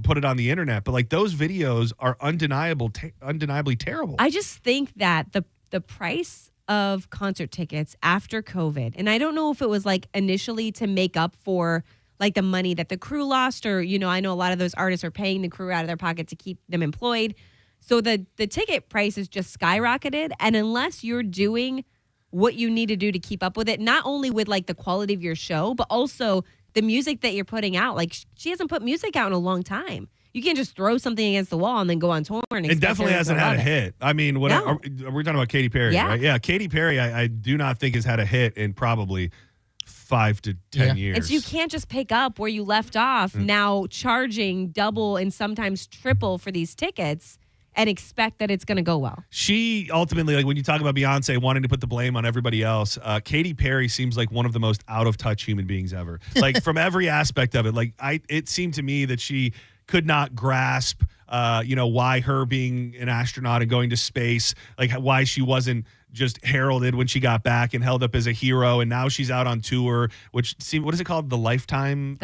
put it on the internet, but like those videos are undeniably terrible.
I just think that the price of concert tickets after COVID, and I don't know if it was like initially to make up for like the money that the crew lost, or I know a lot of those artists are paying the crew out of their pocket to keep them employed. So the ticket prices just skyrocketed, and unless you're doing what you need to do to keep up with it, not only with like the quality of your show, but also the music that you're putting out. Like she hasn't put music out in a long time. You can't just throw something against the wall and then go on tour and
It
expect
definitely
everyone
hasn't
to
had a
love it.
hit. I mean, what
No.
are we talking about? Katy Perry,
Yeah.
right? Yeah, Katy Perry, I do not think has had a hit in probably 5 to 10 years.
And so you can't just pick up where you left off, now charging double and sometimes triple for these tickets. and expect that it's going to go well.
She ultimately, like when you talk about Beyonce wanting to put the blame on everybody else, Katy Perry seems like one of the most out of touch human beings ever. Like from every aspect of it. Like it seemed to me that she could not grasp, why her being an astronaut and going to space, like why she wasn't just heralded when she got back and held up as a hero, and now she's out on tour, which what is it called? The Lifetimes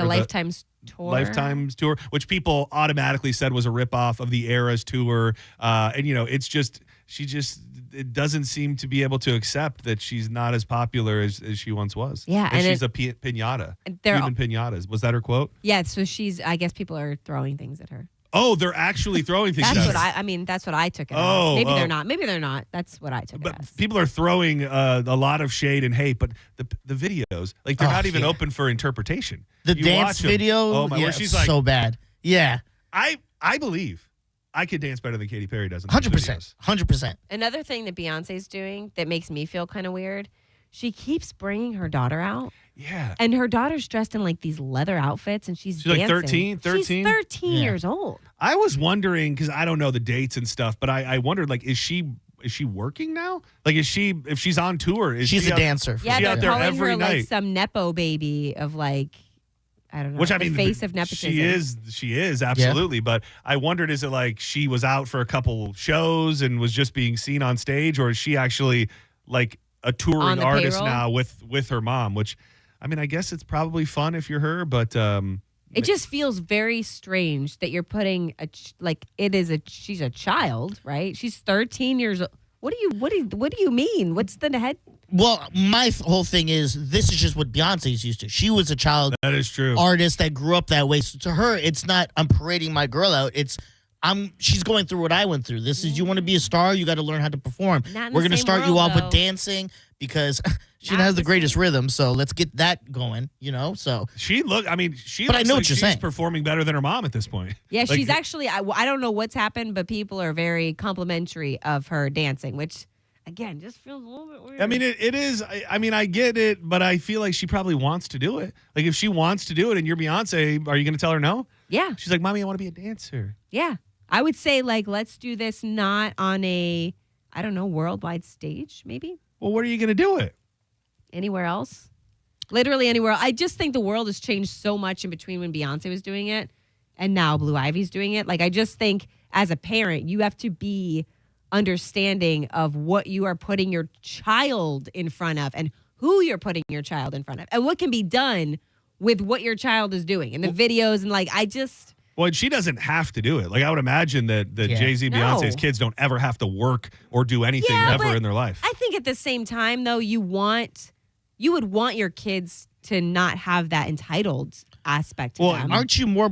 Tour.
Lifetimes tour, which people automatically said was a ripoff of the Eras tour. It's just it doesn't seem to be able to accept that she's not as popular as she once was.
Yeah,
and she's a pinata. Even pinatas. Was that her quote?
Yeah, so I guess people are throwing things at her.
Oh, they're actually throwing things.
That's what I took it as. Maybe they're not. Maybe they're not. That's what I took it as.
People are throwing a lot of shade and hate, but the videos, like they're not even open for interpretation.
The dance video,
where she's
like so bad. Yeah,
I believe I could dance better than Katy Perry does.
100%.
Another thing that Beyonce's doing that makes me feel kind of weird, she keeps bringing her daughter out.
Yeah.
And her daughter's dressed in like these leather outfits and she's dancing.
Like 13?
She's 13 years old.
I was wondering, because I don't know the dates and stuff, but I wondered, like, is she working now? Like, if she's on tour,
she's a dancer.
Yeah,
they're
calling
every
her
night?
Like some Nepo baby of like, I don't know,
Which, I
the
mean,
face of nepotism.
She is, absolutely. Yeah. But I wondered, is it like she was out for a couple shows and was just being seen on stage, or is she actually like a touring artist
payroll
now with her mom? Which, I mean, I guess it's probably fun if you're her, but
it just feels very strange that you're putting she's a child, right? She's 13 years old. What do you mean? What's the head?
Well, my whole thing is this is just what Beyonce's used to. She was a child
that is true
artist that grew up that way. So to her, it's not I'm parading my girl out. It's she's going through what I went through. This is you want to be a star, you got to learn how to perform. We're going to start you off with dancing because she has the greatest rhythm. So let's get that going, So
but I know
what you're
she's
saying.
Performing better than her mom at this point.
Yeah, she's actually. I don't know what's happened, but people are very complimentary of her dancing, which again just feels a little bit weird.
I mean, it is. I mean, I get it, but I feel like she probably wants to do it. Like if she wants to do it, and you're Beyonce, are you going to tell her no?
Yeah.
She's like, "Mommy, I want to be a dancer."
Yeah. I would say, like, let's do this not on a, I don't know, worldwide stage, maybe.
Well, where are you going to do it?
Anywhere else. Literally anywhere. I just think the world has changed so much in between when Beyonce was doing it and now Blue Ivy's doing it. Like, I just think as a parent, you have to be understanding of what you are putting your child in front of and who you're putting your child in front of and what can be done with what your child is doing and the videos. And, like,
Well, and she doesn't have to do it. Like, I would imagine that Jay-Z, Beyonce's kids don't ever have to work or do anything ever in their life.
I think at the same time, though, you would want your kids to not have that entitled aspect to them.
Aren't you more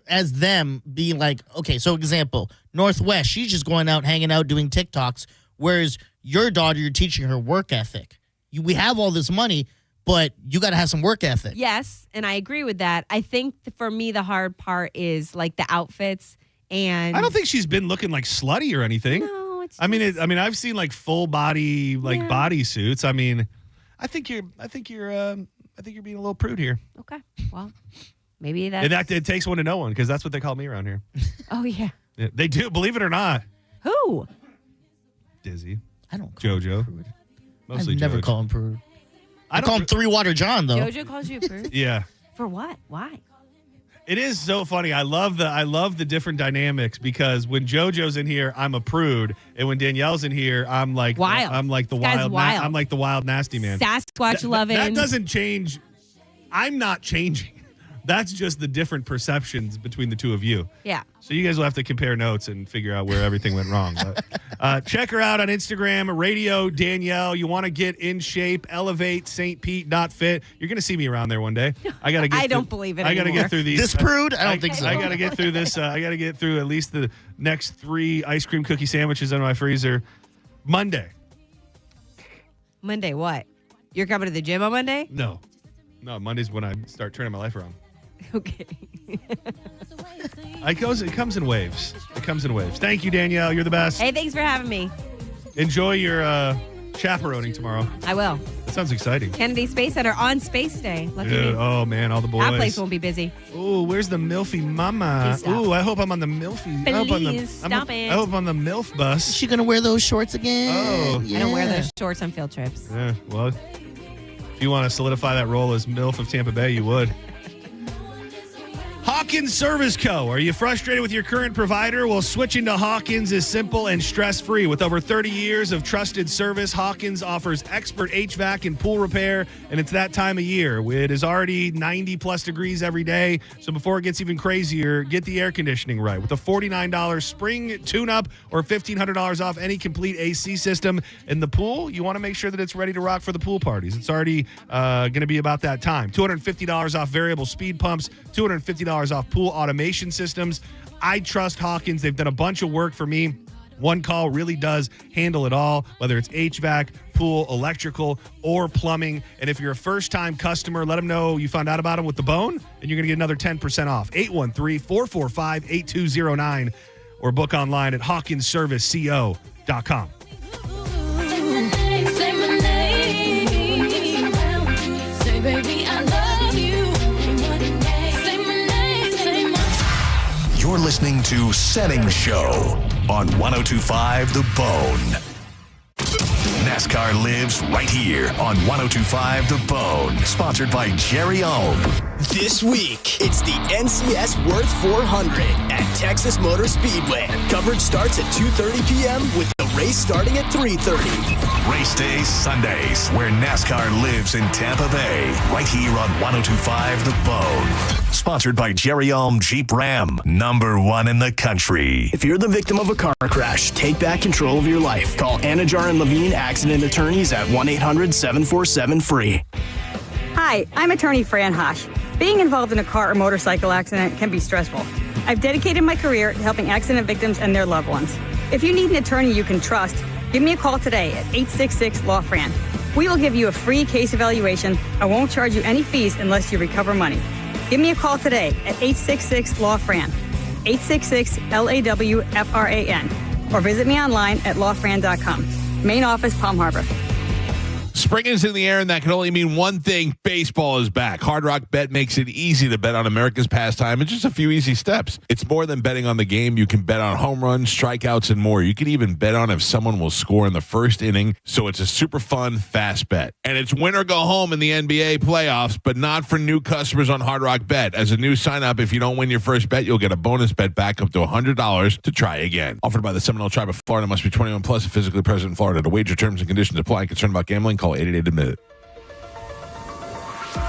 as them being like, okay, so example, Northwest, she's just going out, hanging out, doing TikToks, whereas your daughter, you're teaching her work ethic. We have all this money, but you got to have some work ethic.
Yes, and I agree with that. I think for me, the hard part is like the outfits and.
I don't think she's been looking like slutty or anything.
No, it's.
I mean, I've seen like full body body suits. I mean, I think you're being a little prude here.
Okay, well, maybe that's.
It takes one to know one because that's what they call me around here.
Oh yeah.
They do, believe it or not.
Who?
Dizzy.
I don't. Call
JoJo.
Prude.
Mostly
I've never
Judge.
called him prude. I call him Three Water John, though.
JoJo calls you a prude?
Yeah.
For what? Why?
It is so funny. I love the different dynamics because when JoJo's in here, I'm a prude, and when Danielle's in here, I'm like
wild.
I'm like the
This guy's
wild. I'm like the wild nasty man.
Sasquatch loving.
That doesn't change. I'm not changing. That's just the different perceptions between the two of you.
Yeah.
So you guys will have to compare notes and figure out where everything went wrong. But, check her out on Instagram, Radio Danielle. You want to get in shape, elevate, St. Pete, not fit. You're going to see me around there one day. I got to get.
I don't believe it
I got to get through these.
This prude? I don't think so.
I got to get through this. I got to get through at least the next 3 ice cream cookie sandwiches in my freezer. Monday.
Monday what? You're coming to the gym on Monday?
No, Monday's when I start turning my life around.
Okay.
It comes in waves. Thank you, Danielle. You're the best.
Hey, thanks for having me.
Enjoy your chaperoning tomorrow?
I will.
That sounds exciting.
Kennedy Space Center on Space Day. Lucky me.
Oh, man, all the boys.
That place won't be busy.
Ooh, where's the Milfy mama?
Please stop.
Ooh, I hope I'm on the Milfy.
Please stop it.
I hope I'm on the MILF bus.
Is she going to wear those shorts again?
Oh.
I don't wear those shorts on field trips.
Yeah, well, if you want to solidify that role as MILF of Tampa Bay, you would. Hawkins Service Co. Are you frustrated with your current provider? Well, switching to Hawkins is simple and stress-free. With over 30 years of trusted service, Hawkins offers expert HVAC and pool repair, and it's that time of year. It is already 90-plus degrees every day, so before it gets even crazier, get the air conditioning right. With a $49 spring tune-up or $1,500 off any complete AC system in the pool, you want to make sure that it's ready to rock for the pool parties. It's already going to be about that time. $250 off variable speed pumps, $250 off pool automation systems. I trust Hawkins. They've done a bunch of work for me. One call really does handle it all, whether it's HVAC, pool, electrical, or plumbing. And if you're a first-time customer, let them know you found out about them with the bone, and you're going to get another 10% off. 813-445-8209 or book online at hawkinsserviceco.com.
Say, baby, I love you.
You're listening to Setting Show on 102.5 The Bone. NASCAR lives right here on 102.5 The Bone. Sponsored by Jerry Ohm.
This week, it's the NCS Worth 400 at Texas Motor Speedway. Coverage starts at 2:30 p.m. with the race starting at 3:30.
Race days Sundays, where NASCAR lives in Tampa Bay. Right here on 102.5 The Bone. Sponsored by Jerry Ohm Jeep Ram, #1 in the country.
If you're the victim of a car crash, take back control of your life. Call Anajar and Levine Accident Attorneys at 1-800-747-FREE.
Hi, I'm attorney Fran Hosh. Being involved in a car or motorcycle accident can be stressful. I've dedicated my career to helping accident victims and their loved ones. If you need an attorney you can trust, give me a call today at 866-LAW-FRAN. We will give you a free case evaluation and won't charge you any fees unless you recover money. Give me a call today at 866-LAW-FRAN, 866-LAW-FRAN, or visit me online at lawfran.com. Main office, Palm Harbor.
Spring is in the air, and that can only mean one thing. Baseball is back. Hard Rock Bet makes it easy to bet on America's pastime in just a few easy steps. It's more than betting on the game. You can bet on home runs, strikeouts, and more. You can even bet on if someone will score in the first inning, so it's a super fun, fast bet. And it's win or go home in the NBA playoffs, but not for new customers on Hard Rock Bet. As a new sign-up, if you don't win your first bet, you'll get a bonus bet back up to $100 to try again. Offered by the Seminole Tribe of Florida. Must be 21 plus and physically present in Florida. To wager, terms and conditions apply. Concerned about gambling? Call 888-ADMIT-IT.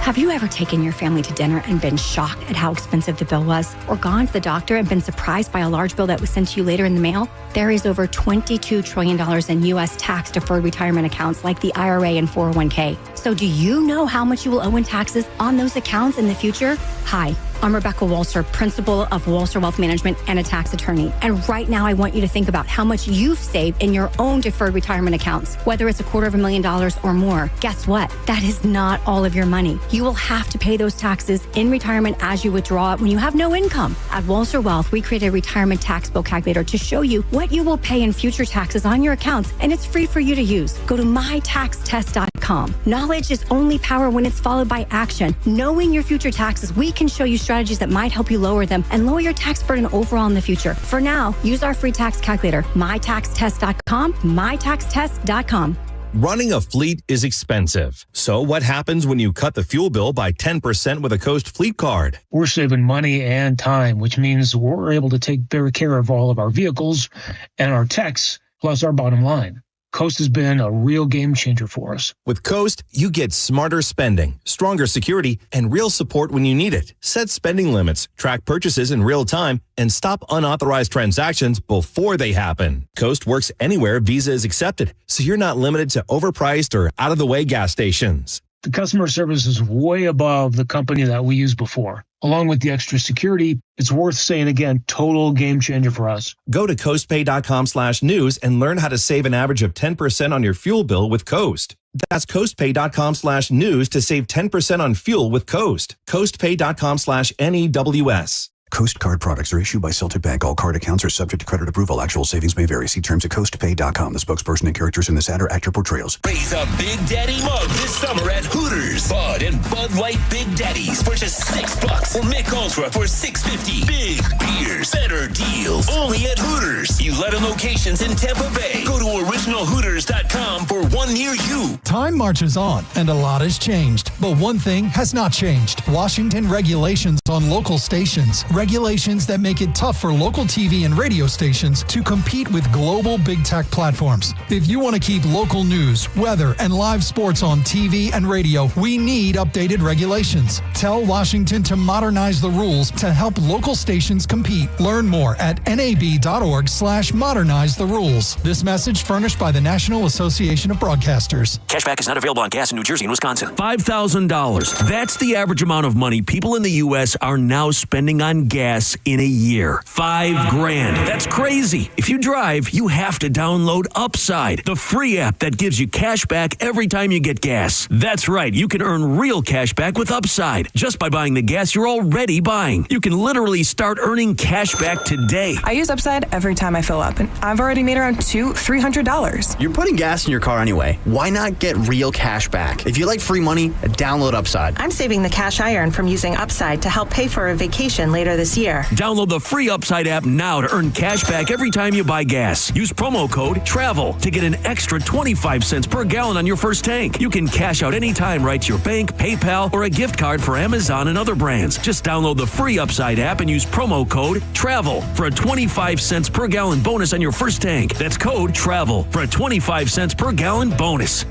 Have you ever taken your family to dinner and been shocked at how expensive the bill was? Or gone to the doctor and been surprised by a large bill that was sent to you later in the mail? There is over $22 trillion in U.S. tax-deferred retirement accounts like the IRA and 401k. So do you know how much you will owe in taxes on those accounts in the future? Hi, I'm Rebecca Walser, principal of Walser Wealth Management and a tax attorney. And right now I want you to think about how much you've saved in your own deferred retirement accounts, whether it's $250,000 or more. Guess what? That is not all of your money. You will have to pay those taxes in retirement as you withdraw it when you have no income. At Walser Wealth, we created a retirement tax bill calculator to show you what you will pay in future taxes on your accounts, and it's free for you to use. Go to mytaxtest.com. Knowledge is only power when it's followed by action. Knowing your future taxes, we can show you strategies that might help you lower them and lower your tax burden overall in the future. For now, use our free tax calculator, mytaxtest.com, mytaxtest.com.
Running a fleet is expensive. So what happens when you cut the fuel bill by 10% with a Coast Fleet Card?
We're saving money and time, which means we're able to take better care of all of our vehicles and our techs, plus our bottom line. Coast has been a real game changer for us.
With Coast, you get smarter spending, stronger security, and real support when you need it. Set spending limits, track purchases in real time, and stop unauthorized transactions before they happen. Coast works anywhere Visa is accepted, so you're not limited to overpriced or out-of-the-way gas stations.
The customer service is way above the company that we used before. Along with the extra security, it's worth saying again, total game changer for us.
Go to coastpay.com/news and learn how to save an average of 10% on your fuel bill with Coast. That's coastpay.com/news to save 10% on fuel with Coast. Coastpay.com/NEWS.
Coast Card products are issued by Celtic Bank. All card accounts are subject to credit approval. Actual savings may vary. See terms at coastpay.com. The spokesperson and characters in this ad are actor portrayals.
Raise a Big Daddy mug this summer at Hooters. Bud and Bud Light Big Daddies for just $6. Or Mick Ultra for $6.50. Big beers, better deals. Only at Hooters. 11 locations in Tampa Bay. Go to originalhooters.com for one near you.
Time marches on, and a lot has changed. But one thing has not changed. Washington regulations on local stations. Regulations that make it tough for local TV and radio stations to compete with global big tech platforms. If you want to keep local news, weather, and live sports on TV and radio, we need updated regulations. Tell Washington to modernize the rules to help local stations compete. Learn more at nab.org/modernize the rules. This message furnished by the National Association of Broadcasters.
Cashback is not available on gas in New Jersey and Wisconsin. $5,000. That's the average amount of money people in the U.S. are now spending on gas in a year. $5,000. That's crazy. If you drive, you have to download Upside, the free app that gives you cash back every time you get gas. That's right. You can earn real cash back with Upside just by buying the gas you're already buying. You can literally start earning cash back today.
I use Upside every time I fill up, and I've already made around $300.
You're putting gas in your car anyway. Why not get real cash back? If you like free money, download Upside.
I'm saving the cash I earn from using Upside to help pay for a vacation later this year.
Download the free Upside app now to earn cash back every time you buy gas. Use promo code TRAVEL to get an extra 25 cents per gallon on your first tank. You can cash out anytime right to your bank, PayPal, or a gift card for Amazon and other brands. Just download the free Upside app and use promo code TRAVEL for a 25 cents per gallon bonus on your first tank. That's code TRAVEL for a 25 cents per gallon bonus.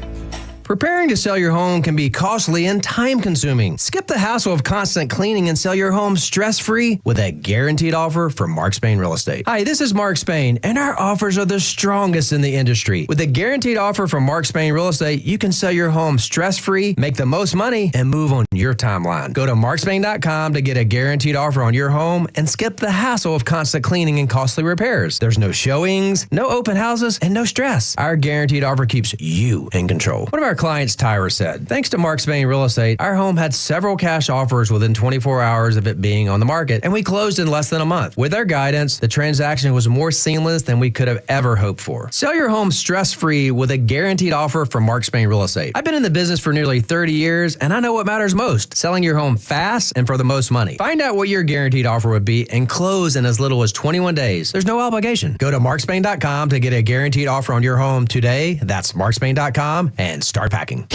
Preparing to sell your home can be costly and time-consuming. Skip the hassle of constant cleaning and sell your home stress-free with a guaranteed offer from Mark Spain Real Estate. Hi, this is Mark Spain, and our offers are the strongest in the industry. With a guaranteed offer from Mark Spain Real Estate, you can sell your home stress-free, make the most money, and move on your timeline. Go to markspain.com to get a guaranteed offer on your home and skip the hassle of constant cleaning and costly repairs. There's no showings, no open houses, and no stress. Our guaranteed offer keeps you in control. One of our clients, Tyra, said, thanks to Mark Spain Real Estate, our home had several cash offers within 24 hours of it being on the market, and we closed in less than a month. With their guidance, the transaction was more seamless than we could have ever hoped for. Sell your home stress-free with a guaranteed offer from Mark Spain Real Estate. I've been in the business for nearly 30 years, and I know what matters most, selling your home fast and for the most money. Find out what your guaranteed offer would be and close in as little as 21 days. There's no obligation. Go to markspain.com to get a guaranteed offer on your home today. That's markspain.com and start packing.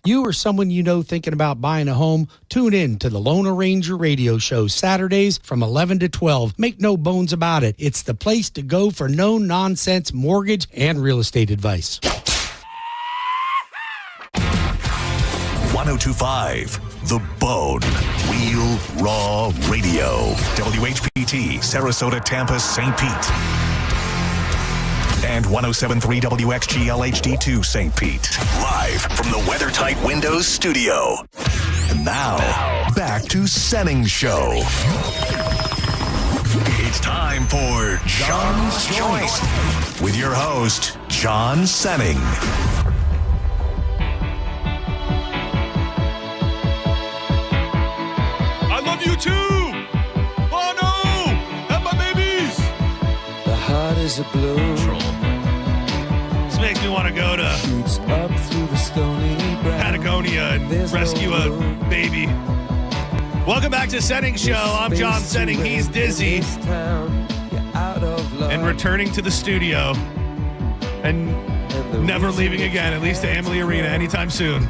You or someone you know thinking about buying a home, tune in to the Lone Ranger radio show Saturdays from 11 to 12. Make no bones about it. It's the place to go for no-nonsense mortgage and real estate advice.
1025 The Bone. Real Raw Radio. WHPT, Sarasota, Tampa, St. Pete. And 107.3 WXGL HD2 St. Pete. Live from the WeatherTight Windows studio. And now, back to Senning Show. It's time for John's Joint with your host, John Senning.
I love you too. Oh no, have my babies.
The heart is a blue.
This makes me want to go to Patagonia and rescue a baby. Welcome back to Senning Show. I'm John Senning. He's Dizzy. And returning to the studio. And never leaving again, at least to Amalie Arena anytime soon.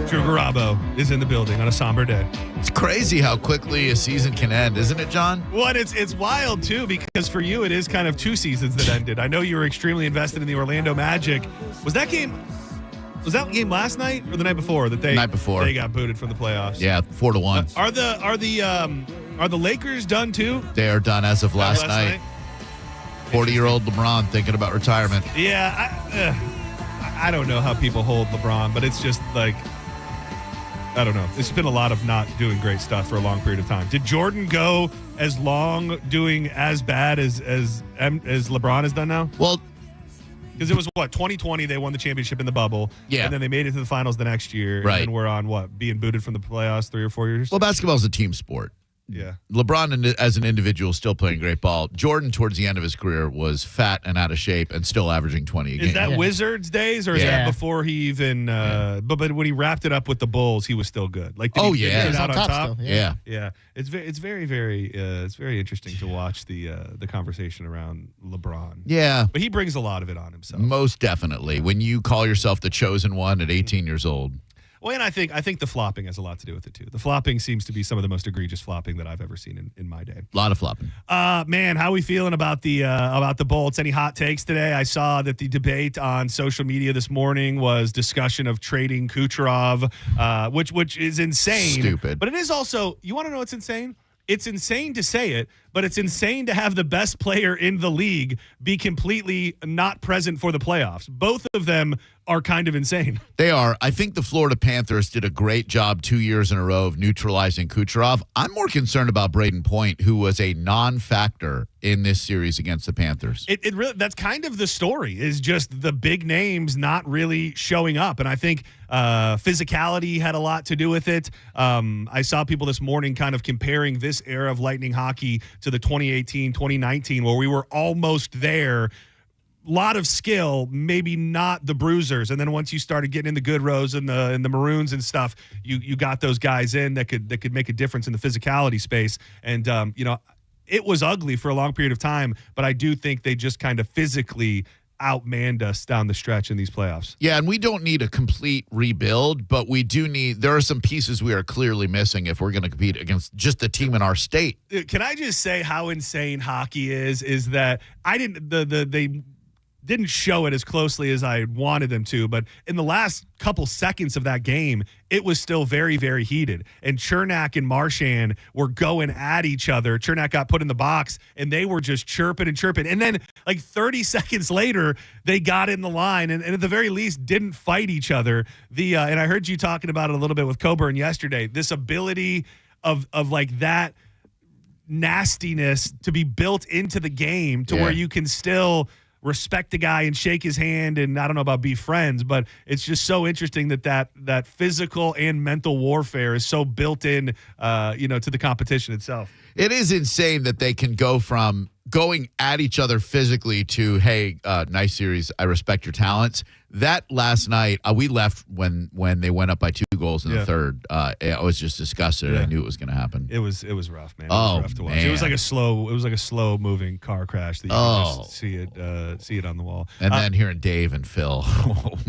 Drew Garabo is in the building on a somber day.
It's crazy how quickly a season can end, isn't it, John?
Well, it's wild, too, because for you, it is kind of two seasons that ended. I know you were extremely invested in the Orlando Magic. Was that game last night or the night before that they got booted from the playoffs?
Yeah, 4-1.
Are the Lakers done too?
They are done as of last night. 40-year-old LeBron thinking about retirement.
Yeah, I don't know how people hold LeBron, but it's just like, I don't know. It's been a lot of not doing great stuff for a long period of time. Did Jordan go as long doing as bad as LeBron has done now?
Well,
because it was 2020 they won the championship in the bubble.
Yeah.
And then they made it to the finals the next year.
Right.
And then we're on being booted from the playoffs 3 or 4 years?
Well, basketball is a team sport.
Yeah.
LeBron, as an individual, still playing great ball. Jordan, towards the end of his career, was fat and out of shape and still averaging 20 a game.
Is that Wizards days, or is that before he even? But when he wrapped it up with the Bulls, he was still good. Like, did he get out on top?
Still, yeah.
It's very interesting to watch the conversation around LeBron.
Yeah,
but he brings a lot of it on himself.
Most definitely. When you call yourself the chosen one at 18 years old.
Well, and I think the flopping has a lot to do with it too. The flopping seems to be some of the most egregious flopping that I've ever seen in my day.
A lot of flopping.
Man, how are we feeling about the Bolts? Any hot takes today? I saw that the debate on social media this morning was discussion of trading Kucherov, which is insane.
Stupid.
But it is also, you want to know what's insane? It's insane to say it, but it's insane to have the best player in the league be completely not present for the playoffs. Both of them are kind of insane.
They are. I think the Florida Panthers did a great job 2 years in a row of neutralizing Kucherov. I'm more concerned about Braden Point, who was a non-factor in this series against the Panthers.
It really, that's kind of the story, is just the big names not really showing up. And I think physicality had a lot to do with it. I saw people this morning kind of comparing this era of Lightning hockey to the 2018, 2019, where we were almost there. Lot of skill, maybe not the bruisers. And then once you started getting in the Goodrows and the Maroons and stuff, you got those guys in that could make a difference in the physicality space. And it was ugly for a long period of time, but I do think they just kind of physically outmanned us down the stretch in these playoffs.
Yeah, and we don't need a complete rebuild, but we do need, there are some pieces we are clearly missing if we're going to compete against just the team in our state.
Can I just say how insane hockey is that they didn't show it as closely as I wanted them to, but in the last couple seconds of that game, it was still very, very heated. And Chernak and Marchand were going at each other. Chernak got put in the box, and they were just chirping and chirping. And then, like 30 seconds later, they got in the line, and at the very least, didn't fight each other. And I heard you talking about it a little bit with Coburn yesterday. This ability of like that nastiness to be built into the game to where you can still respect the guy and shake his hand, and I don't know about be friends, but it's just so interesting that physical and mental warfare is so built in, to the competition itself.
It is insane that they can go from going at each other physically to, hey, nice series, I respect your talents. That last night, we left when they went up by 2 goals in the third. I was just disgusted. I knew it was going to happen.
It was rough, man. It was rough to watch.
Man.
It was like a slow moving car crash that you could just see it on the wall.
And then hearing Dave and Phil.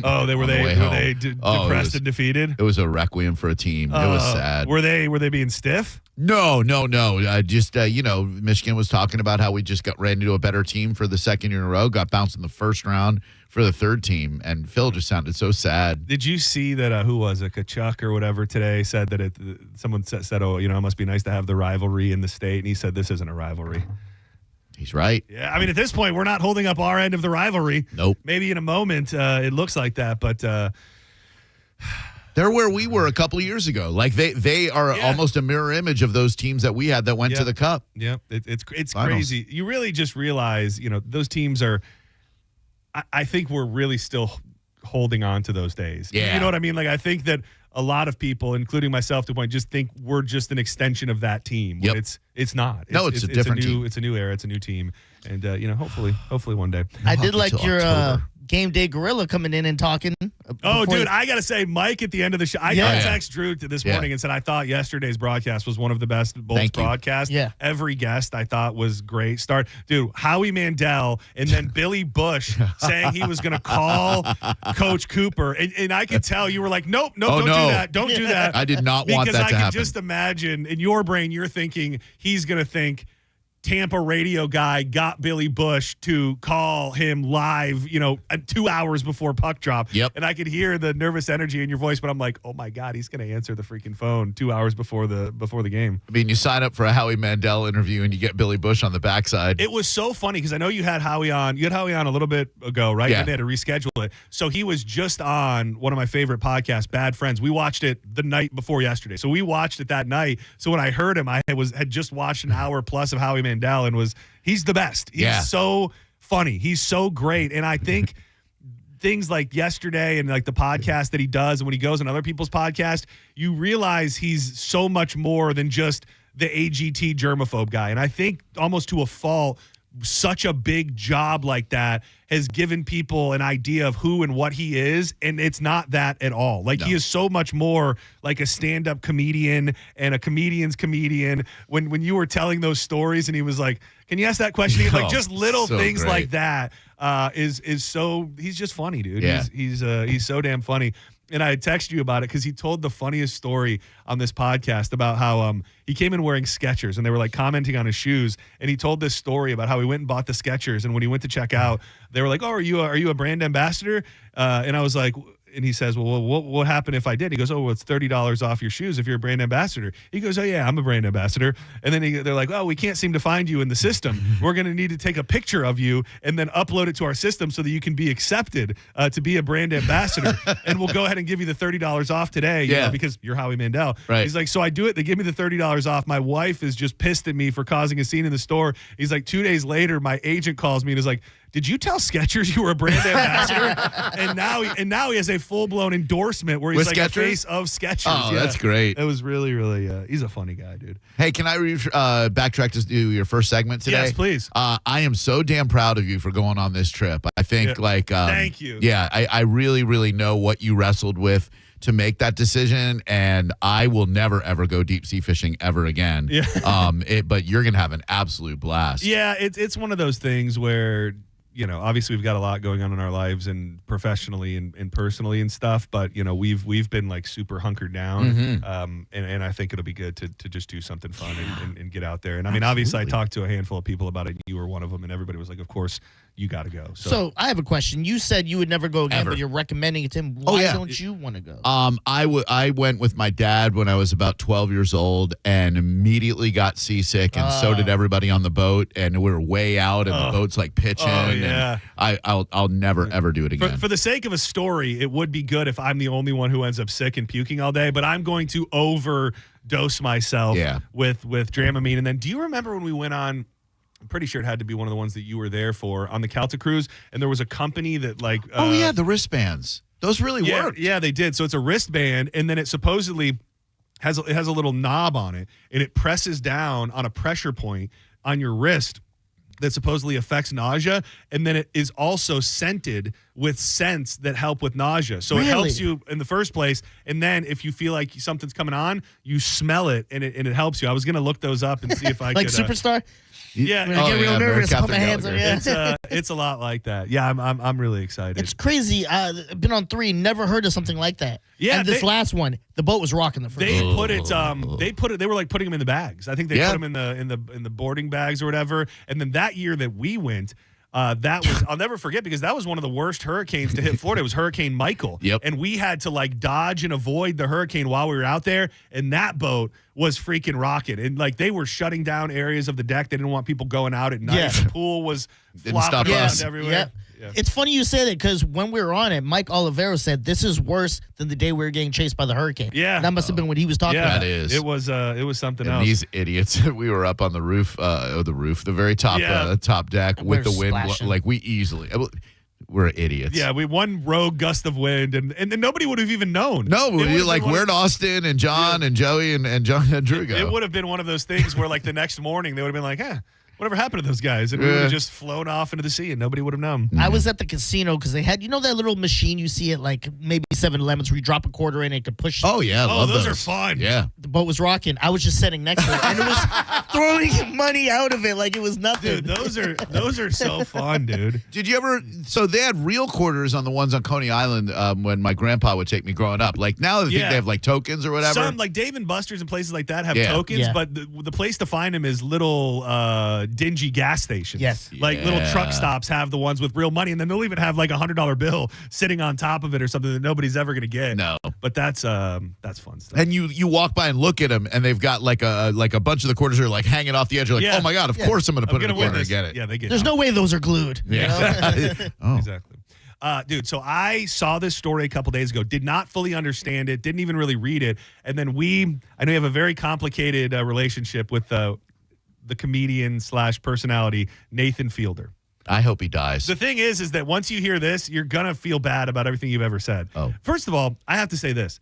Were they depressed and defeated?
It was a requiem for a team. It was sad.
Were they being stiff?
No. Michigan was talking about how we just ran into a better team for the second year in a row, got bounced in the first round for the third team, and Phil just sounded so sad.
Did you see that, who was it, Kachuk or whatever today said that someone said, it must be nice to have the rivalry in the state, and he said this isn't a rivalry.
He's right.
Yeah, I mean, at this point, we're not holding up our end of the rivalry.
Nope.
Maybe in a moment it looks like that, but...
They're where we were a couple of years ago. Like they are almost a mirror image of those teams that we had that went to the Cup.
Yeah, it's crazy. You really just realize, those teams are. I think we're really still holding on to those days.
Yeah,
you know what I mean. Like I think that a lot of people, including myself, to a point, just think we're just an extension of that team.
Yep.
It's not.
It's a different team.
It's a new era. It's a new team, and hopefully one day.
I did like your Game Day Gorilla coming in and talking.
Oh, dude, I got to say, Mike at the end of the show, I text Drew this morning and said, I thought yesterday's broadcast was one of the best Bolts broadcasts.
Yeah.
Every guest I thought was great. Dude, Howie Mandel and then Billy Bush saying he was going to call Coach Cooper. And I could tell you were like, nope, don't do that. Don't do that.
I did not want that to happen.
Because I can just imagine in your brain, you're thinking he's going to think Tampa radio guy got Billy Bush to call him live, 2 hours before puck drop.
Yep.
And I could hear the nervous energy in your voice, but I'm like, oh my God, he's going to answer the freaking phone 2 hours before the game.
I mean, you sign up for a Howie Mandel interview and you get Billy Bush on the backside.
It was so funny because I know you had Howie on. You had Howie on a little bit ago, right?
Yeah.
And they had to reschedule it. So he was just on one of my favorite podcasts, Bad Friends. We watched it the night before yesterday. So we watched it that night. So when I heard him, I had just watched an hour plus of Howie Mandel and he's the best. He's so funny. He's so great. And I think things like yesterday and like the podcast that he does and when he goes on other people's podcasts, you realize he's so much more than just the AGT germaphobe guy. And I think almost to a fault, such a big job like that has given people an idea of who and what he is, and it's not that at all. Like, he is so much more like a stand-up comedian and a comedian's comedian. When you were telling those stories and he was like, can you ask that question again? Like, just little things
great.
like that is so, he's just funny, dude.
Yeah.
He's so damn funny. And I had texted you about it because he told the funniest story on this podcast about how he came in wearing Skechers and they were like commenting on his shoes. And he told this story about how he went and bought the Skechers. And when he went to check out, they were like, "Oh, are you a brand ambassador?" And I was like, and he says, "Well, what happened if I did?" He goes, "Oh, well, it's $30 off your shoes if you're a brand ambassador." He goes, "Oh yeah, I'm a brand ambassador." And then they're like, "Oh, we can't seem to find you in the system. We're going to need to take a picture of you and then upload it to our system so that you can be accepted to be a brand ambassador. And we'll go ahead and give you the $30 off today, you know, because you're Howie Mandel."
Right.
He's like, "So I do it. They give me the $30 off. My wife is just pissed at me for causing a scene in the store." He's like, 2 days later, my agent calls me and is like, "Did you tell Skechers you were a brand ambassador?" and now he has a full-blown endorsement where he's
With
like
Skechers?
a face of Skechers.
Oh, that's great.
It was really, really, he's a funny guy, dude.
Hey, can I backtrack to do your first segment today?
Yes, please.
I am so damn proud of you for going on this trip. I think,
thank you.
Yeah, I really, really know what you wrestled with to make that decision, and I will never, ever go deep sea fishing ever again.
Yeah.
But you're going to have an absolute blast.
Yeah, it's one of those things where, you know, obviously we've got a lot going on in our lives and professionally and personally and stuff, but, you know, we've been like super hunkered down. And I think it'll be good to just do something fun and get out there. And I mean, obviously I talked to a handful of people about it. And you were one of them, and everybody was like, "Of course you got to go."
So I have a question. You said you would never go again,
Ever.
but you're recommending it to him. Why don't you want to go?
I went with my dad when I was about 12 years old and immediately got seasick, and so did everybody on the boat, and we were way out, and the boat's like pitching.
Yeah.
And I'll never ever do it again.
For the sake of a story, it would be good if I'm the only one who ends up sick and puking all day, but I'm going to overdose myself with Dramamine. And then, do you remember when we went on? I'm pretty sure it had to be one of the ones that you were there for on the Celtic cruise, and there was a company that like
the wristbands. Those really worked.
Yeah, they did. So it's a wristband, and then it supposedly has a little knob on it, and it presses down on a pressure point on your wrist that supposedly affects nausea, and then it is also scented with scents that help with nausea. So it helps you in the first place, and then if you feel like something's coming on, you smell it, and it helps you. I was going to look those up and see if I
like
could.
Superstar?
Yeah,
When I get real nervous, put my hands on
It's a lot like that. Yeah, I'm really excited.
It's crazy. I've been on 3, never heard of something like that.
Yeah,
and this last one, the boat was rocking the first.
They put it. They were like putting them in the bags. I think they put them in the boarding bags or whatever. And then that year that we went, that was, I'll never forget, because that was one of the worst hurricanes to hit Florida. It was Hurricane Michael.
Yep.
And we had to like dodge and avoid the hurricane while we were out there. And that boat was freaking rocking. And like they were shutting down areas of the deck. They didn't want people going out at night.
Yeah.
The pool was
Didn't stop
flopping around
us.
everywhere.
Yep.
Yeah.
It's funny you say that, because when we were on it, Mike Olivero said this is worse than the day we were getting chased by the hurricane.
Yeah.
That must have been what he was talking about.
That is.
It was something
And
else.
these idiots, we were up on the roof, the very top, top deck with the wind, like we easily. We're idiots.
Yeah, we one rogue gust of wind, and nobody would have even known.
No, where'd Austin and John and Joey and John and Drew go?
It would have been one of those things where, like, the next morning they would have been like, whatever happened to those guys? And we would have just flown off into the sea, and nobody would have known.
I was at the casino because they had, that little machine you see at like maybe 7-Elevens where you drop a quarter in and it can push.
Oh yeah, love
those are fun.
Yeah,
the boat was rocking. I was just sitting next to it, and it was throwing money out of it like it was nothing.
Dude, those are so fun, dude.
Did you ever? So they had real quarters on the ones on Coney Island when my grandpa would take me growing up. Like now, I think they have like tokens or whatever.
Some like Dave and Buster's and places like that have
Yeah.
tokens,
Yeah.
but the place to find them is little dingy gas stations.
Yes.
Like little truck stops have the ones with real money, and then they'll even have like $100 bill sitting on top of it or something that nobody's ever going to get.
No,
but that's fun stuff.
And you walk by and look at them, and they've got like a bunch of the quarters are like hanging off the edge. You're like, oh my god, of course I'm going to put it in the corner and get it.
Yeah, they get.
There's no way those are glued.
Yeah.
Exactly. Dude, so I saw this story a couple days ago, did not fully understand it, didn't even really read it. And then I know you have a very complicated relationship with the comedian / personality, Nathan Fielder.
I hope he dies.
The thing is that once you hear this, you're going to feel bad about everything you've ever said.
Oh.
First of all, I have to say this.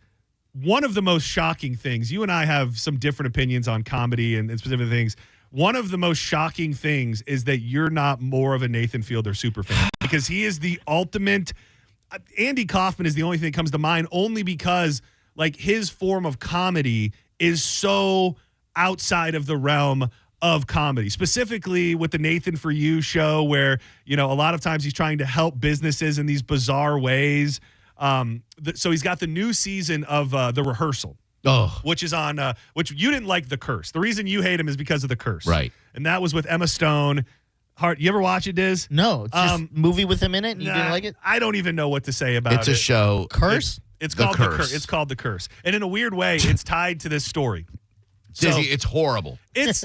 one of the most shocking things, you and I have some different opinions on comedy and specific things. One of the most shocking things is that you're not more of a Nathan Fielder super fan because he is the ultimate. Andy Kaufman is the only thing that comes to mind only because like his form of comedy is so outside of the realm of comedy, specifically with the Nathan For You show where, a lot of times he's trying to help businesses in these bizarre ways. So he's got the new season of The Rehearsal, which is on, which you didn't like The Curse. The reason you hate him is because of The Curse.
Right.
And that was with Emma Stone. You ever watch it, Diz?
No. It's just a movie with him in it and you didn't like it?
I don't even know what to say about it.
It's a show.
Curse?
It's called The Curse. It's called The Curse. And in a weird way, it's tied to this story.
Dizzy, it's horrible.
It's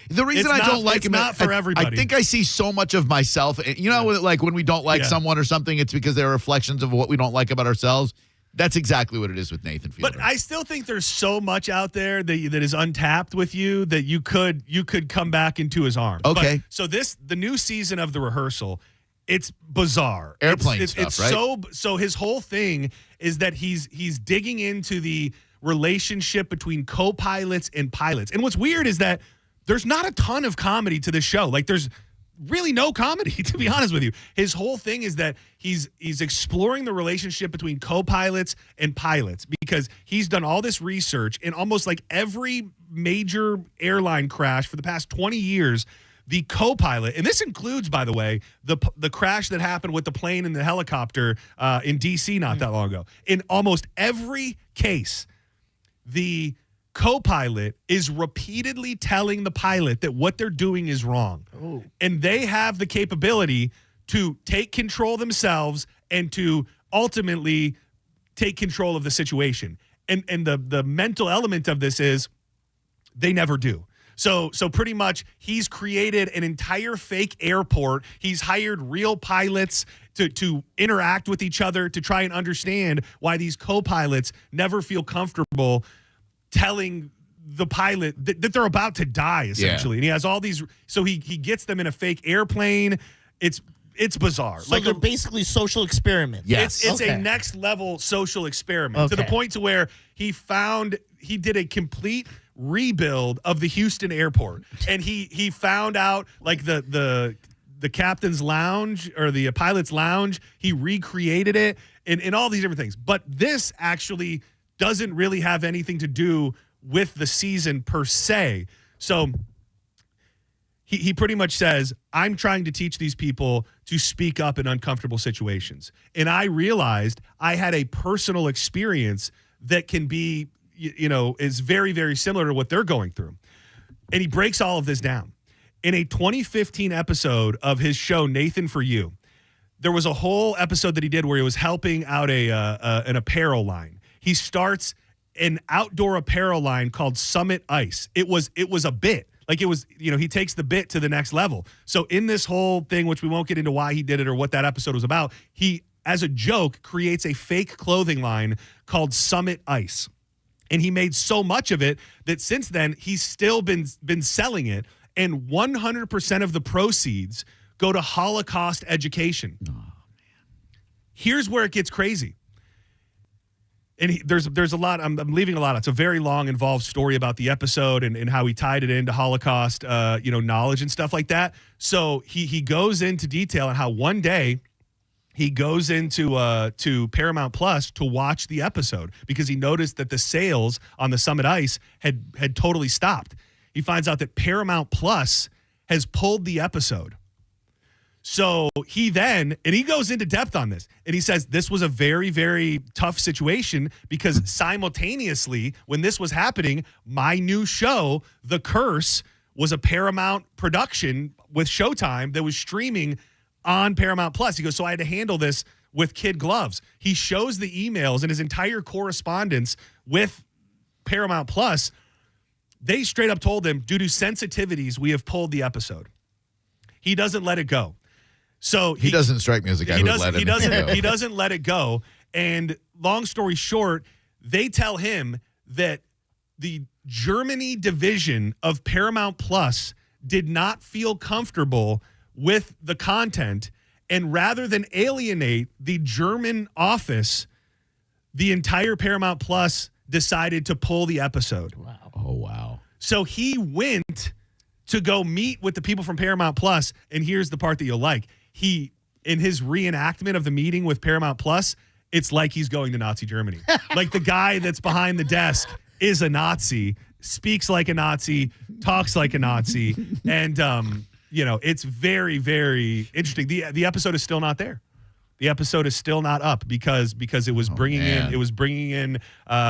the reason I don't like him.
It's not for everybody.
I think I see so much of myself. And like when we don't like someone or something, it's because they're reflections of what we don't like about ourselves. That's exactly what it is with Nathan Fielder.
But I still think there's so much out there that is untapped with you that you could come back into his arms.
Okay.
But, the new season of The Rehearsal, it's bizarre.
Airplane
it's
stuff, right?
So his whole thing is that he's digging into the relationship between co-pilots and pilots. And what's weird is that there's not a ton of comedy to this show. Like there's really no comedy, to be honest with you. His whole thing is that he's exploring the relationship between co-pilots and pilots because he's done all this research in almost like every major airline crash for the past 20 years. The co-pilot, and this includes, by the way, the crash that happened with the plane and the helicopter in D.C. not that long ago. In almost every case, the co-pilot is repeatedly telling the pilot that what they're doing is wrong. Ooh. And they have the capability to take control themselves and to ultimately take control of the situation. And the mental element of this is they never do. So pretty much he's created an entire fake airport. He's hired real pilots to interact with each other to try and understand why these co-pilots never feel comfortable telling the pilot that they're about to die, essentially. Yeah. And he has all these, so he gets them in a fake airplane. It's bizarre.
So they're basically social experiments.
Yes. It's a next level social experiment to the point to where he did a complete rebuild of the Houston airport. And he found out like the captain's lounge or the pilot's lounge, he recreated it and all these different things. But this actually doesn't really have anything to do with the season per se. So he pretty much says, I'm trying to teach these people to speak up in uncomfortable situations. And I realized I had a personal experience that can be, is very, very similar to what they're going through. And he breaks all of this down. In a 2015 episode of his show, Nathan For You, there was a whole episode that he did where he was helping out an apparel line. He starts an outdoor apparel line called Summit Ice. It was a bit. Like it was, he takes the bit to the next level. So in this whole thing, which we won't get into why he did it or what that episode was about, he, as a joke, creates a fake clothing line called Summit Ice. And he made so much of it that since then, he's still been selling it. And 100% of the proceeds go to Holocaust education. Oh, man. Here's where it gets crazy. And there's a lot, I'm leaving a lot. It's a very long, involved story about the episode and how he tied it into Holocaust, knowledge and stuff like that. So he goes into detail on how one day he goes into to Paramount Plus to watch the episode because he noticed that the sales on the Summit Ice had totally stopped. He finds out that Paramount Plus has pulled the episode. So he goes into depth on this, and he says this was a very, very tough situation because simultaneously when this was happening, my new show, The Curse, was a Paramount production with Showtime that was streaming on Paramount Plus. He goes, so I had to handle this with kid gloves. He shows the emails and his entire correspondence with Paramount Plus. They straight up told him, due to sensitivities, we have pulled the episode. He doesn't let it go. So
he doesn't strike me as a guy who let it go.
He doesn't let it go. And long story short, they tell him that the Germany division of Paramount Plus did not feel comfortable with the content. And rather than alienate the German office, the entire Paramount Plus decided to pull the episode.
Wow.
Oh, wow.
So he went to go meet with the people from Paramount Plus, and here's the part that you'll like. He, in his reenactment of the meeting with Paramount Plus, it's like he's going to Nazi Germany. Like the guy that's behind the desk is a Nazi, speaks like a Nazi, talks like a Nazi, and it's very, very interesting. The episode is still not there. The episode is still not up because it was bringing in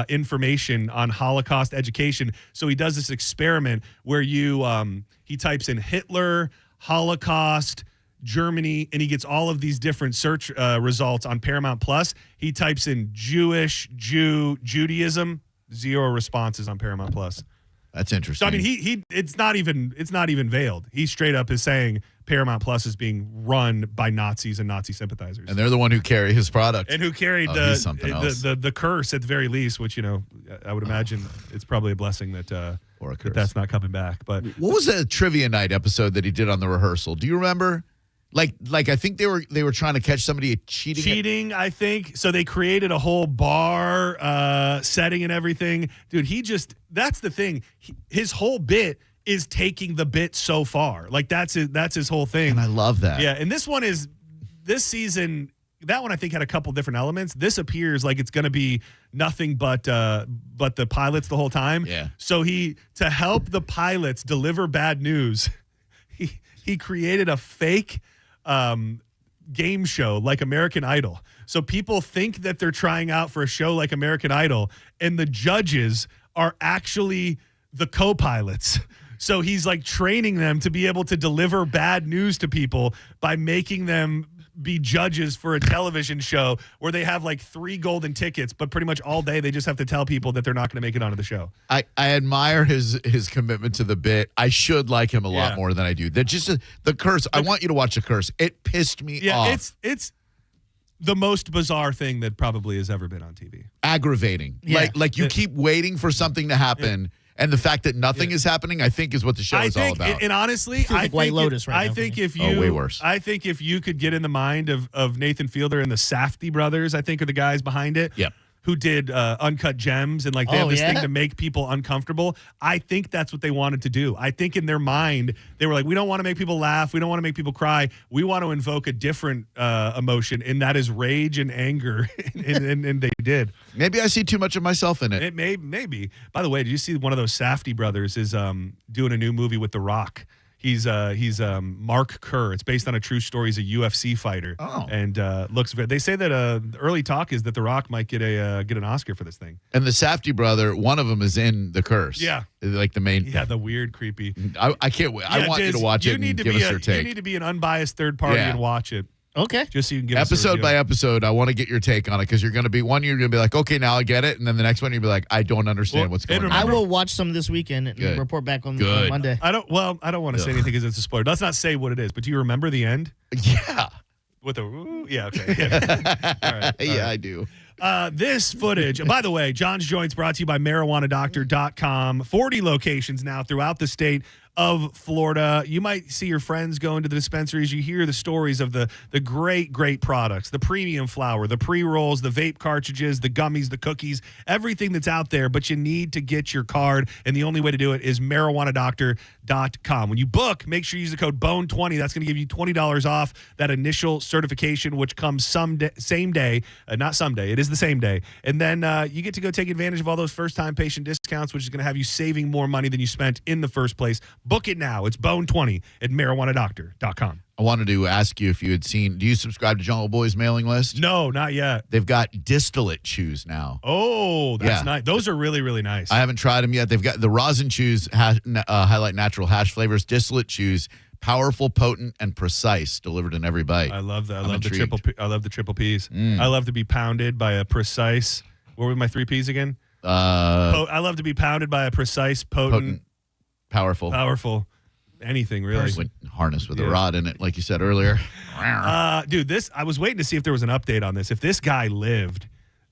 information on Holocaust education. So he does this experiment where he types in Hitler, Holocaust, Germany, and he gets all of these different search results on Paramount Plus. He types in Jewish, Judaism, 0 responses on Paramount Plus.
That's interesting.
So I mean, it's not even veiled. He straight up is saying Paramount Plus is being run by Nazis and Nazi sympathizers,
and they're the one who carry his product
and who carried the curse at the very least. Which I would imagine it's probably a blessing that that's not coming back. But
what was the trivia night episode that he did on the rehearsal? Do you remember? Like I think they were trying to catch somebody cheating.
Cheating, I think. So they created a whole bar setting and everything. Dude, that's the thing. His whole bit is taking the bit so far. Like that's his whole thing.
And I love that.
Yeah, and this season, that one I think had a couple different elements. This appears like it's going to be nothing but the pilots the whole time.
Yeah.
So to help the pilots deliver bad news, he created a fake game show like American Idol. So people think that they're trying out for a show like American Idol, and the judges are actually the co-pilots. So he's like training them to be able to deliver bad news to people by making them be judges for a television show where they have like 3 golden tickets, but pretty much all day they just have to tell people that they're not going to make it onto the show.
I admire his commitment to the bit. I should like him a lot more than I do. They're just the curse. I want you to watch the curse. It pissed me off.
It's the most bizarre thing that probably has ever been on TV.
Aggravating.
Yeah.
Like you keep waiting for something to happen. And the fact that nothing is happening, I think, is what the show is all about.
And honestly, I think
White Lotus right now.
way worse.
I think if you could get in the mind of Nathan Fielder and the Safdie brothers, I think are the guys behind it.
Yep.
Who did Uncut Gems and they have this thing to make people uncomfortable. I think that's what they wanted to do. I think in their mind they were like, we don't want to make people laugh, we don't want to make people cry, we want to invoke a different emotion, and that is rage and anger, and they did.
Maybe I see too much of myself in it.
It maybe. By the way, did you see one of those Safdie brothers is doing a new movie with The Rock? He's Mark Kerr. It's based on a true story. He's a UFC fighter. Oh. And looks very. They say that the early talk is that The Rock might get an Oscar for this thing.
And the Safdie brother, one of them is in The Curse.
Yeah.
Like the main.
Yeah, the weird, creepy.
I can't wait. I want you to watch it and give us your take.
You need to be an unbiased third party and watch it.
Okay.
Just so you can give
episode by episode, I want to get your take on it, because you're going to be like, okay, now I get it, and then the next one you'll be like, I don't understand what's going on.
I will watch some this weekend and report back on Monday.
I don't want to say anything because it's a spoiler. Let's not say what it is, but do you remember the end?
Yeah.
With yeah, okay. Yeah. All right.
Yeah, I do.
This footage, by the way, John's Joints brought to you by marijuanadoctor.com. 40 locations now throughout the state of Florida. You might see your friends go into the dispensaries. You hear the stories of the great products, the premium flower, the pre-rolls, the vape cartridges, the gummies, the cookies, everything that's out there, but you need to get your card, and the only way to do it is marijuanadoctor.com. When you book, make sure you use the code BONE20. That's going to give you $20 off that initial certification, which comes same day, not someday, it is the same day. And then you get to go take advantage of all those first-time patient discounts, which is going to have you saving more money than you spent in the first place. Book it now. It's BONE20 at marijuanadoctor.com.
I wanted to ask you if you had seen, do you subscribe to Jungle Boy's mailing list?
No, not yet.
They've got distillate chews now.
Oh, that's nice. Those are really, really nice.
I haven't tried them yet. They've got the rosin chews, highlight natural hash flavors, distillate chews, powerful, potent, and precise, delivered in every bite.
I love that. I love the triple P's. I love to be pounded by a precise, what were my 3 P's again? I love to be pounded by a precise, potent. Powerful. Anything, really.
Harness with a rod in it, like you said earlier.
Dude, I was waiting to see if there was an update on this. If this guy lived,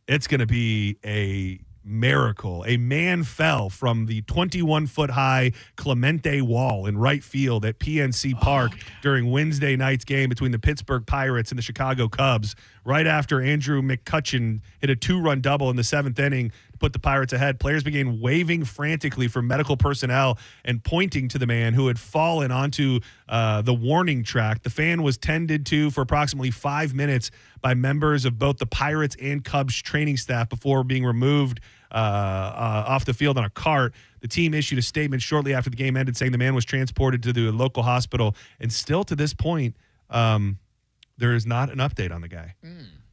it's going to be a miracle. A man fell from the 21-foot-high Clemente wall in right field at PNC Park during Wednesday night's game between the Pittsburgh Pirates and the Chicago Cubs. right after Andrew McCutcheon hit a 2-run double in the 7th inning to put the Pirates ahead. Players began waving frantically for medical personnel and pointing to the man who had fallen onto the warning track. The fan was tended to for approximately 5 minutes by members of both the Pirates and Cubs training staff before being removed off the field on a cart. The team issued a statement shortly after the game ended saying the man was transported to the local hospital. And still to this point, there is not an update on the guy.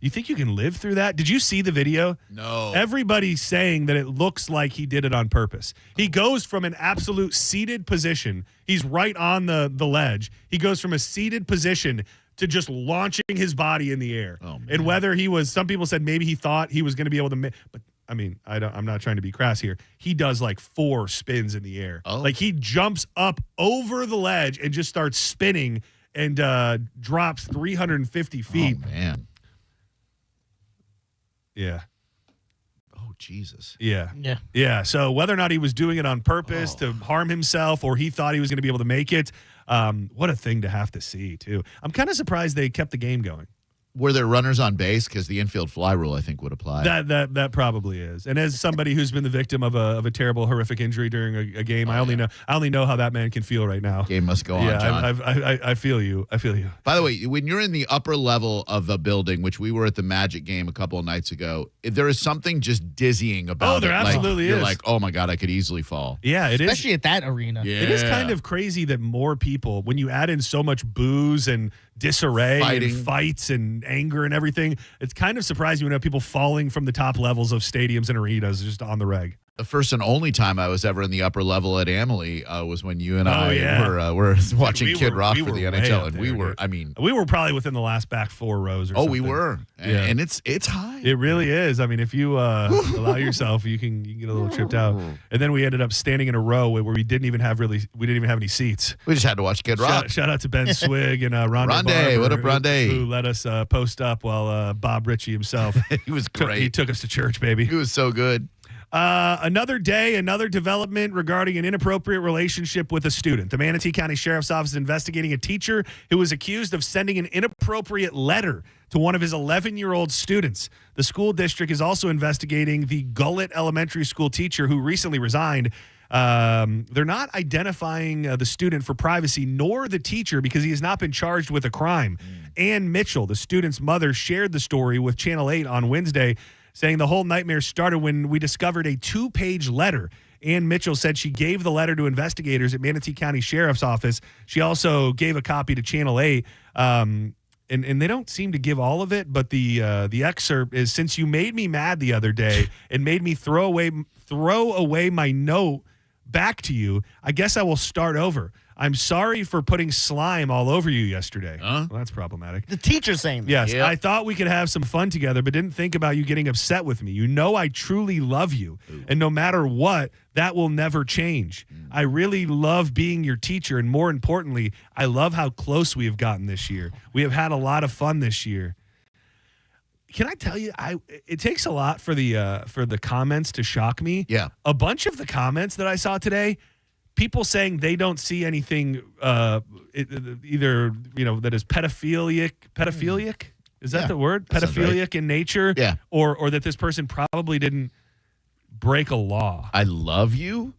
You think you can live through that? Did you see the video?
No.
Everybody's saying that it looks like he did it on purpose. He goes from an absolute seated position. He's right on the ledge. He goes from a seated position to just launching his body in the air. And whether he was, some people said maybe he thought he was going to be able to, but I mean, I'm not trying to be crass here. He does like 4 spins in the air. Like he jumps up over the ledge and just starts spinning and drops 350 feet.
Oh, man.
Yeah.
Oh, Jesus.
Yeah. So whether or not he was doing it on purpose to harm himself or he thought he was going to be able to make it, what a thing to have to see, too. I'm kind of surprised they kept the game going.
Were there runners on base? Because the infield fly rule, I think, would apply.
That probably is. And as somebody who's been the victim of a terrible, horrific injury during a game, I only know how that man can feel right now.
Game must go on, John.
I feel you.
By the way, when you're in the upper level of a building, which we were at the Magic game a couple of nights ago, there is something just dizzying about it.
Oh, there absolutely
You're
is.
like, oh my God, I could easily fall.
Yeah, it is.
Especially at that arena.
Yeah.
It is kind of crazy that more people, when you add in so much booze and disarray
Fighting.
and fights and anger and everything, it's kind of surprising when you have people falling from the top levels of stadiums and arenas just on the reg.
The first and only time I was ever in the upper level at Amalie was when you and I
yeah.
were watching
we
Kid
were-
Rock
we
for the
were way
NHL,
up
and
there,
we were,
dude.
I mean,
We were probably within the last back 4 rows or something.
we were.
Yeah.
And it's high.
It really is. I mean, if you allow yourself, you can get a little tripped out. And then we ended up standing in a row where we didn't even have any seats.
We just had to watch Kid Rock.
Shout out to Ben Swig and Rondé
Rondé,
Barber,
what up, Rondé?
who let us post up while Bob Ritchie himself.
He was great.
He took us to church, baby.
He was so good.
Another day, another development regarding an inappropriate relationship with a student. The Manatee County Sheriff's Office is investigating a teacher who was accused of sending an inappropriate letter to one of his 11-year-old students. The school district is also investigating the Gullet Elementary School teacher who recently resigned. They're not identifying the student for privacy, nor the teacher, because he has not been charged with a crime. Ann Mitchell, the student's mother, shared the story with Channel 8 on Wednesday, saying the whole nightmare started when we discovered a 2-page letter. Ann Mitchell said she gave the letter to investigators at Manatee County Sheriff's Office. She also gave a copy to Channel 8. And they don't seem to give all of it, but the excerpt is, since you made me mad the other day and made me throw away my note back to you, I guess I will start over. I'm sorry for putting slime all over you yesterday. Well, that's problematic.
The teacher saying that.
Yes, I thought we could have some fun together, but didn't think about you getting upset with me. You know I truly love you, and no matter what, that will never change. I really love being your teacher, and more importantly, I love how close we have gotten this year. We have had a lot of fun this year. Can I tell you, it takes a lot for the comments to shock me.
Yeah.
A bunch of the comments that I saw today, people saying they don't see anything either, that is pedophilic. Is that the word?
That sounds right.
Pedophilic in nature?
Yeah.
Or that this person probably didn't break a law.
I love you?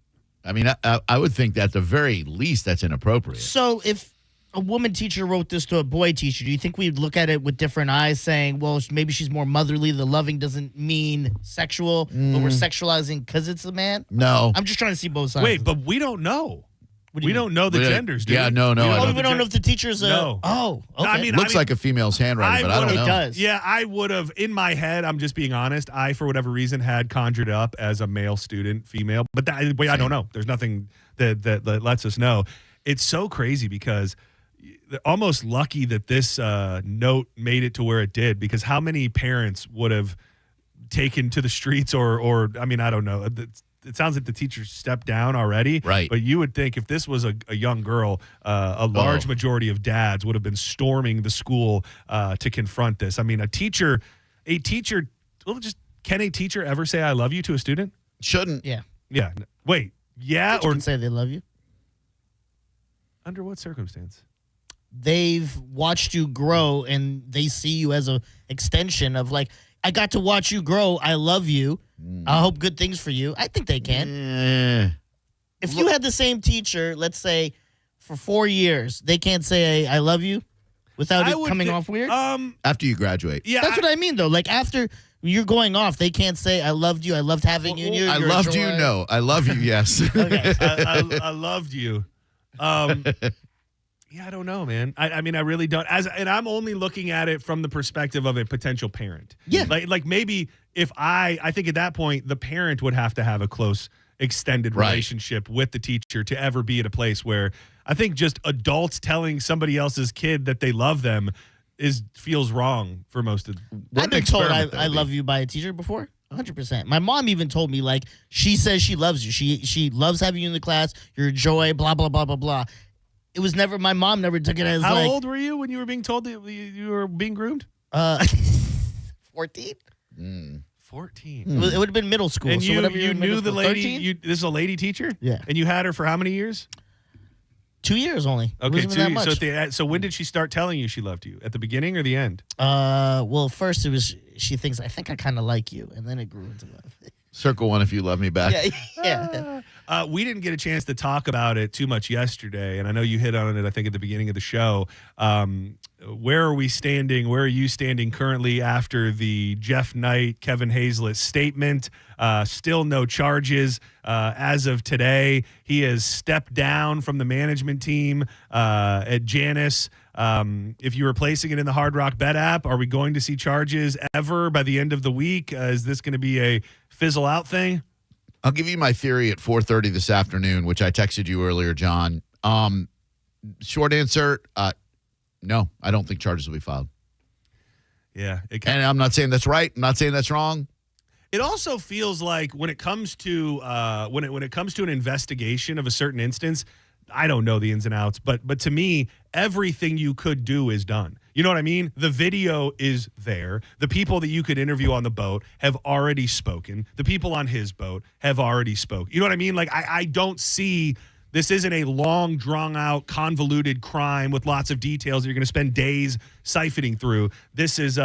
I mean, I would think that at the very least that's inappropriate.
So if a woman teacher wrote this to a boy teacher, do you think we'd look at it with different eyes, saying, well, maybe she's more motherly, the loving doesn't mean sexual, but we're sexualizing because it's a man?
No.
I'm just trying to see both sides.
Wait, but we don't know.
What do you
We
mean?
don't know the genders, dude.
Yeah, no.
We don't know if the teacher's a...
No.
Oh, okay.
I mean,
Looks like a female's handwriting, but I don't know.
It does.
Yeah, I would have, in my head, I'm just being honest, I, for whatever reason, had conjured up as a male student, female. But I don't know. There's nothing that lets us know. It's so crazy because they're almost lucky that this note made it to where it did, because how many parents would have taken to the streets or I mean, I don't know. It sounds like the teacher stepped down already.
Right.
But you would think if this was a young girl, a large majority of dads would have been storming the school to confront this. I mean, a teacher, can a teacher ever say I love you to a student?
Shouldn't.
Yeah.
Yeah. Wait. Yeah.
Teacher can say they love you.
Under what circumstance?
they've watched you grow and they see you as a extension of like, I got to watch you grow. I love you. I hope good things for you. I think they can. If you had the same teacher, let's say for 4 years, they can't say I love you without it coming off weird?
After you graduate.
Yeah,
That's what I mean, though. Like, after you're going off, they can't say I loved you. I loved having you.
I loved you. No, I love you. Yes.
Okay.
I loved you. Yeah, I don't know, man. I mean, I really don't. And I'm only looking at it from the perspective of a potential parent.
Yeah.
Like maybe if I think at that point, the parent would have to have a close extended relationship with the teacher to ever be at a place where I think just adults telling somebody else's kid that they love them feels wrong for most of them.
I've been told I love you by a teacher before. 100%. My mom even told me, like, she says she loves you. She loves having you in the class. You're a joy, blah, blah, blah, blah, blah. It was never, my mom never took it as
How
like.
old were you when you were being told that you were being groomed?
14.
14.
It would have been middle school.
And
so
you
whatever you're in
knew
middle
the
school,
lady,
13?
this is a lady teacher?
Yeah.
And you had her for how many years?
2 years only. It
Okay,
wasn't
2
that
years.
much.
So when did she start telling you she loved you? At the beginning or the end?
Well, first it was, she thinks, I think I kind of like you. And then it grew into love.
Circle one if you love me back.
Yeah.
We didn't get a chance to talk about it too much yesterday, and I know you hit on it, I think, at the beginning of the show. Where are we standing? Where are you standing currently after the Jeff Knight, Kevin Hazlett statement? Still no charges. As of today, he has stepped down from the management team at Janus. If you're replacing it in the Hard Rock Bet app, are we going to see charges ever by the end of the week? Is this going to be a fizzle out thing?
I'll give you my theory at 4:30 this afternoon, which I texted you earlier, John. Short answer, no, I don't think charges will be filed.
Yeah.
And I'm not saying that's right. I'm not saying that's wrong.
It also feels like when it comes to when it comes to an investigation of a certain instance, I don't know the ins and outs, but to me, everything you could do is done. You know what I mean? The video is there. The people that you could interview on the boat have already spoken. The people on his boat have already spoken. You know what I mean? Like, I don't see, this isn't a long, drawn-out, convoluted crime with lots of details that you're going to spend days siphoning through. This is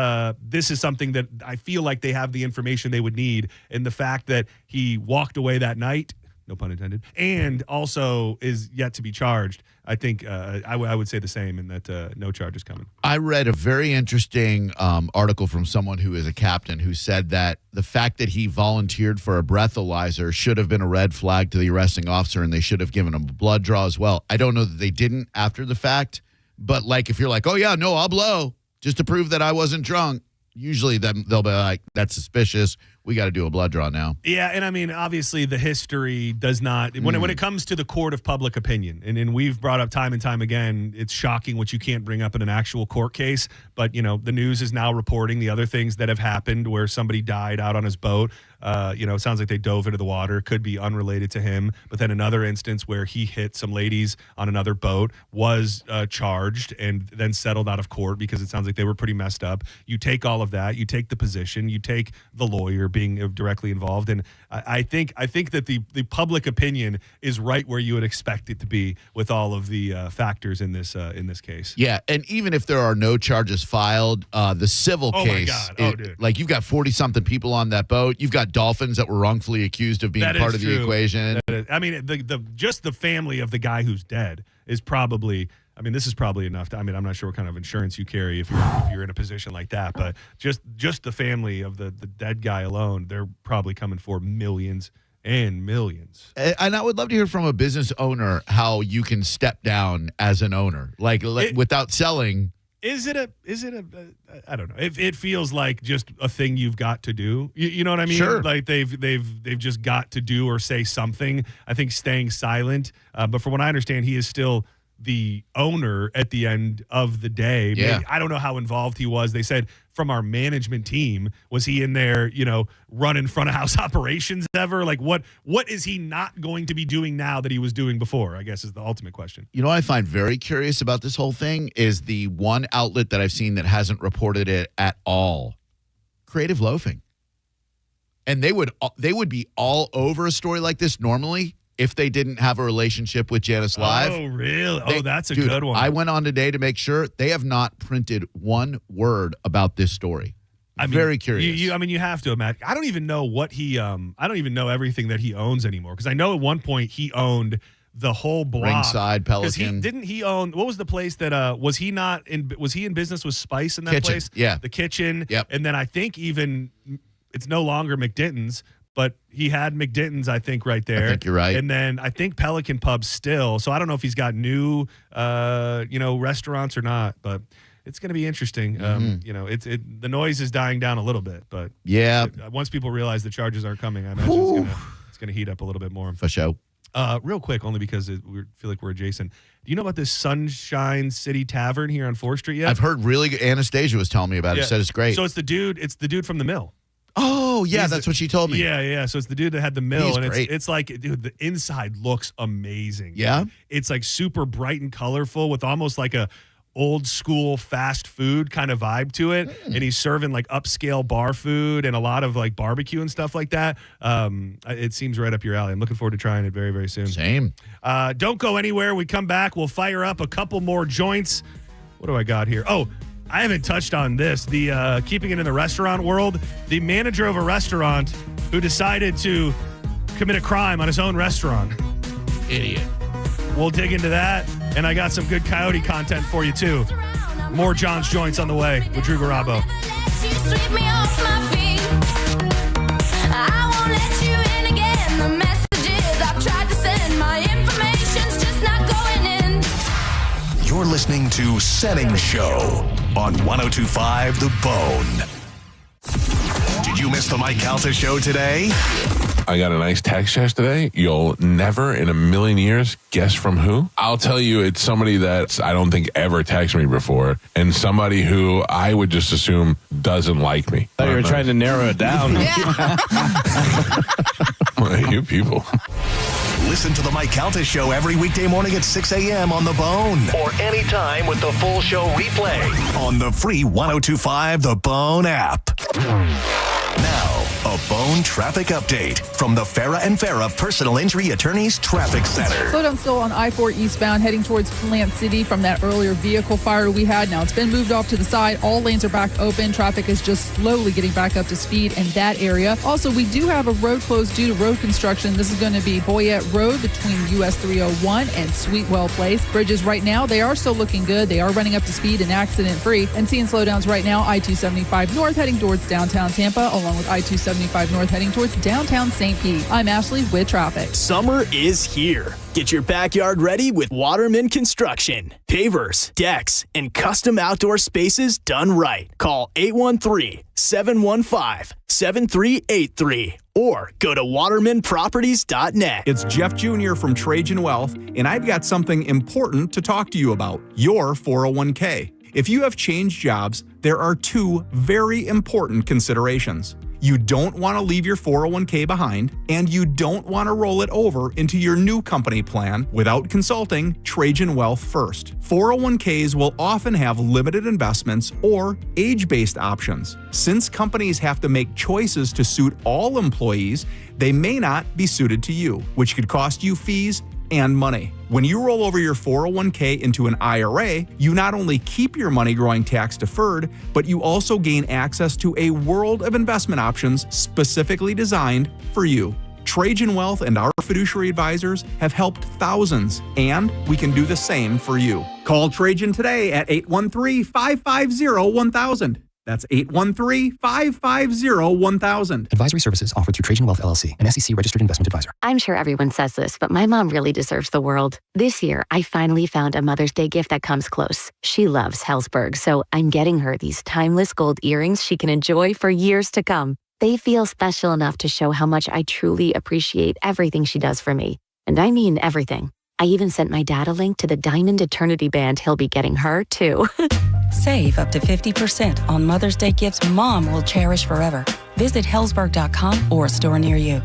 something that I feel like they have the information they would need. And the fact that he walked away that night, no pun intended, and also is yet to be charged, I think I would say the same, in that no charge is coming.
I read a very interesting article from someone who is a captain who said that the fact that he volunteered for a breathalyzer should have been a red flag to the arresting officer, and they should have given him a blood draw as well. I don't know that they didn't after the fact, but like if you're like, oh yeah, no, I'll blow just to prove that I wasn't drunk, usually they'll be like, that's suspicious. We got to do a blood draw now.
Yeah, and I mean, obviously, the history does not, when it comes to the court of public opinion, and we've brought up time and time again, it's shocking what you can't bring up in an actual court case, but, you know, the news is now reporting the other things that have happened where somebody died out on his boat. It sounds like they dove into the water, could be unrelated to him, but then another instance where he hit some ladies on another boat, was charged and then settled out of court because it sounds like they were pretty messed up. You take all of that, you take the position, you take the lawyer being directly involved, and I think that the public opinion is right where you would expect it to be with all of the factors in this case.
Yeah, and even if there are no charges filed, the civil case,
dude.
like you've got 40-something people on that boat, you've got dolphins that were wrongfully accused of being part of the equation.
I mean, just the family of the guy who's dead is probably. I mean, this is probably enough. I'm not sure what kind of insurance you carry if you're in a position like that, but just the family of the dead guy alone, they're probably coming for millions and millions.
And I would love to hear from a business owner how you can step down as an owner, like without selling.
Is it a I don't know. It feels like just a thing you've got to do. You know what I mean?
Sure.
Like they've just got to do or say something. I think staying silent. But from what I understand, he is still the owner at the end of the day.
Yeah.
Maybe, I don't know how involved he was. They said from our management team, was he in there, running front of house operations ever? Like what is he not going to be doing now that he was doing before, I guess is the ultimate question.
You know what I find very curious about this whole thing is the one outlet that I've seen that hasn't reported it at all. Creative Loafing. And they would be all over a story like this normally. if they didn't have a relationship with Janice Live.
Oh, really? That's a good one.
I went on today to make sure they have not printed one word about this story. I'm very curious.
You have to imagine. I don't even know what he. I don't even know everything that he owns anymore, because I know at one point he owned the whole block.
Ringside, Pelican.
Didn't he own? What was the place that? Was he in business with Spice in that
Kitchen,
place?
yeah.
The kitchen.
Yep.
And then I think even it's no longer McDitton's, but he had McDitton's, I think, right there.
I think you're right.
And then I think Pelican Pub still. So I don't know if he's got new, restaurants or not, but it's going to be interesting. The noise is dying down a little bit, but once people realize the charges aren't coming, I imagine it's going to heat up a little bit more.
For sure.
Real quick, only because we feel like we're adjacent. Do you know about this Sunshine City Tavern here on 4th Street yet?
I've heard really good. Anastasia was telling me about it. She said it's great.
So it's the dude from the mill.
Oh, yeah, that's what she told me.
Yeah. So it's the dude that had the mill.
He's
and
great.
It's like, dude, the inside looks amazing.
Yeah?
It's like super bright and colorful with almost like a old school fast food kind of vibe to it. And he's serving like upscale bar food and a lot of like barbecue and stuff like that. It seems right up your alley. I'm looking forward to trying it very, very soon.
Same.
Don't go anywhere. We come back. We'll fire up a couple more joints. What do I got here? Oh, I haven't touched on this. The keeping it in the restaurant world, the manager of a restaurant who decided to commit a crime on his own restaurant.
Idiot.
We'll dig into that, and I got some good Coyote content for you, too. More John's Joints on the way with Drew Garabo.
You're listening to Setting Show on 102.5 The Bone. Did you miss the Mike Calta show today?
I got a nice text yesterday. You'll never in a million years guess from who. I'll tell you, it's somebody that I don't think ever texted me before, and somebody who I would just assume doesn't like me.
I thought you were trying to narrow it down.
You people.
Listen to the Mike Calta show every weekday morning at 6 a.m. on The Bone. Or anytime with the full show replay on the free 102.5 The Bone app. Now, a Bone traffic update from the Farah and Farah Personal Injury Attorneys Traffic Center.
Slowdown still on I-4 eastbound heading towards Plant City from that earlier vehicle fire we had. Now it's been moved off to the side. All lanes are back open. Traffic is just slowly getting back up to speed in that area. Also, we do have a road closed due to road construction. This is going to be Boyette Road between US 301 and Sweetwell Place. Bridges right now, they are still looking good. They are running up to speed and accident free. And seeing slowdowns right now, I-275 north heading towards downtown Tampa, along with I-275 north heading towards downtown St. Pete. I'm Ashley with traffic.
Summer is here. Get your backyard ready with Waterman Construction. Pavers, decks, and custom outdoor spaces done right. Call 813-715-7383 or go to watermanproperties.net.
It's Jeff Jr. from Trajan Wealth, and I've got something important to talk to you about, your 401k. If you have changed jobs, there are two very important considerations. You don't want to leave your 401k behind, and you don't want to roll it over into your new company plan without consulting Trajan Wealth first. 401ks will often have limited investments or age-based options. Since companies have to make choices to suit all employees, they may not be suited to you, which could cost you fees and money. When you roll over your 401k into an IRA, you not only keep your money growing tax deferred, but you also gain access to a world of investment options specifically designed for you. Trajan Wealth and our fiduciary advisors have helped thousands, and we can do the same for you. Call Trajan today at 813-550-1000. That's 813-550-1000.
Advisory services offered through Trajan Wealth LLC, an SEC registered investment advisor.
I'm sure everyone says this, but my mom really deserves the world. This year, I finally found a Mother's Day gift that comes close. She loves Hellsberg, so I'm getting her these timeless gold earrings she can enjoy for years to come. They feel special enough to show how much I truly appreciate everything she does for me. And I mean everything. I even sent my dad a link to the Diamond Eternity band he'll be getting her, too.
Save up to 50% on Mother's Day gifts Mom will cherish forever. Visit Hellsberg.com or a store near you.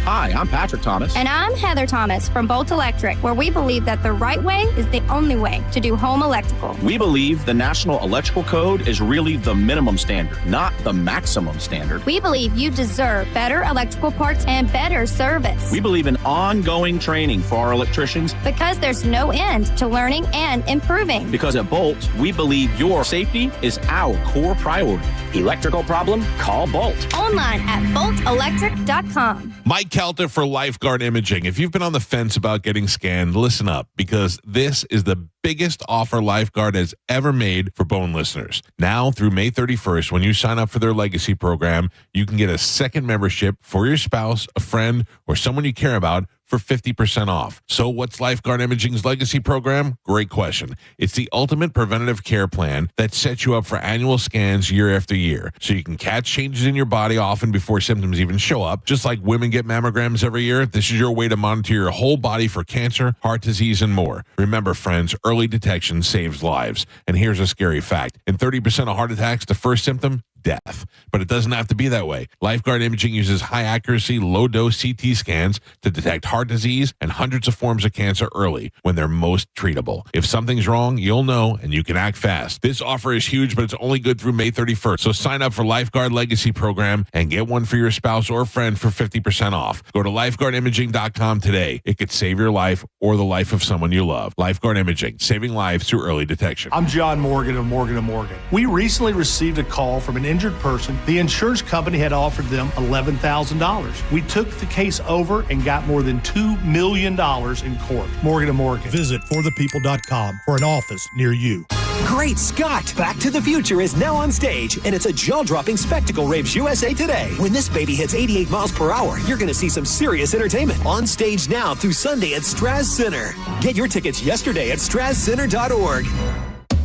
Hi, I'm Patrick Thomas.
And I'm Heather Thomas from Bolt Electric, where we believe that the right way is the only way to do home electrical.
We believe the National Electrical Code is really the minimum standard, not the maximum standard.
We believe you deserve better electrical parts and better service.
We believe in ongoing training for our electricians.
Because there's no end to learning and improving.
Because at Bolt, we believe your safety is our core priority. Electrical problem? Call Bolt.
Online at boltelectric.com.
Mike Calta for Lifeguard Imaging. If you've been on the fence about getting scanned, listen up, because this is the biggest offer Lifeguard has ever made for Bone listeners. Now through May 31st, when you sign up for their legacy program, you can get a second membership for your spouse, a friend, or someone you care about for 50% off. So what's Lifeguard Imaging's legacy program? Great question. It's the ultimate preventative care plan that sets you up for annual scans year after year, so you can catch changes in your body often before symptoms even show up. Just like women get mammograms every year, this is your way to monitor your whole body for cancer, heart disease, and more. Remember, friends, early detection saves lives. And here's a scary fact. In 30% of heart attacks, the first symptom, death. But it doesn't have to be that way. Lifeguard Imaging uses high accuracy, low dose CT scans to detect heart disease and hundreds of forms of cancer early when they're most treatable. If something's wrong, you'll know and you can act fast. This offer is huge, but it's only good through May 31st. So sign up for Lifeguard Legacy Program and get one for your spouse or friend for 50% off. Go to lifeguardimaging.com today. It could save your life or the life of someone you love. Lifeguard Imaging, saving lives through early detection.
I'm John Morgan of Morgan & Morgan. We recently received a call from an injured person. The insurance company had offered them $11,000. We took the case over and got more than $2 million in court. Morgan & Morgan.
Visit forthepeople.com for an office near you.
Great Scott! Back to the Future is now on stage, and it's a jaw-dropping spectacle rapes USA Today. When this baby hits 88 miles per hour, you're going to see some serious entertainment. On stage now through Sunday at Straz Center. Get your tickets yesterday at strazcenter.org.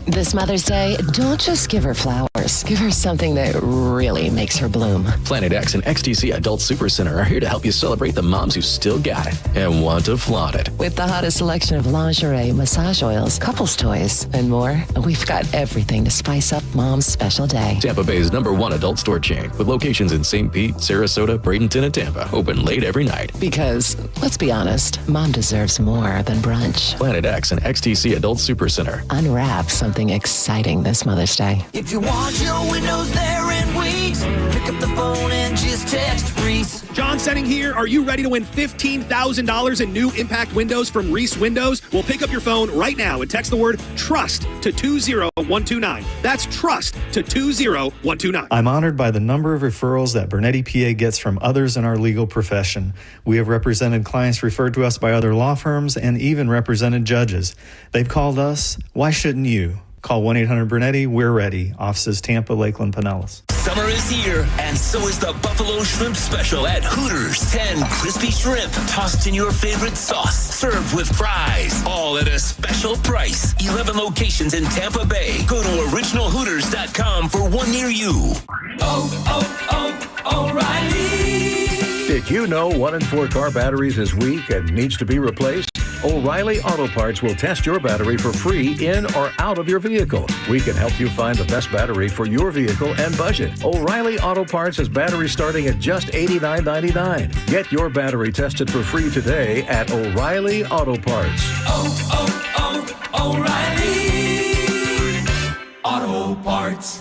This Mother's Day, don't just give her flowers. Give her something that really makes her bloom.
Planet X and XTC Adult Super Center are here to help you celebrate the moms who still got it and want to flaunt it.
With the hottest selection of lingerie, massage oils, couples toys, and more, we've got everything to spice up Mom's special day.
Tampa Bay's #1 adult store chain with locations in St. Pete, Sarasota, Bradenton, and Tampa. Open late every night.
Because, let's be honest, Mom deserves more than brunch.
Planet X and XTC Adult Super Center.
Unwrap something exciting this Mother's Day.
If you want your windows there in weeks, pick up the phone and just text Reese.
John Senning here. Are you ready to win $15,000 in new impact windows from Reese Windows? Well, pick up your phone right now and text the word TRUST to 20129. That's TRUST to 20129.
I'm honored by the number of referrals that Bernetti PA gets from others in our legal profession. We have represented clients referred to us by other law firms and even represented judges. They've called us. Why shouldn't you? Call 1-800-BURNETTI. We're ready. Offices Tampa, Lakeland, Pinellas.
Summer is here, and so is the Buffalo Shrimp Special at Hooters. 10 crispy shrimp tossed in your favorite sauce, served with fries, all at a special price. 11 locations in Tampa Bay. Go to originalhooters.com for one near you.
O'Reilly. Did you know 1 in 4 car batteries is weak and needs to be replaced? O'Reilly Auto Parts will test your battery for free in or out of your vehicle. We can help you find the best battery for your vehicle and budget. O'Reilly Auto Parts has batteries starting at just $89.99. Get your battery tested for free today at O'Reilly Auto Parts.
O'Reilly Auto Parts.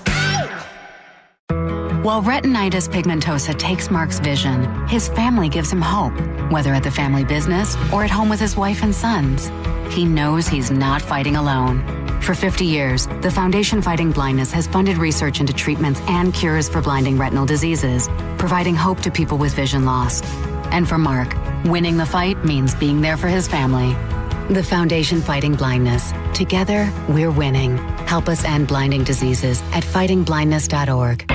While retinitis pigmentosa takes Mark's vision, his family gives him hope, whether at the family business or at home with his wife and sons. He knows he's not fighting alone. For 50 years, the Foundation Fighting Blindness has funded research into treatments and cures for blinding retinal diseases, providing hope to people with vision loss. And for Mark, winning the fight means being there for his family. The Foundation Fighting Blindness. Together, we're winning. Help us end blinding diseases at fightingblindness.org.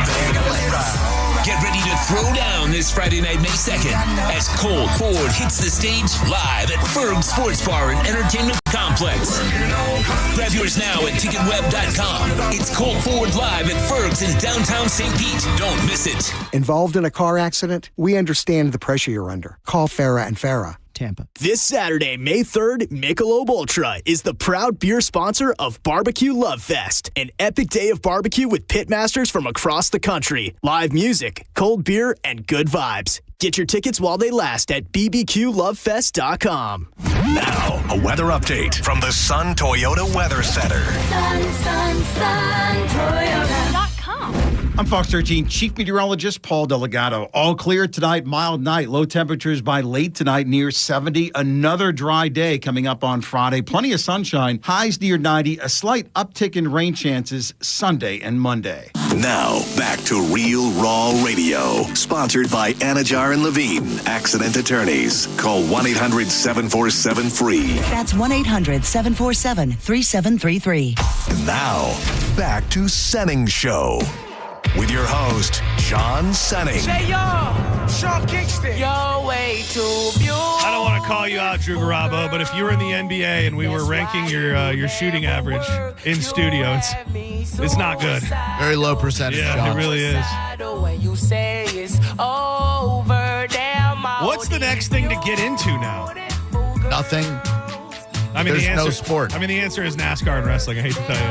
Get ready to throw down this Friday night, May 2nd, as Colt Ford hits the stage live at Ferg Sports Bar and Entertainment Complex. Grab yours now at ticketweb.com. It's Colt Ford live at Ferg's in downtown St. Pete. Don't miss it.
Involved in a car accident? We understand the pressure you're under. Call Farah and Farah. Tampa.
This Saturday, May 3rd, Michelob Ultra is the proud beer sponsor of Barbecue Love Fest, an epic day of barbecue with pitmasters from across the country, live music, cold beer, and good vibes. Get your tickets while they last at bbqlovefest.com.
Now, a weather update from the Sun Toyota Weather Center.
Sun, Toyota.com.
I'm Fox 13 Chief Meteorologist Paul Delgado. All clear tonight, mild night. Low temperatures by late tonight near 70. Another dry day coming up on Friday. Plenty of sunshine. Highs near 90. A slight uptick in rain chances Sunday and Monday.
Now, back to Real Raw Radio. Sponsored by Anajar and Levine. Accident attorneys. Call 1-800-747-FREE.
That's 1-800-747-3733.
Now, back to Senning Show. With your host, John Senning.
Say yo, Sean Kingston. Yo, way too beautiful.
I don't want to call you out, Drew Garabo, but if you were in the NBA and we were ranking your shooting average in studio, it's not good.
Very low percentage.
Yeah,
John.
it really is. What's the next thing to get into now?
Nothing.
I mean,
There's no sport.
I mean, the answer is NASCAR and wrestling. I hate to tell you.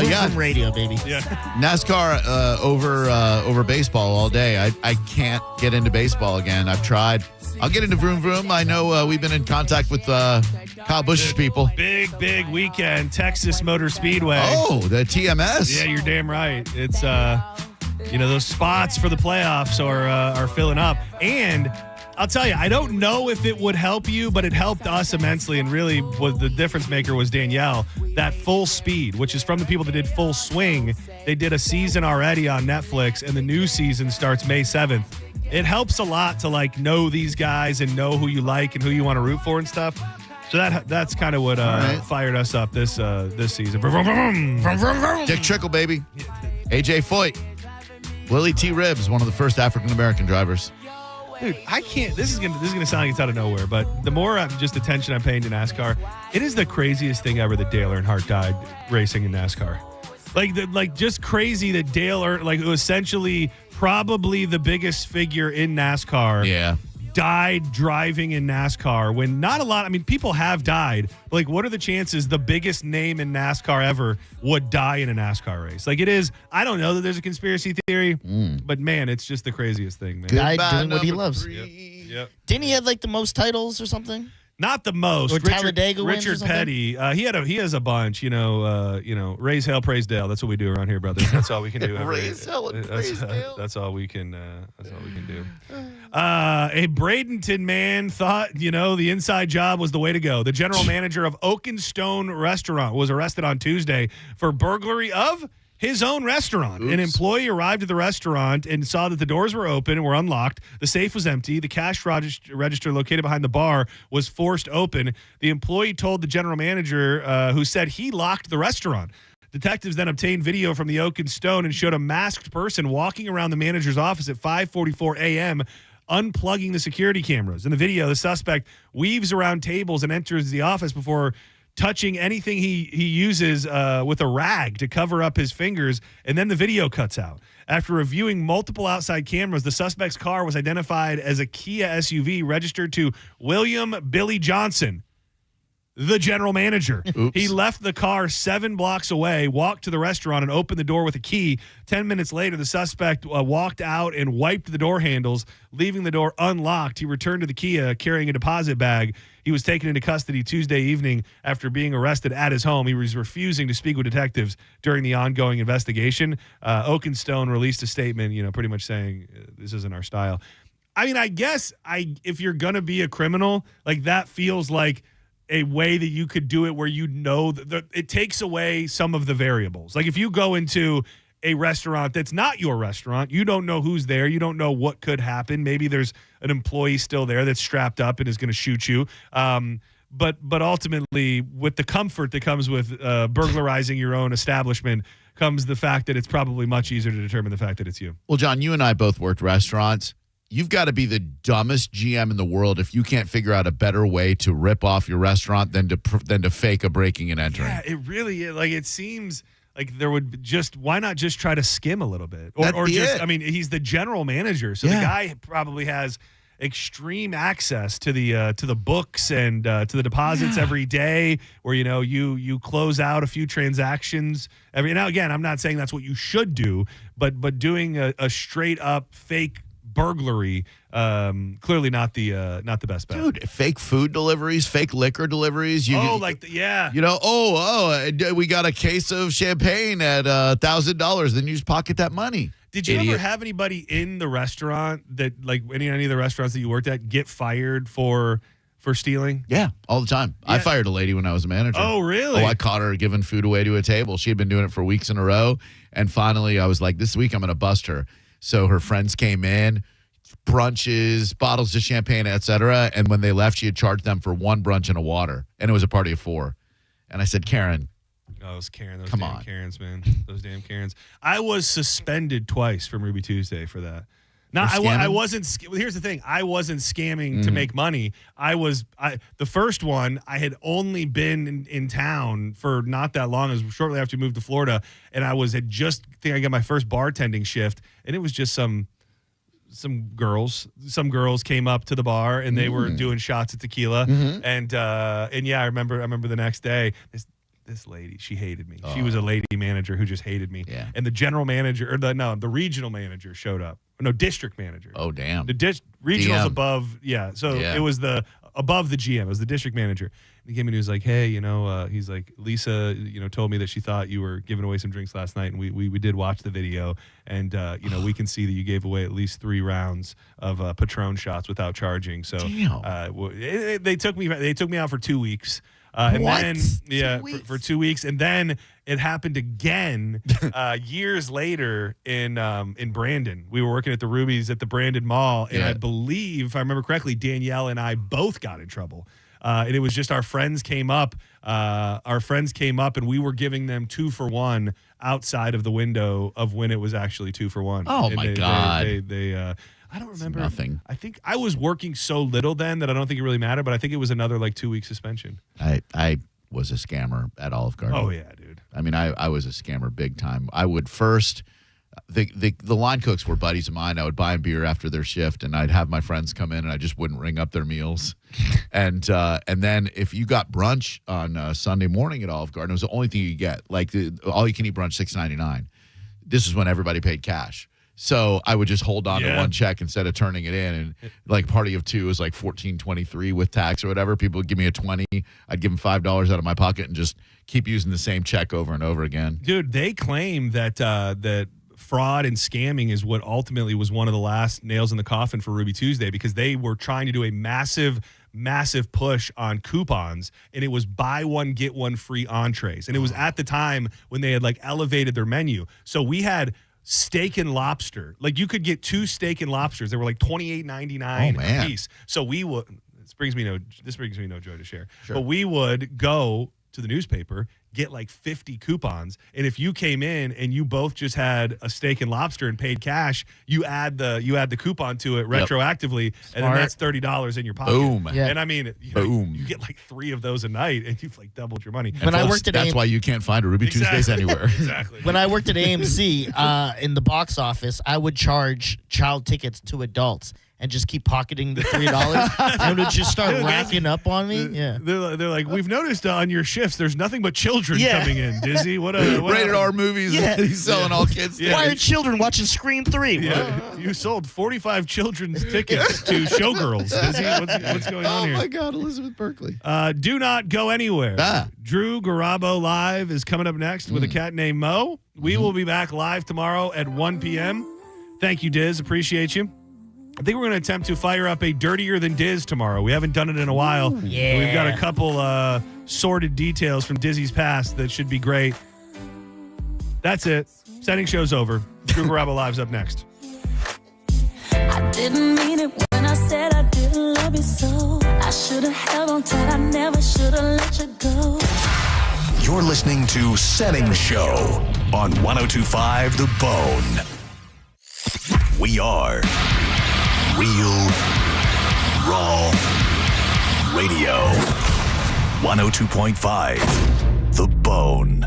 Yeah,
radio, baby.
Yeah.
NASCAR over baseball all day. I can't get into baseball again. I've tried. I'll get into Vroom Vroom. I know we've been in contact with Kyle Busch's people.
Big weekend, Texas Motor Speedway.
Oh, the TMS.
Yeah, you're damn right. It's those spots for the playoffs are filling up. And I'll tell you, I don't know if it would help you, but it helped us immensely. And really, was the difference maker was Danielle. That Full Speed, which is from the people that did Full Swing. They did a season already on Netflix, and the new season starts May 7th. It helps a lot to know these guys and know who you like and who you want to root for and stuff. So that's kind of what fired us up this season.
Dick Trickle, baby. AJ Foyt. Willie T. Ribbs, one of the first African-American drivers.
Dude, I can't. This is gonna sound like it's out of nowhere, but the more attention I'm paying to NASCAR, it is the craziest thing ever that Dale Earnhardt died racing in NASCAR. Just crazy that Dale Earnhardt, essentially probably the biggest figure in NASCAR, died driving in NASCAR when not a lot. I mean, people have died. What are the chances the biggest name in NASCAR ever would die in a NASCAR race? It is. I don't know that there's a conspiracy theory, but man, it's just the craziest thing, man.
Guy doing what he loves.
Yep.
Didn't he have the most titles or something?
Not the most.
Or Talladega wins or
Richard
something?
Petty. He has a bunch. Raise hell, praise Dale. That's what we do around here, brothers. That's all we can do.
Raise hell and praise Dale.
That's all we can. That's all we can do. A Bradenton man thought the inside job was the way to go. The general manager of Oak and Stone Restaurant was arrested on Tuesday for burglary of his own restaurant. Oops. An employee arrived at the restaurant and saw that the doors were open and were unlocked. The safe was empty. The cash register located behind the bar was forced open. The employee told the general manager, who said he locked the restaurant. Detectives then obtained video from the Oak and Stone and showed a masked person walking around the manager's office at 5:44 a.m., unplugging the security cameras. In the video, the suspect weaves around tables and enters the office before touching anything he uses with a rag to cover up his fingers, and then the video cuts out. After reviewing multiple outside cameras, the suspect's car was identified as a Kia SUV registered to William Billy Johnson, the general manager.
Oops.
He left the car 7 blocks away, walked to the restaurant, and opened the door with a key. 10 minutes later, the suspect walked out and wiped the door handles, leaving the door unlocked. He returned to the Kia carrying a deposit bag. He was taken into custody Tuesday evening after being arrested at his home. He was refusing to speak with detectives during the ongoing investigation. Oak and Stone released a statement, pretty much saying this isn't our style. I mean, I guess if you're going to be a criminal, that feels like a way that you could do it where it takes away some of the variables. If you go into a restaurant that's not your restaurant, you don't know who's there, you don't know what could happen. Maybe there's an employee still there that's strapped up and is going to shoot you. But ultimately, with the comfort that comes with burglarizing your own establishment comes the fact that it's probably much easier to determine the fact that it's you.
Well, John, you and I both worked restaurants. You've got to be the dumbest GM in the world if you can't figure out a better way to rip off your restaurant than to fake a breaking and entering.
Yeah, it really is. It seems like there would why not just try to skim a little bit? Or just, I mean, he's the general manager, so the guy probably has extreme access to the books and to the deposits every day, where you close out a few transactions every now. Again, I'm not saying that's what you should do, but doing a straight up fake burglary. Clearly not the best bet.
Dude, fake food deliveries, fake liquor deliveries.
We
got a case of champagne at $1,000. Then you just pocket that money.
Did you ever have anybody in the restaurant that, like, any of the restaurants that you worked at, get fired for stealing?
Yeah, all the time. Yeah. I fired a lady when I was a manager.
Oh, really?
Oh, I caught her giving food away to a table. She had been doing it for weeks in a row. And finally, I was like, this week I'm going to bust her. So her friends came in, brunches, bottles of champagne, etc. And when they left, she had charged them for one brunch and a water. And it was a party of 4. And I said, Karen.
Oh, it was Karen. Those
Come
damn
on.
Karens, man. Those damn Karens. I was suspended twice from Ruby Tuesday for that. I wasn't. Here's the thing. I wasn't scamming to make money. The first one, I had only been in town for not that long. It was shortly after we moved to Florida, and I got my first bartending shift, and it was just some girls. Some girls came up to the bar, and they were doing shots of tequila, and yeah, I remember the next day. This lady, she hated me. She was a lady manager who just hated me.
Yeah.
And the general manager, the regional manager showed up. No, district manager.
Oh, damn.
The regional's
DM.
above. Yeah. So it was above the GM. It was the district manager. And he came in and he was like, hey, he's like, Lisa, told me that she thought you were giving away some drinks last night. And we did watch the video. And, we can see that you gave away at least 3 rounds of Patron shots without charging. So they took me out for 2 weeks. And then, for 2 weeks. And then it happened again years later in Brandon. We were working at the Rubies at the Brandon Mall. And I believe, if I remember correctly, Danielle and I both got in trouble. And it was just our friends came up. And we were giving them 2 for 1 outside of the window of when it was actually 2 for 1.
Oh, my God.
I don't remember.
Nothing.
I think I was working so little then that I don't think it really mattered, but I think it was another 2-week suspension.
I was a scammer at Olive Garden.
Oh, yeah, dude.
I mean, I was a scammer big time. I would first, the line cooks were buddies of mine. I would buy them beer after their shift, and I'd have my friends come in, and I just wouldn't ring up their meals. And then if you got brunch on Sunday morning at Olive Garden, it was the only thing you get. Like all you can eat brunch, $6.99. This is when everybody paid cash. So I would just hold on to one check instead of turning it in. And like party of 2 was like $14.23 with tax or whatever. People would give me a $20. I'd give them $5 out of my pocket and just keep using the same check over and over again.
Dude, they claim that that fraud and scamming is what ultimately was one of the last nails in the coffin for Ruby Tuesday, because they were trying to do a massive push on coupons, and it was buy one get one free entrees. And it was at the time when they had elevated their menu. So we had steak and lobster. You could get 2 steak and lobsters. They were $28.99 a piece. So we would. This brings me no joy to share. Sure. But we would go to the newspaper, get 50 coupons, and if you came in and you both just had a steak and lobster and paid cash, you add the coupon to it retroactively, and then that's $30 in your pocket.
Boom.
Yeah. And I mean, you get 3 of those a night, and you've doubled your money.
And folks, that's why you can't find a Ruby Tuesdays anywhere.
Exactly.
When I worked at AMC in the box office, I would charge child tickets to adults and just keep pocketing the $3 and it would just start racking up on me. Yeah.
They're like, we've noticed on your shifts there's nothing but children coming in. Dizzy, what
rated R movies. Yeah. He's selling all kids.
Yeah. Why are children watching Scream 3?
Yeah. You sold 45 children's tickets to Showgirls. Dizzy, what's going on here?
Oh my God, Elizabeth Berkley.
Do not go anywhere. Drew Garabo Live is coming up next with a cat named Mo. We will be back live tomorrow at 1 p.m. Thank you, Diz. Appreciate you. I think we're going to attempt to fire up a Dirtier Than Diz tomorrow. We haven't done it in a while.
Yeah.
We've got a couple sordid details from Dizzy's past that should be great. That's it. Setting show's over. Drew Garabo Live's up next.
I didn't mean it when I said I didn't love you so. I should have held on tight. I never should have let you go.
You're listening to Setting Show on 102.5 The Bone. We are Real Raw Radio. 102.5 The Bone.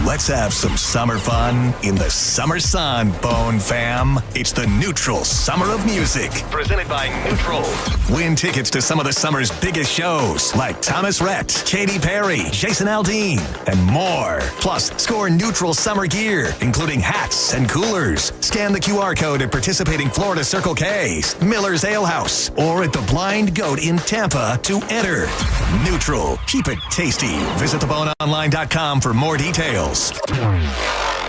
Let Let's have some summer fun in the summer sun, Bone Fam. It's the Neutral Summer of Music, presented by Neutral. Win tickets to some of the summer's biggest shows, like Thomas Rhett, Katy Perry, Jason Aldean, and more. Plus, score Neutral summer gear, including hats and coolers. Scan the QR code at participating Florida Circle K's, Miller's Ale House, or at the Blind Goat in Tampa to enter. Neutral. Keep it tasty. Visit theboneonline.com for more details.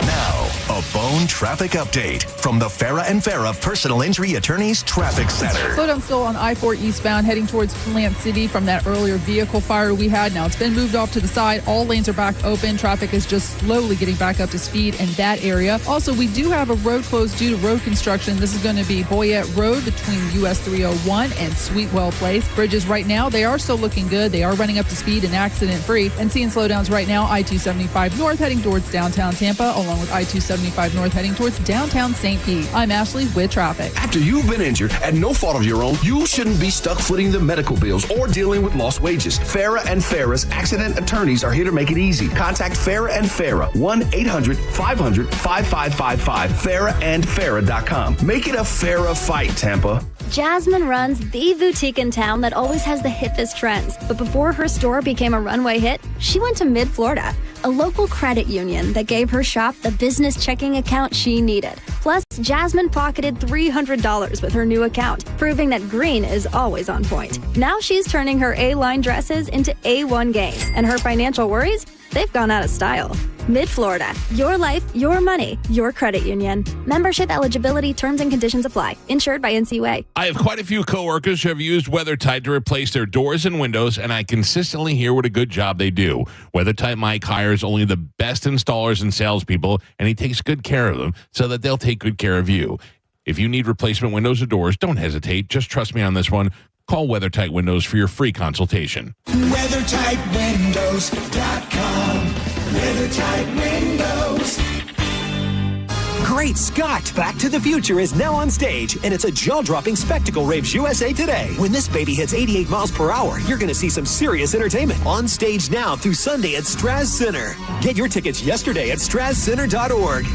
Now, a Bone traffic update from the Farah and Farah Personal Injury Attorneys Traffic Center.
Slowdown still on I-4 eastbound, heading towards Plant City from that earlier vehicle fire we had. Now it's been moved off to the side. All lanes are back open. Traffic is just slowly getting back up to speed in that area. Also, we do have a road closed due to road construction. This is going to be Boyette Road between US 301 and Sweetwell Place. Bridges right now, they are still looking good. They are running up to speed and accident-free. And seeing slowdowns right now, I-275 north heading towards downtown Tampa, along with I-275 north heading towards downtown St. Pete. I'm Ashley with traffic.
After you've been injured at no fault of your own, you shouldn't be stuck footing the medical bills or dealing with lost wages. Farah and Farah's accident attorneys are here to make it easy. Contact Farah and Farah, 1-800-500-5555, farahandfarah.com. Make it a Farah fight, Tampa.
Jasmine runs the boutique in town that always has the hippest trends. But before her store became a runway hit, she went to Mid-Florida, a local credit union that gave her shop the business checking account she needed. Plus, Jasmine pocketed $300 with her new account, proving that green is always on point. Now she's turning her A-line dresses into A1 gains, and her financial worries, they've gone out of style. Mid-Florida, your life, your money, your credit union. Membership eligibility, terms and conditions apply. Insured by NCUA.
I have quite a few coworkers who have used WeatherTight to replace their doors and windows, and I consistently hear what a good job they do. WeatherTight Mike hires only the best installers and salespeople, and he takes good care of them so that they'll take good care of you. If you need replacement windows or doors, don't hesitate. Just trust me on this one. Call WeatherTight Windows for your free consultation.
WeatherTightWindows.com. WeatherTight Windows.
Great Scott! Back to the Future is now on stage, and it's a jaw-dropping spectacle raves USA today. When this baby hits 88 miles per hour, you're going to see some serious entertainment. On stage now through Sunday at Straz Center. Get your tickets yesterday at StrazCenter.org.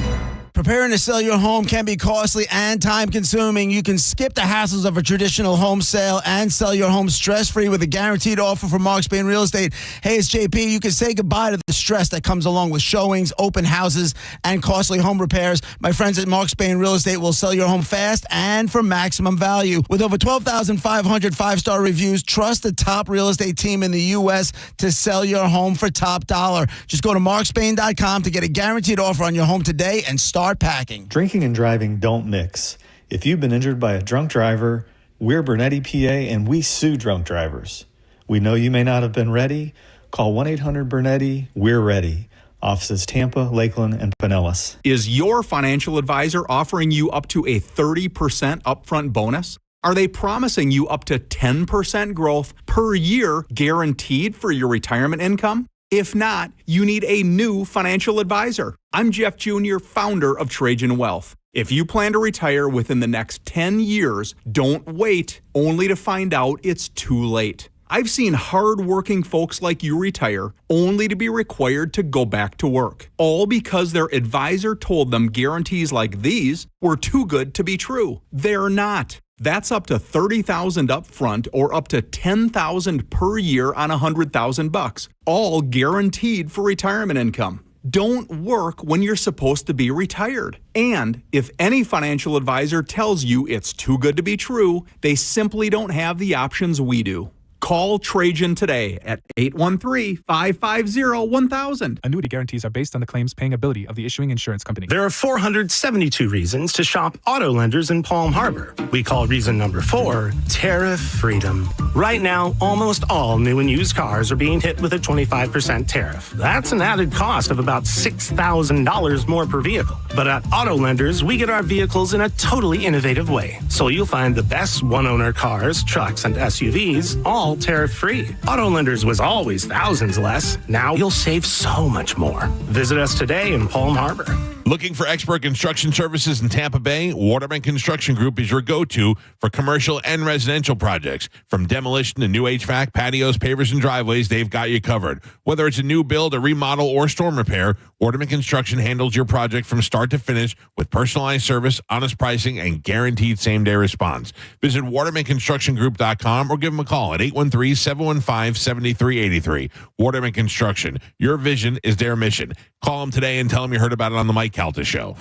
Preparing to sell your home can be costly and time-consuming. You can skip the hassles of a traditional home sale and sell your home stress-free with a guaranteed offer from Mark Spain Real Estate. Hey, it's JP. You can say goodbye to the stress that comes along with showings, open houses, and costly home repairs. My friends at Mark Spain Real Estate will sell your home fast and for maximum value. With over 12,500 five-star reviews, trust the top real estate team in the U.S. to sell your home for top dollar. Just go to markspain.com to get a guaranteed offer on your home today and start packing.
Drinking and driving don't mix. If you've been injured by a drunk driver, we're Bernetti PA and we sue drunk drivers. We know you may not have been ready. Call 1-800-BERNETTI. We're ready. Offices Tampa, Lakeland, and Pinellas.
Is your financial advisor offering you up to a 30% upfront bonus? Are they promising you up to 10% growth per year guaranteed for your retirement income? If not, you need a new financial advisor. I'm Jeff Jr., founder of Trajan Wealth. If you plan to retire within the next 10 years, don't wait only to find out it's too late. I've seen hard-working folks like you retire only to be required to go back to work, all because their advisor told them guarantees like these were too good to be true. They're not. That's up to $30,000 up front or up to $10,000 per year on $100,000, all guaranteed for retirement income. Don't work when you're supposed to be retired. And if any financial advisor tells you it's too good to be true, they simply don't have the options we do. Call Trajan today at 813-550-1000.
Annuity guarantees are based on the claims paying ability of the issuing insurance company.
There are 472 reasons to shop auto lenders in Palm Harbor. We call reason number 4 tariff freedom. Right now, almost all new and used cars are being hit with a 25% tariff. That's an added cost of about $6,000 more per vehicle. But at auto lenders, we get our vehicles in a totally innovative way. So you'll find the best one-owner cars, trucks, and SUVs, all tariff-free. Auto lenders was always thousands less. Now you'll save so much more. Visit us today in Palm Harbor.
Looking for expert construction services in Tampa Bay? Waterman Construction Group is your go-to for commercial and residential projects. From demolition to new HVAC, patios, pavers, and driveways, they've got you covered. Whether it's a new build, a remodel, or storm repair, Waterman Construction handles your project from start to finish with personalized service, honest pricing, and guaranteed same-day response. Visit watermanconstructiongroup.com or give them a call at 813-715-7383. Waterman Construction. Your vision is their mission. Call them today and tell them you heard about it on the Mike Calta Show.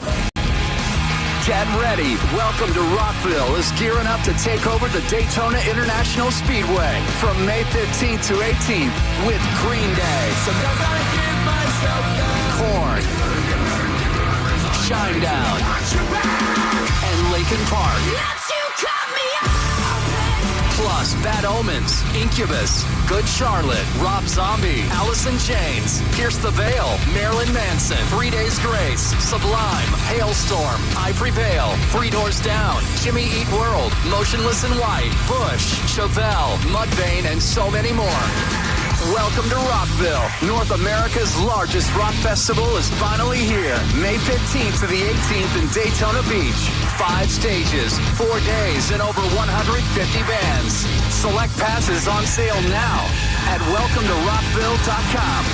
Get ready. Welcome to Rockville is gearing up to take over the Daytona International Speedway from May 15th to 18th with Green Day, Korn, Shinedown, and Linkin Park. Plus, Bad Omens, Incubus, Good Charlotte, Rob Zombie, Alice in Chains, Pierce the Veil, Marilyn Manson, 3 Days Grace, Sublime, Hailstorm, I Prevail, Three Doors Down, Jimmy Eat World, Motionless in White, Bush, Chevelle, Mudvayne, and so many more. Welcome to Rockville. North America's largest rock festival is finally here. May 15th to the 18th in Daytona Beach. 5 stages, 4 days, and over 150 bands. Select passes on sale now at welcometorockville.com.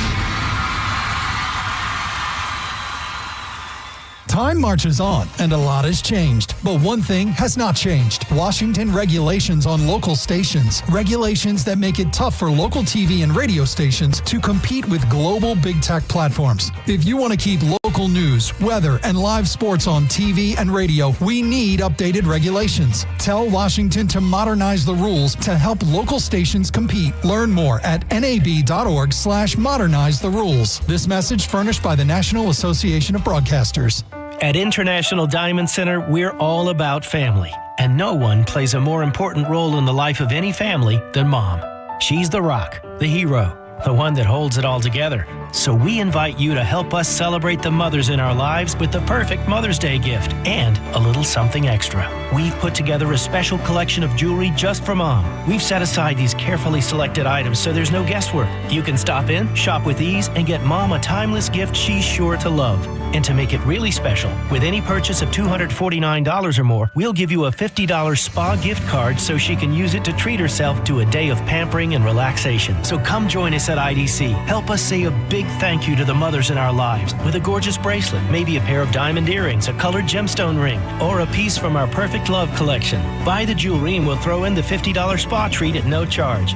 Time marches on, and a lot has changed. But one thing has not changed. Washington regulations on local stations. Regulations that make it tough for local TV and radio stations to compete with global big tech platforms. If you want to keep local news, weather, and live sports on TV and radio, we need updated regulations. Tell Washington to modernize the rules to help local stations compete. Learn more at nab.org/modernize the rules. This message furnished by the National Association of Broadcasters.
At International Diamond Center, we're all about family, and no one plays a more important role in the life of any family than Mom. She's the rock, the hero, the one that holds it all together. So we invite you to help us celebrate the mothers in our lives with the perfect Mother's Day gift and a little something extra. We've put together a special collection of jewelry just for Mom. We've set aside these carefully selected items so there's no guesswork. You can stop in, shop with ease, and get Mom a timeless gift she's sure to love. And to make it really special, with any purchase of $249 or more, we'll give you a $50 spa gift card so she can use it to treat herself to a day of pampering and relaxation. So come join us at IDC. Help us say a big thank you to the mothers in our lives with a gorgeous bracelet, maybe a pair of diamond earrings, a colored gemstone ring, or a piece from our Perfect Love collection. Buy the jewelry and we'll throw in the $50 spa treat at no charge.